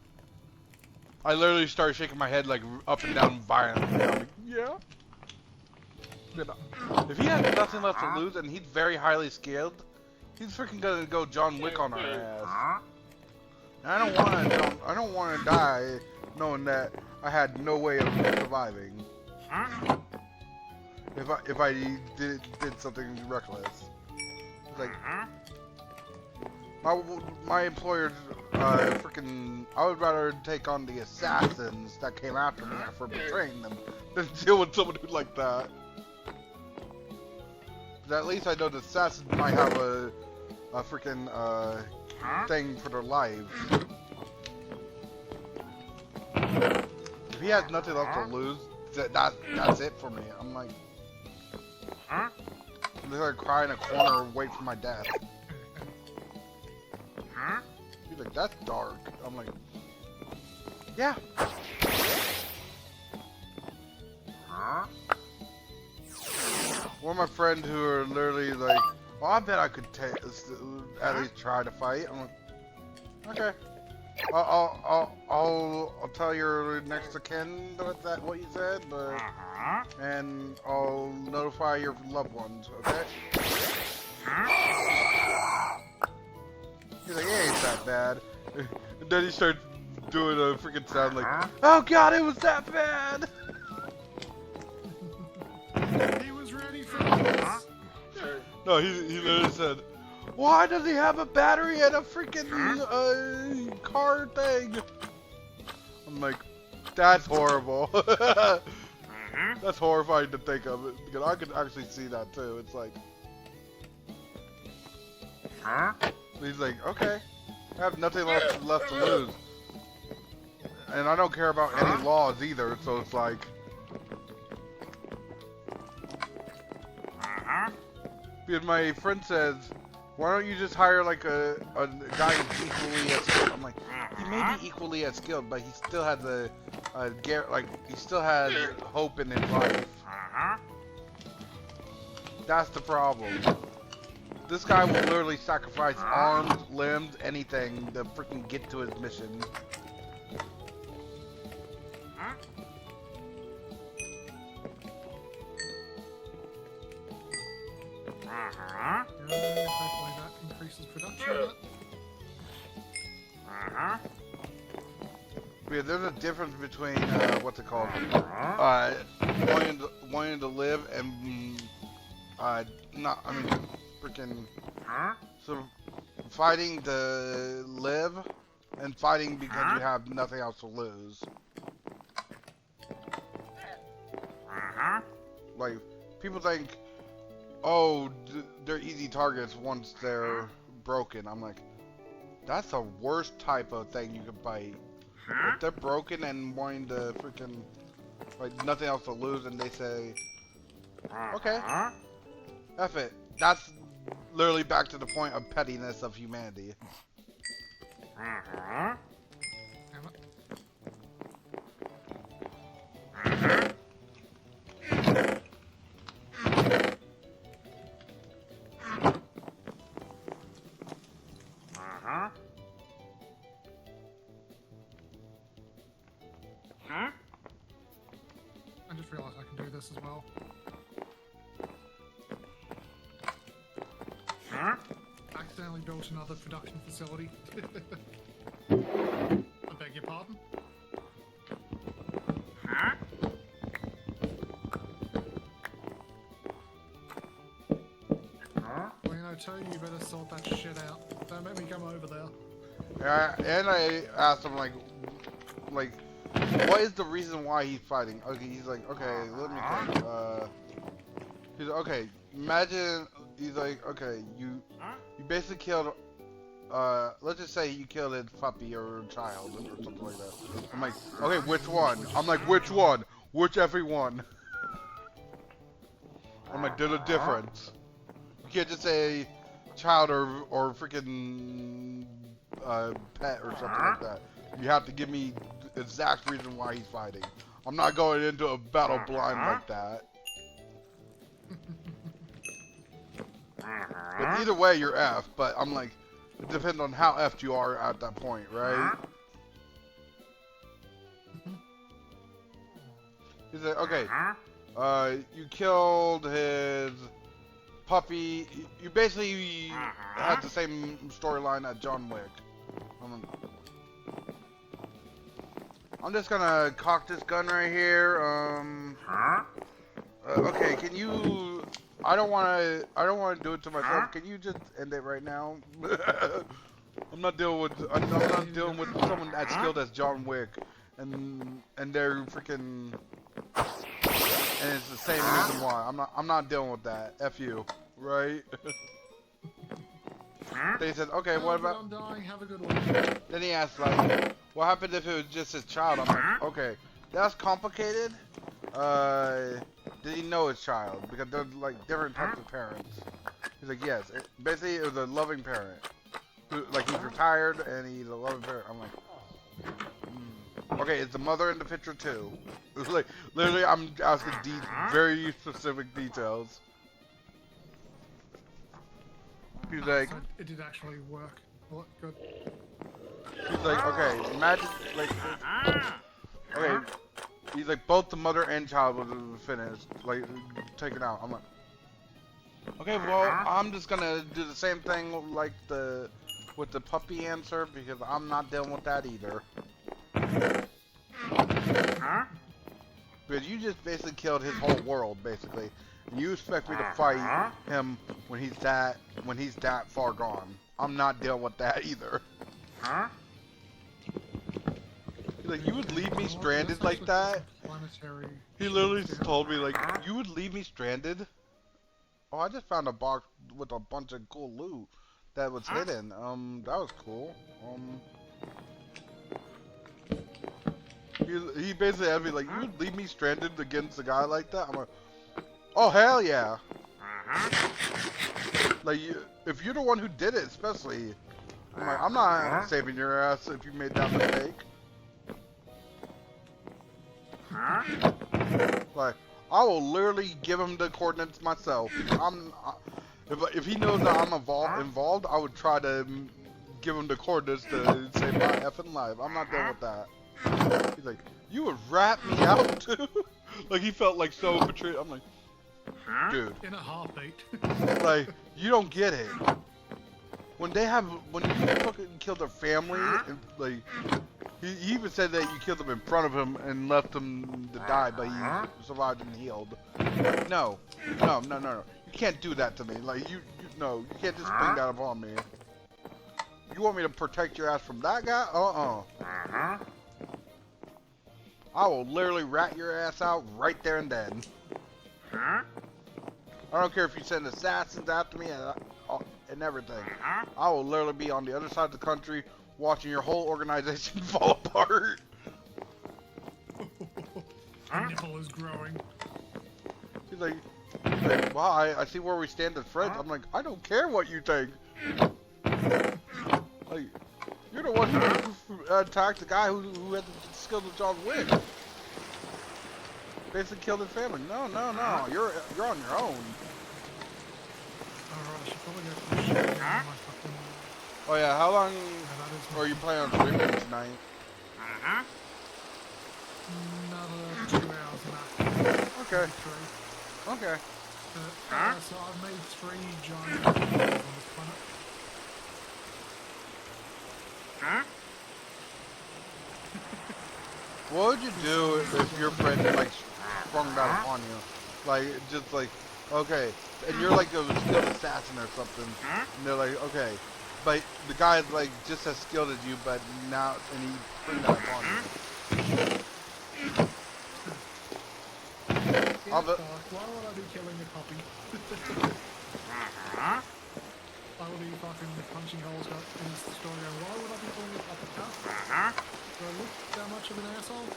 I literally started shaking my head like up and down violently. I'm like, yeah. If he has nothing left to lose and he's very highly skilled, he's freaking gonna go John Wick on our ass. And I don't want to die knowing that I had no way of surviving. If I did something reckless. Like, my employer's freaking. I would rather take on the assassins that came after me for betraying them than deal with someone who's like that. But at least I know the assassins might have a freaking thing for their lives. If he has nothing left to lose, that's it for me. I'm like. I'm just like cry in a corner and wait for my death. He's like, that's dark. I'm like, yeah. One of my friends who are literally like, well, I bet I could at least try to fight. I'm like, okay. I'll tell your next of kin what you said, but and I'll notify your loved ones, okay? He's like, it ain't that bad. And then he starts doing a freaking sound like, oh god, it was that bad! He was ready for this. No, he literally said, why does he have a battery and a freaking car thing? I'm like, that's horrible. That's horrifying to think of it, because I could actually see that too. It's like, he's like, okay, I have nothing left to lose, and I don't care about any laws either. So it's like, because my friend says, Why don't you just hire like a guy who's equally as skilled? I'm like, he may be equally as skilled, but he still has he still has hope in his life. That's the problem. This guy will literally sacrifice arms, limbs, anything to freaking get to his mission. Hopefully that increases production a bit. Yeah, there's a difference between what's it called? Wanting to live and not. I mean, freaking. So fighting to live and fighting because you have nothing else to lose. Like people think, oh, they're easy targets once they're broken. I'm like, that's the worst type of thing you can fight. If they're broken and wanting to freaking, like, nothing else to lose, and they say, okay, F it. That's literally back to the point of pettiness of humanity. Damn it. I just realized I can do this as well. Accidentally built another production facility. I beg your pardon? Well, you know, Tony, you better sort that shit out. Don't make me come over there. Yeah, and I asked him, like, what is the reason why he's fighting? Okay, he's like, okay, let me think. He's like, okay, imagine, he's like, okay, you basically killed, let's just say you killed his puppy or child or something like that. I'm like, okay, which one? I'm like, which one? Which every one? I'm like, there's a difference. You can't just say child or freaking pet or something like that. You have to give me the exact reason why he's fighting. I'm not going into a battle blind like that. But either way, you're F. But I'm like, it depends on how F'd you are at that point, right? He's like, okay, you killed his puppy. You basically had the same storyline as John Wick. I'm just gonna cock this gun right here. Okay, can you? I don't wanna do it to myself. Can you just end it right now? I'm not dealing with someone as skilled as John Wick, and they're freaking, and it's the same reason why. I'm not dealing with that. F you, right? They said, okay, what about? I'm dying. Have a good one. Then he asked, like, what happened if it was just his child? I'm like, okay, that's complicated. Did he know his child? Because there's like different types of parents. He's like, yes. Basically, it was a loving parent. Like, he's retired and he's a loving parent. I'm like, okay, is the mother in the picture too? It's like, literally, I'm asking very specific details. He's like, So it did actually work. Well, good. he's like, okay, imagine, like, okay, he's like, both the mother and child was finished, like, taken out. I'm like, okay, well, I'm just gonna do the same thing like with the puppy answer, because I'm not dealing with that either. But you just basically killed his whole world, basically. And you expect me to fight him when he's that far gone. I'm not dealing with that either. He's like, you would leave me stranded like that? He literally just told me, like, you would leave me stranded? Oh, I just found a box with a bunch of cool loot that was hidden. That was cool. He basically asked me, like, you would leave me stranded against a guy like that? I'm like, oh, hell yeah. Like, if you're the one who did it, especially, I'm like, I'm not saving your ass if you made that mistake. Like, I will literally give him the coordinates myself. If he knows that I'm involved, I would try to give him the coordinates to save my effing life. I'm not dealing with that. He's like, you would rat me out too? Like, he felt like so betrayed. I'm like, dude. In a heartbeat. Like, you don't get it. When you fucking killed their family, and, like, he even said that you killed them in front of him and left them to die, but he survived and healed. Like, no. You can't do that to me. Like, you can't just bring that upon me. You want me to protect your ass from that guy? I will literally rat your ass out right there and then. I don't care if you send assassins after me and everything. I will literally be on the other side of the country watching your whole organization fall apart. The nipple is growing. He's like, wow, I see where we stand as friends. I'm like, I don't care what you think. Like, you're the one who attacked the guy who had the skills of John Wick. Basically killed his family. No. You're on your own. Alright, I should probably go for the shit. Oh yeah, how long are you planning on streaming tonight? Another 2 hours max. Okay. Okay. So I've made 3 giant holes on this planet. What would you do if your friend like sprung that upon you? Like, just like, okay, and you're like a skilled assassin or something, and they're like, okay, but the guy is like just as skilled as you, but now, and he sprung that upon you. Why would I be killing a puppy? Why would he be fucking punching holes in the story? Why would I be calling a puppy tough? Do I look that much of an asshole?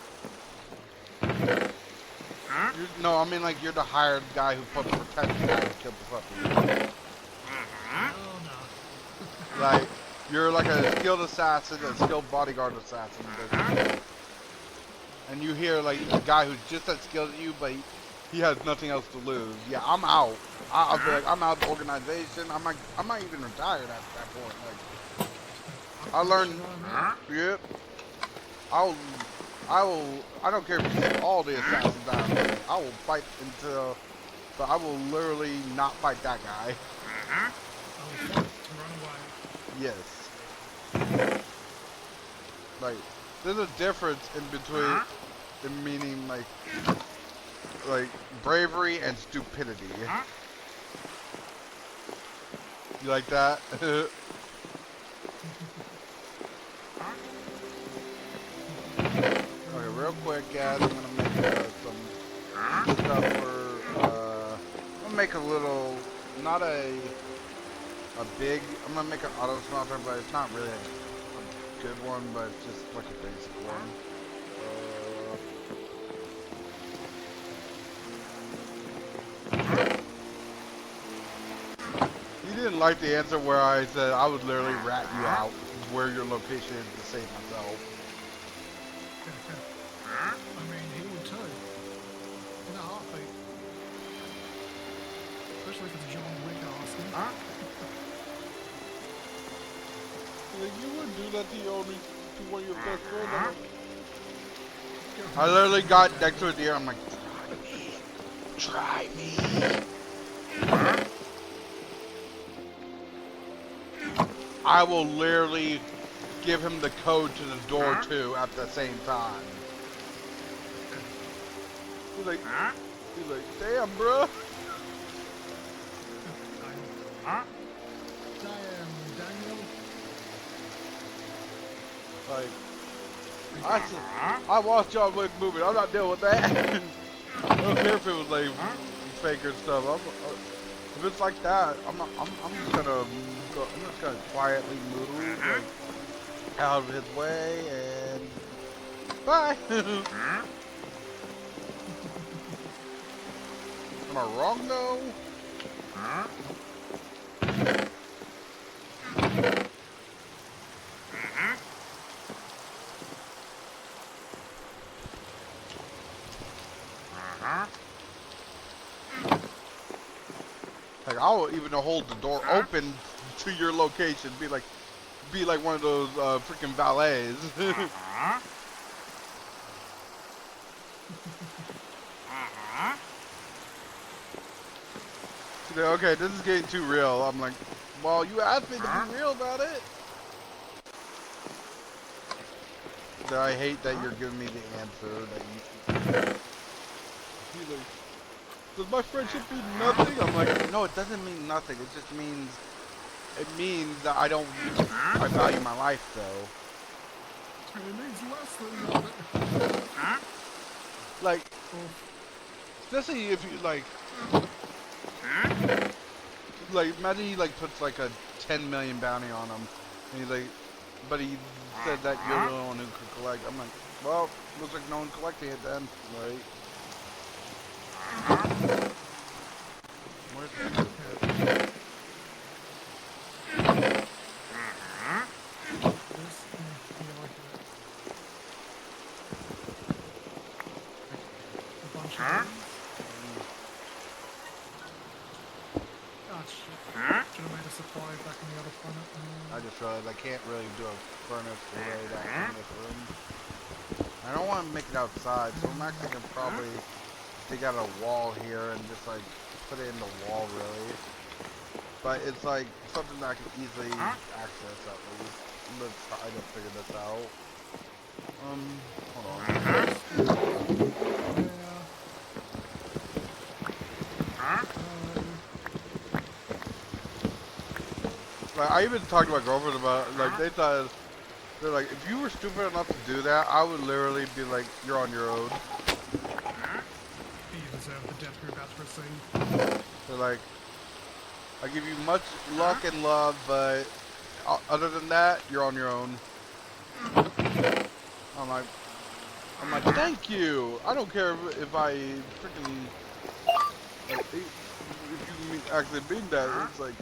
No, I mean like you're the hired guy who put the protection guy who killed the puppy. Oh no. Like, you're like a skilled assassin, a skilled bodyguard assassin, basically. And you hear like a guy who's just as skilled as you, but he has nothing else to lose. Yeah, I'm out. I'll be like, I'm out of the organization. I'm not even retired at that point. Like, I learned. Yep. I don't care if you take all the assassins out. I will fight until, but I will literally not fight that guy. I will fight to run away. Yes. Like, there's a difference in between, in meaning like bravery and stupidity. You like that? Okay, real quick, guys, I'm gonna make some stuff for, I'm gonna make a little, not a big, I'm gonna make an auto smelter, but it's not really a good one, but it's just like a basic one. You didn't like the answer where I said I would literally rat you out where your location is to save myself. I mean, he would too. In a heartbeat. Especially if it's John Wick asking. Like, you wouldn't do that to one of your best friends. I literally got next to a deer. I'm like, try me. I will literally give him the code to the door too at the same time. He's like, damn, bro. Damn, Daniel. Like, I watched John Wick movie. I'm not dealing with that. I don't care if it was like fake or stuff. If it's like that, I'm just gonna quietly move like, out of his way and bye. Am I wrong though? Like, I'll even hold the door open to your location. Be like one of those freaking valets. Okay, this is getting too real. I'm like, well, you asked me to be real about it. I hate that you're giving me the answer that you. He's like, does my friendship mean nothing? I'm like, no, it doesn't mean nothing. It just means, that I value my life, though. It means less than that. Like, especially if you imagine he puts like a 10 million bounty on him, and he's like, but he said that you're the one who could collect. I'm like, well, looks like no one collecting it then, right? Where's the Should have made a supply back in the other planet. I just realized I can't really do a furnace the way that in this room. I don't want to make it outside, so I'm actually going to probably dig out a wall here and just put it in the wall really. But it's something that I can easily access at least. Let's try to figure this out. Hold on. I even talked to my girlfriend about it. They're like, if you were stupid enough to do that, I would literally be like, you're on your own. You deserve the death you're about to receive. They're like, I give you much luck and love, but other than that, you're on your own. I'm like, thank you. I don't care if I freaking, if you actually mean that. It's like,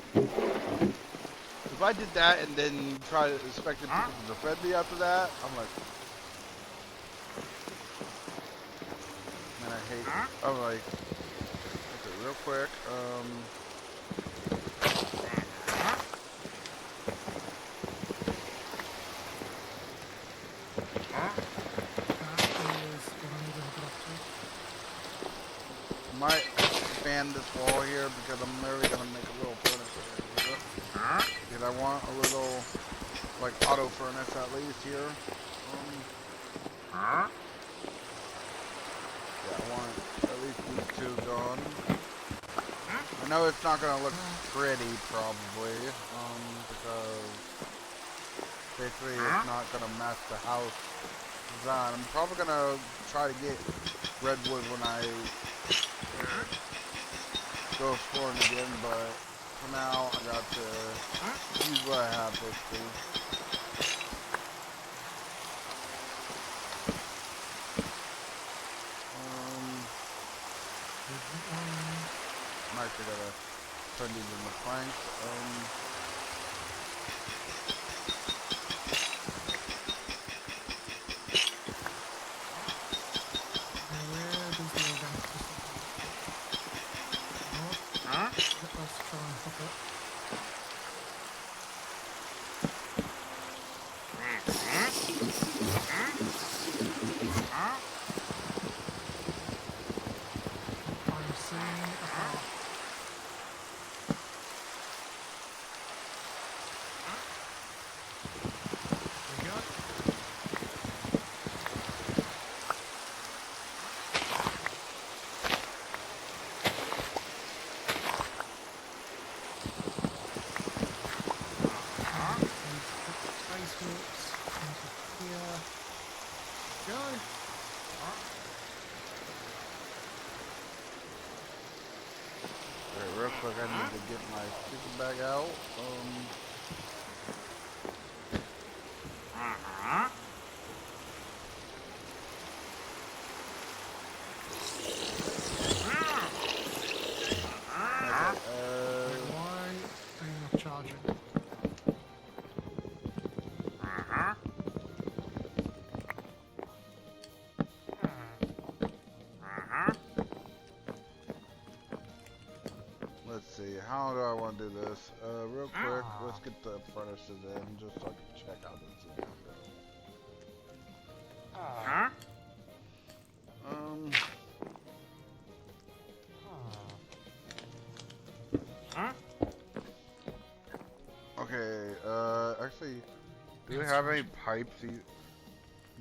if I did that and then try to expect people to defend me after that, I'm like, man, I hate. I'm like, okay, real quick. I might expand this wall here because I'm literally gonna make a little furnace here. Because I want a little, auto furnace at least here. Yeah, I want at least these two gone. I know it's not gonna look pretty, probably, because basically it's not gonna match the house design. I'm probably gonna try to get redwood when I go exploring again, but for now, I got to use what I have, basically. I'm actually gonna turn these into planks. Real quick, I need to get my sleeping bag out. Why are you not charging? Let's see, how let's get the furnaces in just so I can check out this. Okay, actually, do they have any pipes?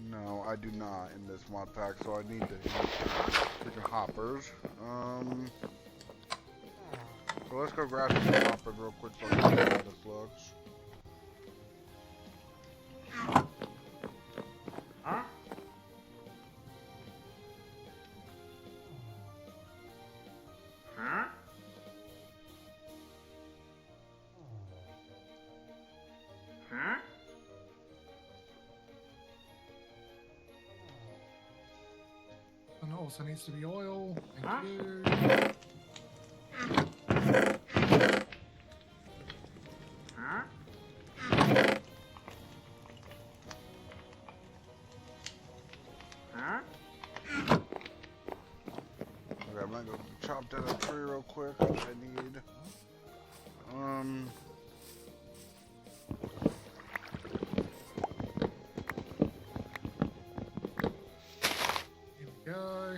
No, I do not in this mod pack, so I need to use freaking hoppers. So let's go grab some hoppers real quick so I can see how this looks. And it also needs to be oil. Thank you. Okay, I'm gonna go chop down a tree real quick, which I need. Here we go.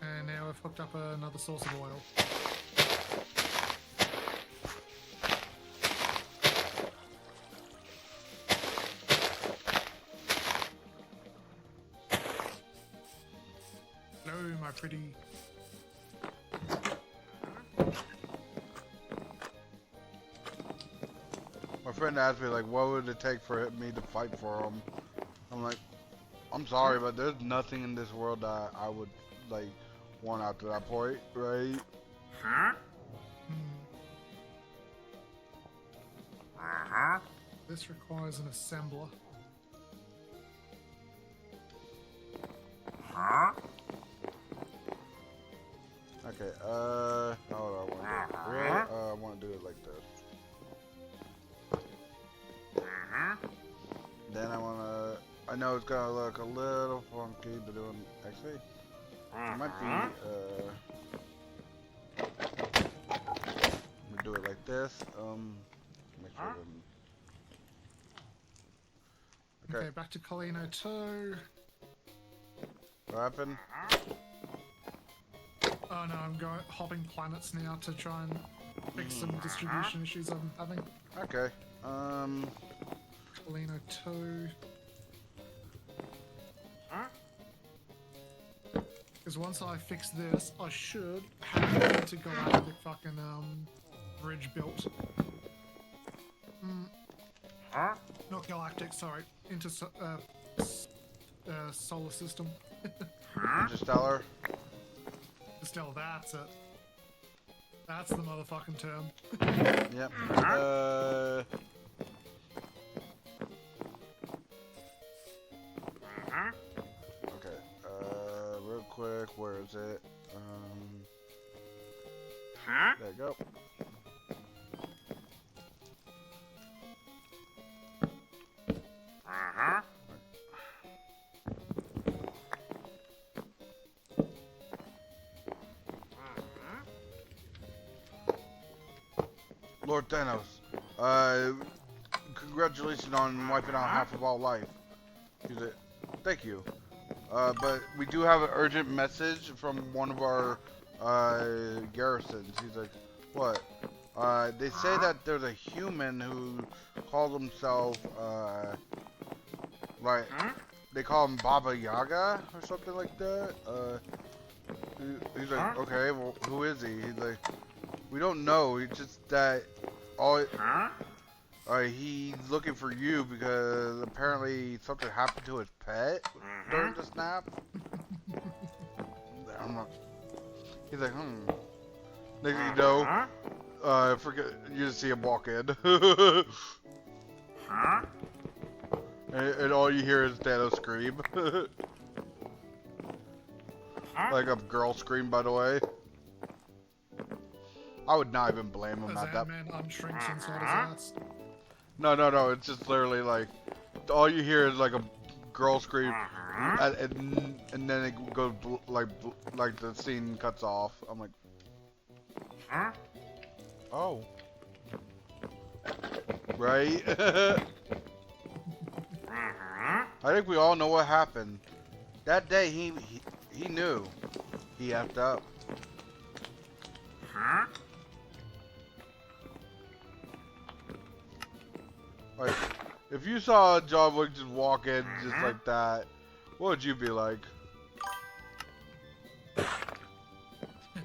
And now we've hooked up another source of oil. Hello, my pretty. My friend asked me, like, what would it take for me to fight for him? I'm like, I'm sorry, but there's nothing in this world that I would, like, want out to that point, right? This requires an assembler. Okay, how do I want to do it? Really? I want to do it like this. Then I want to, I know it's going to look a little funky to do it, actually, it might be, I'm going to do it like this, make sure it Okay, back to Colino 2. what happened? Oh no, I'm going hopping planets now to try and fix some distribution issues I'm having. Okay, Colino 2. Because once I fix this, I should have an intergalactic fucking bridge built. Not galactic, sorry. Solar system. Interstellar. Still, that's it. That's the motherfucking term. Yep. Okay. Real quick, where is it? There you go. Lord Thanos, congratulations on wiping out half of all life. He's like, thank you. But we do have an urgent message from one of our garrisons. He's like, what? They say that there's a human who calls himself, like, they call him Baba Yaga or something like that. He's like, okay, well, who is he? He's like, we don't know. It's just that he's looking for you because apparently something happened to his pet during the snap. He's like, Next thing you know, forget you just see him walk in. and all you hear is Thanos scream. Like a girl scream, by the way. I would not even blame him at that. Man unshrinks inside his ass. No. It's just literally like all you hear is like a girl scream, and then it goes like the scene cuts off. I'm like, oh. Right? I think we all know what happened. That day he knew. He effed up. Like, if you saw John Wick just walk in just like that, what would you be like?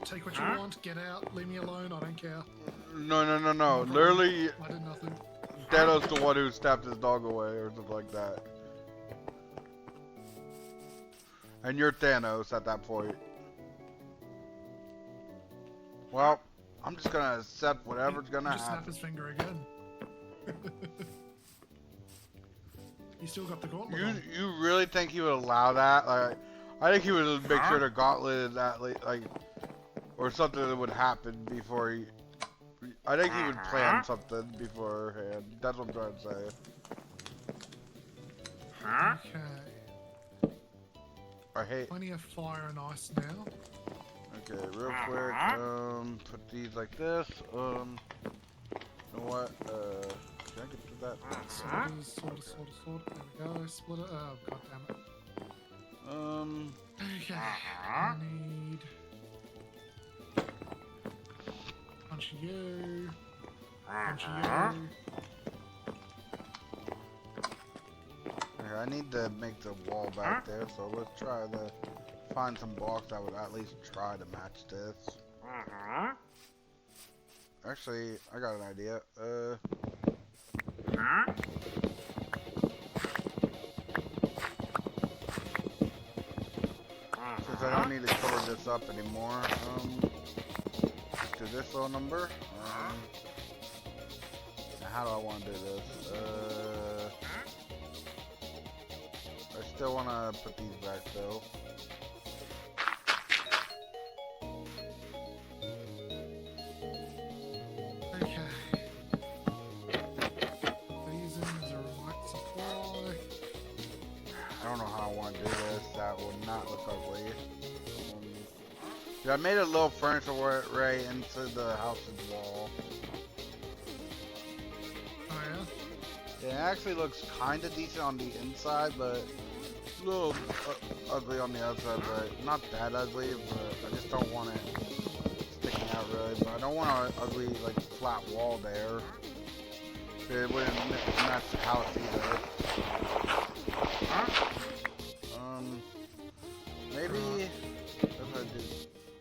Take what you want, get out, leave me alone, I don't care. No. Literally, I did nothing. Thanos the one who stabbed his dog away or something like that. And you're Thanos at that point. Well, I'm just gonna accept whatever's gonna Just snap happen. his finger again. You still got the gauntlet on. You really think he would allow that? Like, I think he would make sure the gauntlet is that like, or something that would happen before he. I think he would plan something beforehand. That's what I'm trying to say. Okay. I hate. Plenty of fire and ice now. Okay, real quick. Put these like this. You know what? Can I get to that? Sword. There we go. Split it. Oh, god damn it. Okay. I need. Punch you. Punch you. Okay, I need to make the wall back there, so let's try to find some blocks that would at least try to match this. Actually, I got an idea. Since I don't need to cover this up anymore, to this little number. Now how do I want to do this? I still want to put these back though. Okay. These in as a right supply. I don't know how I want to do this. That would not look ugly. Yeah, I made a little furniture right into the house's wall. Oh yeah? It actually looks kind of decent on the inside, but a little ugly on the outside, but not that ugly, but I just don't want it sticking out really. But I don't want an ugly, like, flat wall there. It wouldn't match the house either. Maybe if I do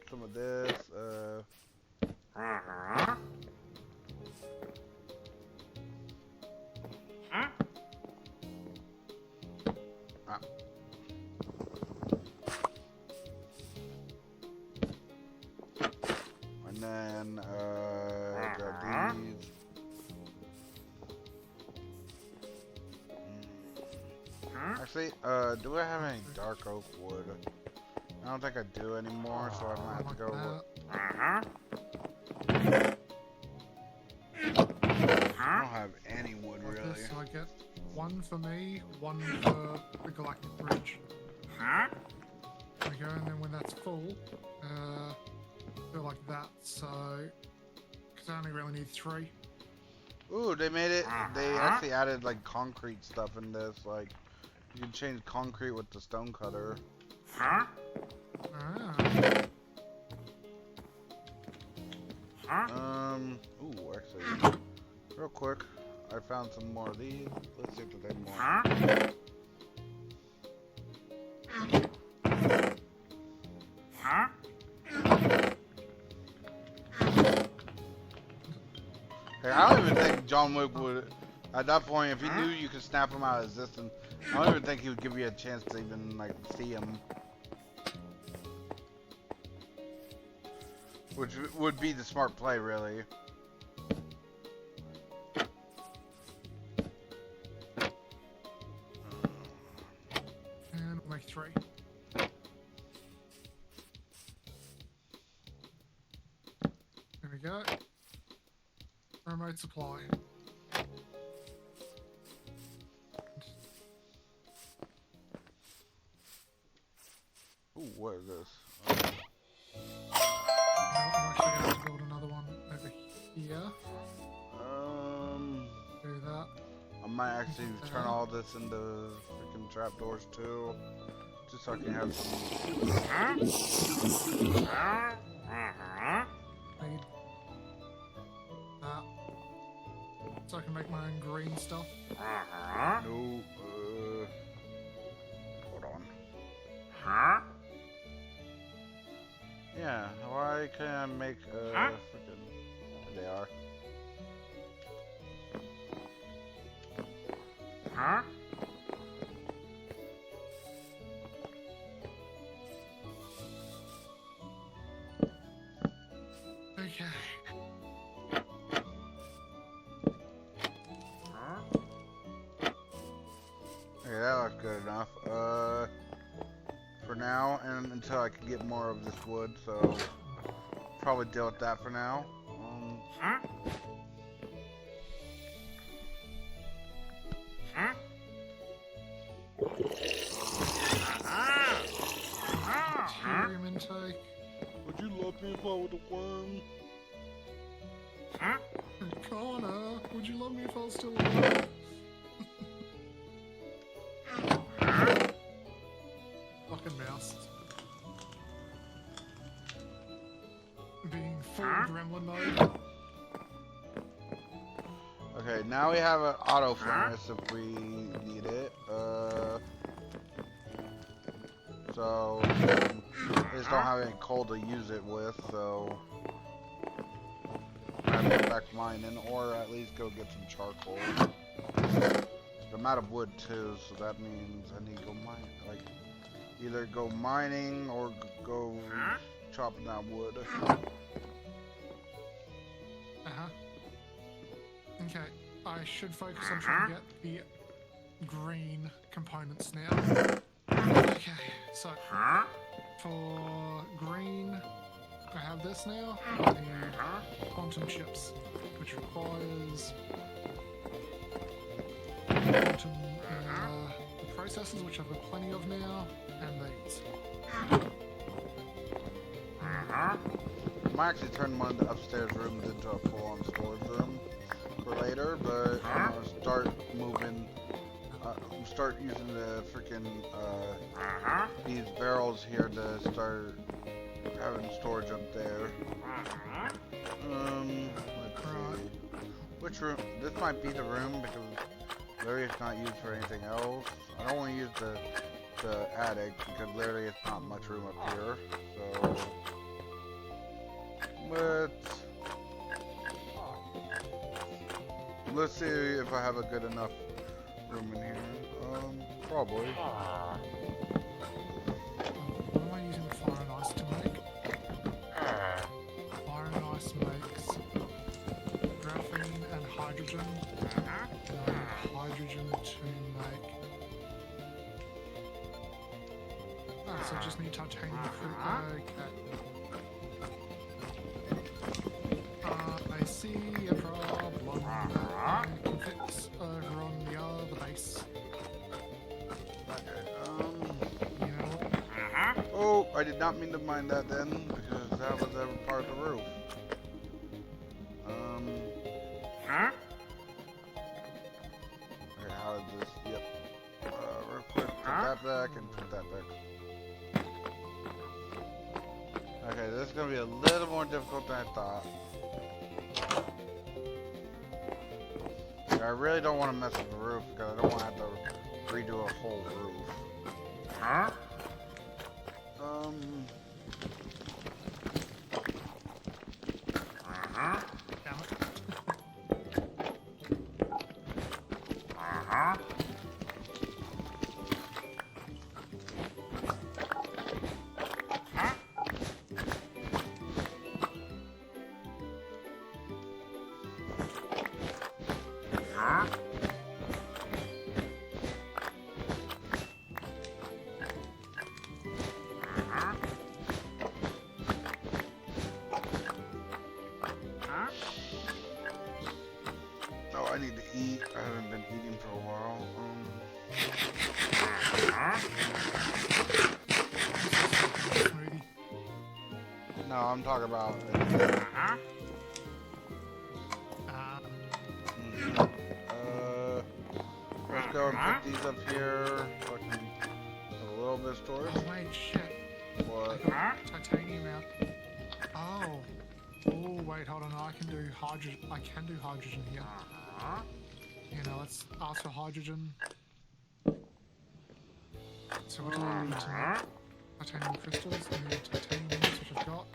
some of this, and then, got these. Actually, do I have any dark oak wood? I don't think I do anymore, so I'm gonna have to go with. I don't have any wood Like really. this, so I get one for me, one for the Galactic Bridge. There we go, and then when that's full, go like that, so... Because I only really need 3. Ooh, they made it. They actually added like concrete stuff in this. Like, you can change concrete with the stone cutter. Ah. Ooh, actually, real quick, I found some more of these. Let's see if there's any more. Hey, I don't even think John Wick would, at that point, if he knew you could snap him out of existence, I don't even think he would give you a chance to even, like, see him. Which would be the smart play, really. And we'll make 3. There we go. Remote supply. Ooh, what is this? I'm actually going to build another one over here. Um, Do that. might actually turn all this into freaking trapdoors too, just so I can have some. So I can make my own green stuff. No, hold on. Yeah, why can't I make freaking? There they are. Okay. Okay, that looks good enough. For now, and until I can get more of this wood, so probably deal with that for now. Helium intake. Would you love me if I was a worm? Connor, would you love me if I was still alive? Fucking mouse. Being full gremlin mode. Okay, now we have an auto furnace if we need it. So I just don't have any coal to use it with, so I have to go back mining, or at least go get some charcoal. I'm out of wood too, so that means I need to go mine, like either go mining or go chopping down wood. Okay, I should focus on trying to get the green components now. Okay, so for green, I have this now. I need quantum chips, which requires quantum the processors, which I've got plenty of now, and these. I might actually turn one of the upstairs rooms into a full-on storage room for later, but I'm gonna start moving. Start using the freaking these barrels here to start having storage up there. Let's see. Which room? This might be the room because literally it's not used for anything else. I don't want to use the attic because literally it's not much room up here. So, but let's see if I have a good enough room in here. Probably. What am I using fire and ice to make? Fire and ice makes graphene and hydrogen. And hydrogen to make. Oh, so I just need titanium. Okay. I see a problem that I can fix over on the other base. Oh, I did not mean to mine that then, because that was ever part of the roof. Okay, how is this? Yep. Real quick, put that back and put that back. Okay, this is gonna be a little more difficult than I thought. I really don't want to mess with the roof because I don't want to have to redo a whole roof. Oh, I need to eat. I haven't been eating for a while. No, I'm talking about. go and put these up here. Fucking a little bit of storage. Oh, wait, shit. What? I got titanium out. Oh. Oh, wait, hold on. I can do hydrogen. I can do hydrogen here. You know, let's ask for hydrogen. So what do I need to make? Titanium crystals. I need titanium units, which I've got.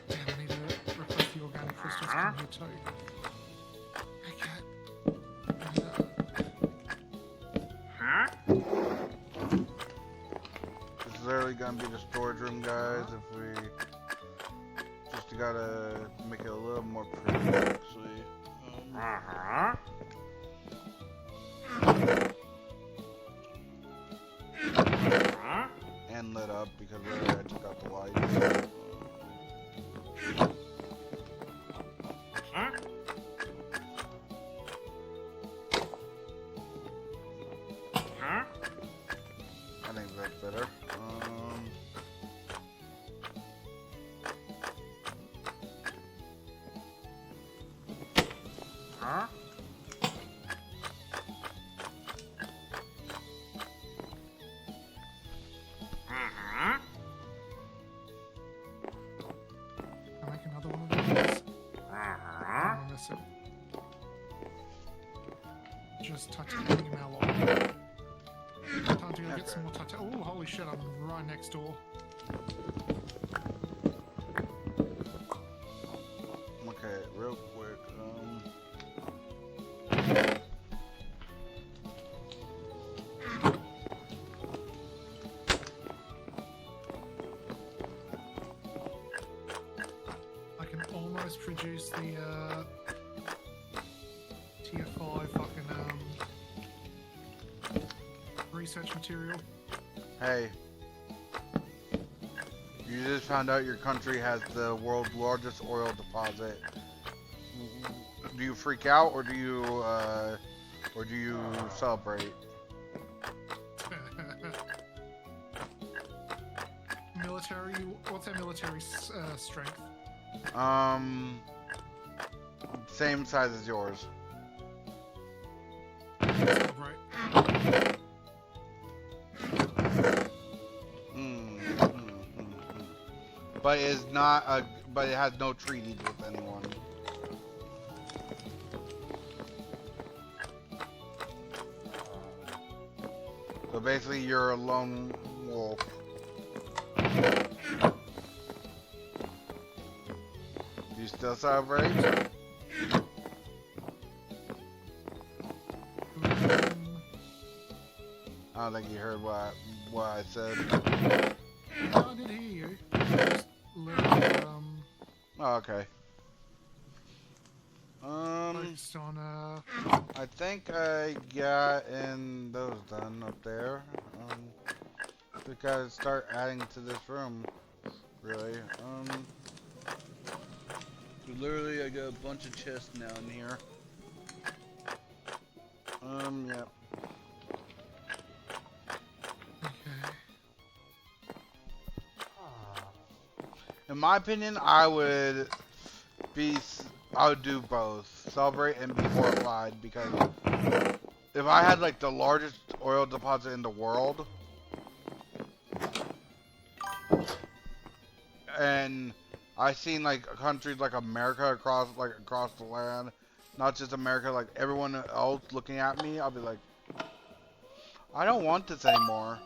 And I need to request the organic crystals come here too. This is literally gonna be the storage room, guys. If we just gotta make it a little more pretty, actually. And lit up because literally I took out the lights. I think that's better. Can I make another one of these? Oh, miss it. Just titanium alloy. Time to go get some more titanium. Oh, holy shit, I'm right next door. Okay, real quick. I can almost produce the tier 5 fucking research material. Hey. You just found out your country has the world's largest oil deposit. Do you freak out or do you celebrate? Military, what's our military strength? Same size as yours. Celebrate. But it's not a. But it has no treaties with anyone. So basically, you're a lone wolf. Do you still celebrate? I don't think you heard what I said. No, I did hear you. Just literally, Oh, okay. focused on, I think I got in those done up there. We gotta start adding to this room, really. Literally, I got a bunch of chests now in here. Yeah. okay. In my opinion, I would do both. Celebrate and be horrified, because if I had like the largest oil deposit in the world, and I seen like countries like America across the land, not just America, like everyone else looking at me, I'll be like, I don't want this anymore.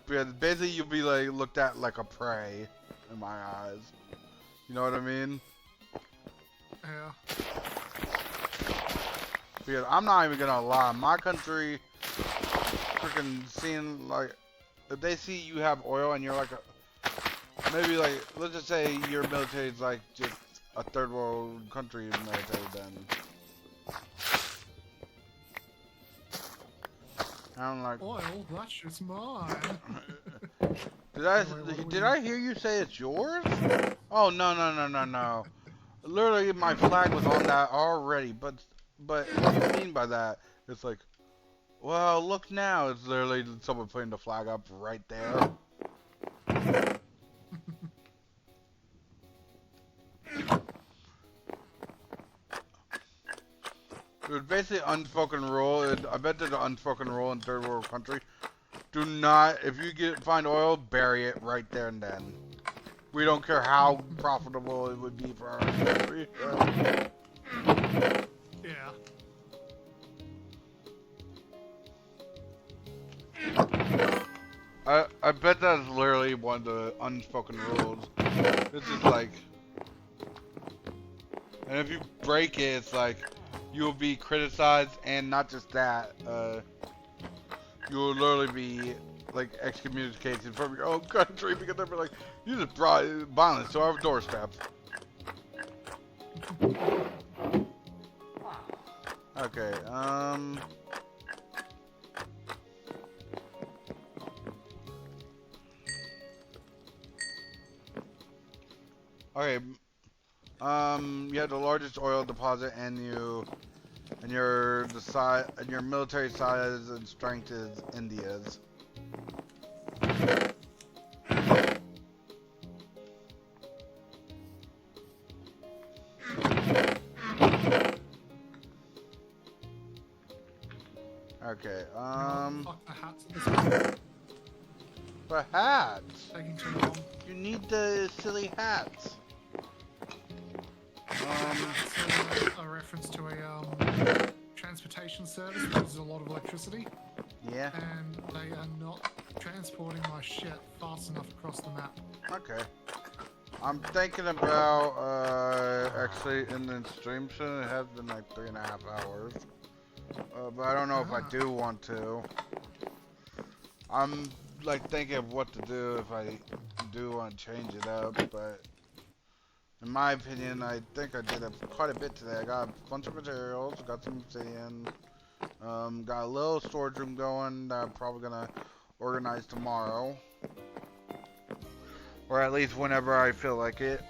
Because basically you'll be like looked at like a prey in my eyes. You know what I mean? Yeah. Because I'm not even gonna lie, my country freaking seeing like, if they see you have oil and you're like maybe like, let's just say your military is like just a third world country military, then I'm like, Oil? That shit's mine. did I hear you say it's yours? Oh, no. Literally my flag was on that already, but what do you mean by that? It's like, well, look now, it's literally someone putting the flag up right there. There's basically unspoken rule. I bet there's an unspoken rule in third world country. Do not, if you find oil, bury it right there and then. We don't care how profitable it would be for our country. Yeah. I bet that's literally one of the unspoken rules. It's just like, and if you break it, it's like you'll be criticized, and not just that, you will literally be like excommunicated from your own country because they'll be like, you just brought violence to our doorstep. Okay, okay, you have the largest oil deposit, and your military size and strength is India's. Okay, Fuck the hats at this point. the hats. Taking too long. You need the silly hats. It's a reference to a transportation service which uses a lot of electricity, Yeah. and they are not transporting my shit fast enough across the map. Okay. I'm thinking about actually in the stream soon. It has been like 3.5 hours, but I don't know if I do want to. I'm like thinking of what to do if I do want to change it up, but in my opinion, I think I did quite a bit today. I got a bunch of materials, got some obsidian, got a little storage room going that I'm probably gonna organize tomorrow. Or at least whenever I feel like it.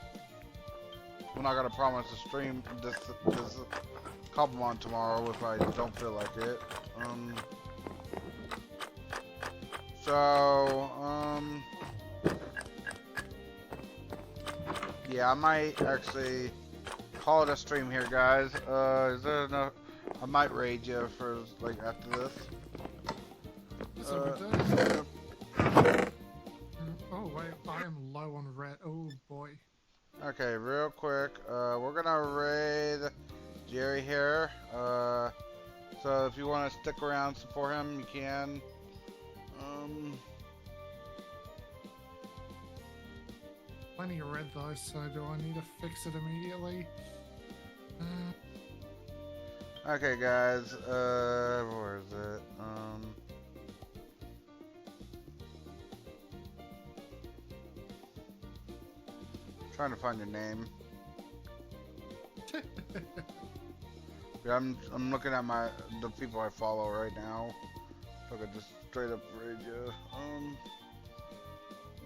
I'm not gonna promise to stream this Cobblemon tomorrow if I don't feel like it. Yeah, I might actually call it a stream here, guys. Is there enough? I might raid you for like after this. That's what we do. Oh wait, I am low on red. Oh boy. Okay, real quick, we're gonna raid Jerry here. So if you want to stick around and support him, you can. Plenty of red though, so do I need to fix it immediately? Okay, guys. Where is it? Trying to find your name. Yeah, I'm looking at the people I follow right now. So I could just straight up raid you.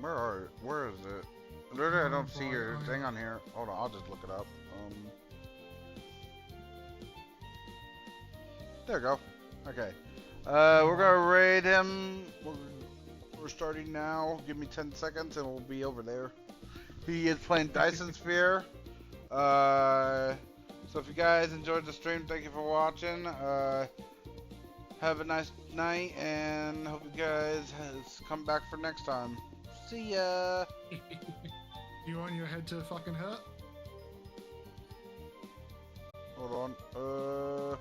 Where is it? Literally, I don't see your thing on here. Hold on, I'll just look it up. There we go. Okay. We're gonna raid him. We're starting now. Give me 10 seconds and we'll be over there. He is playing Dyson Sphere. So if you guys enjoyed the stream, thank you for watching. Have a nice night, and hope you guys come back for next time. See ya. You want your head to fucking hurt? Hold on.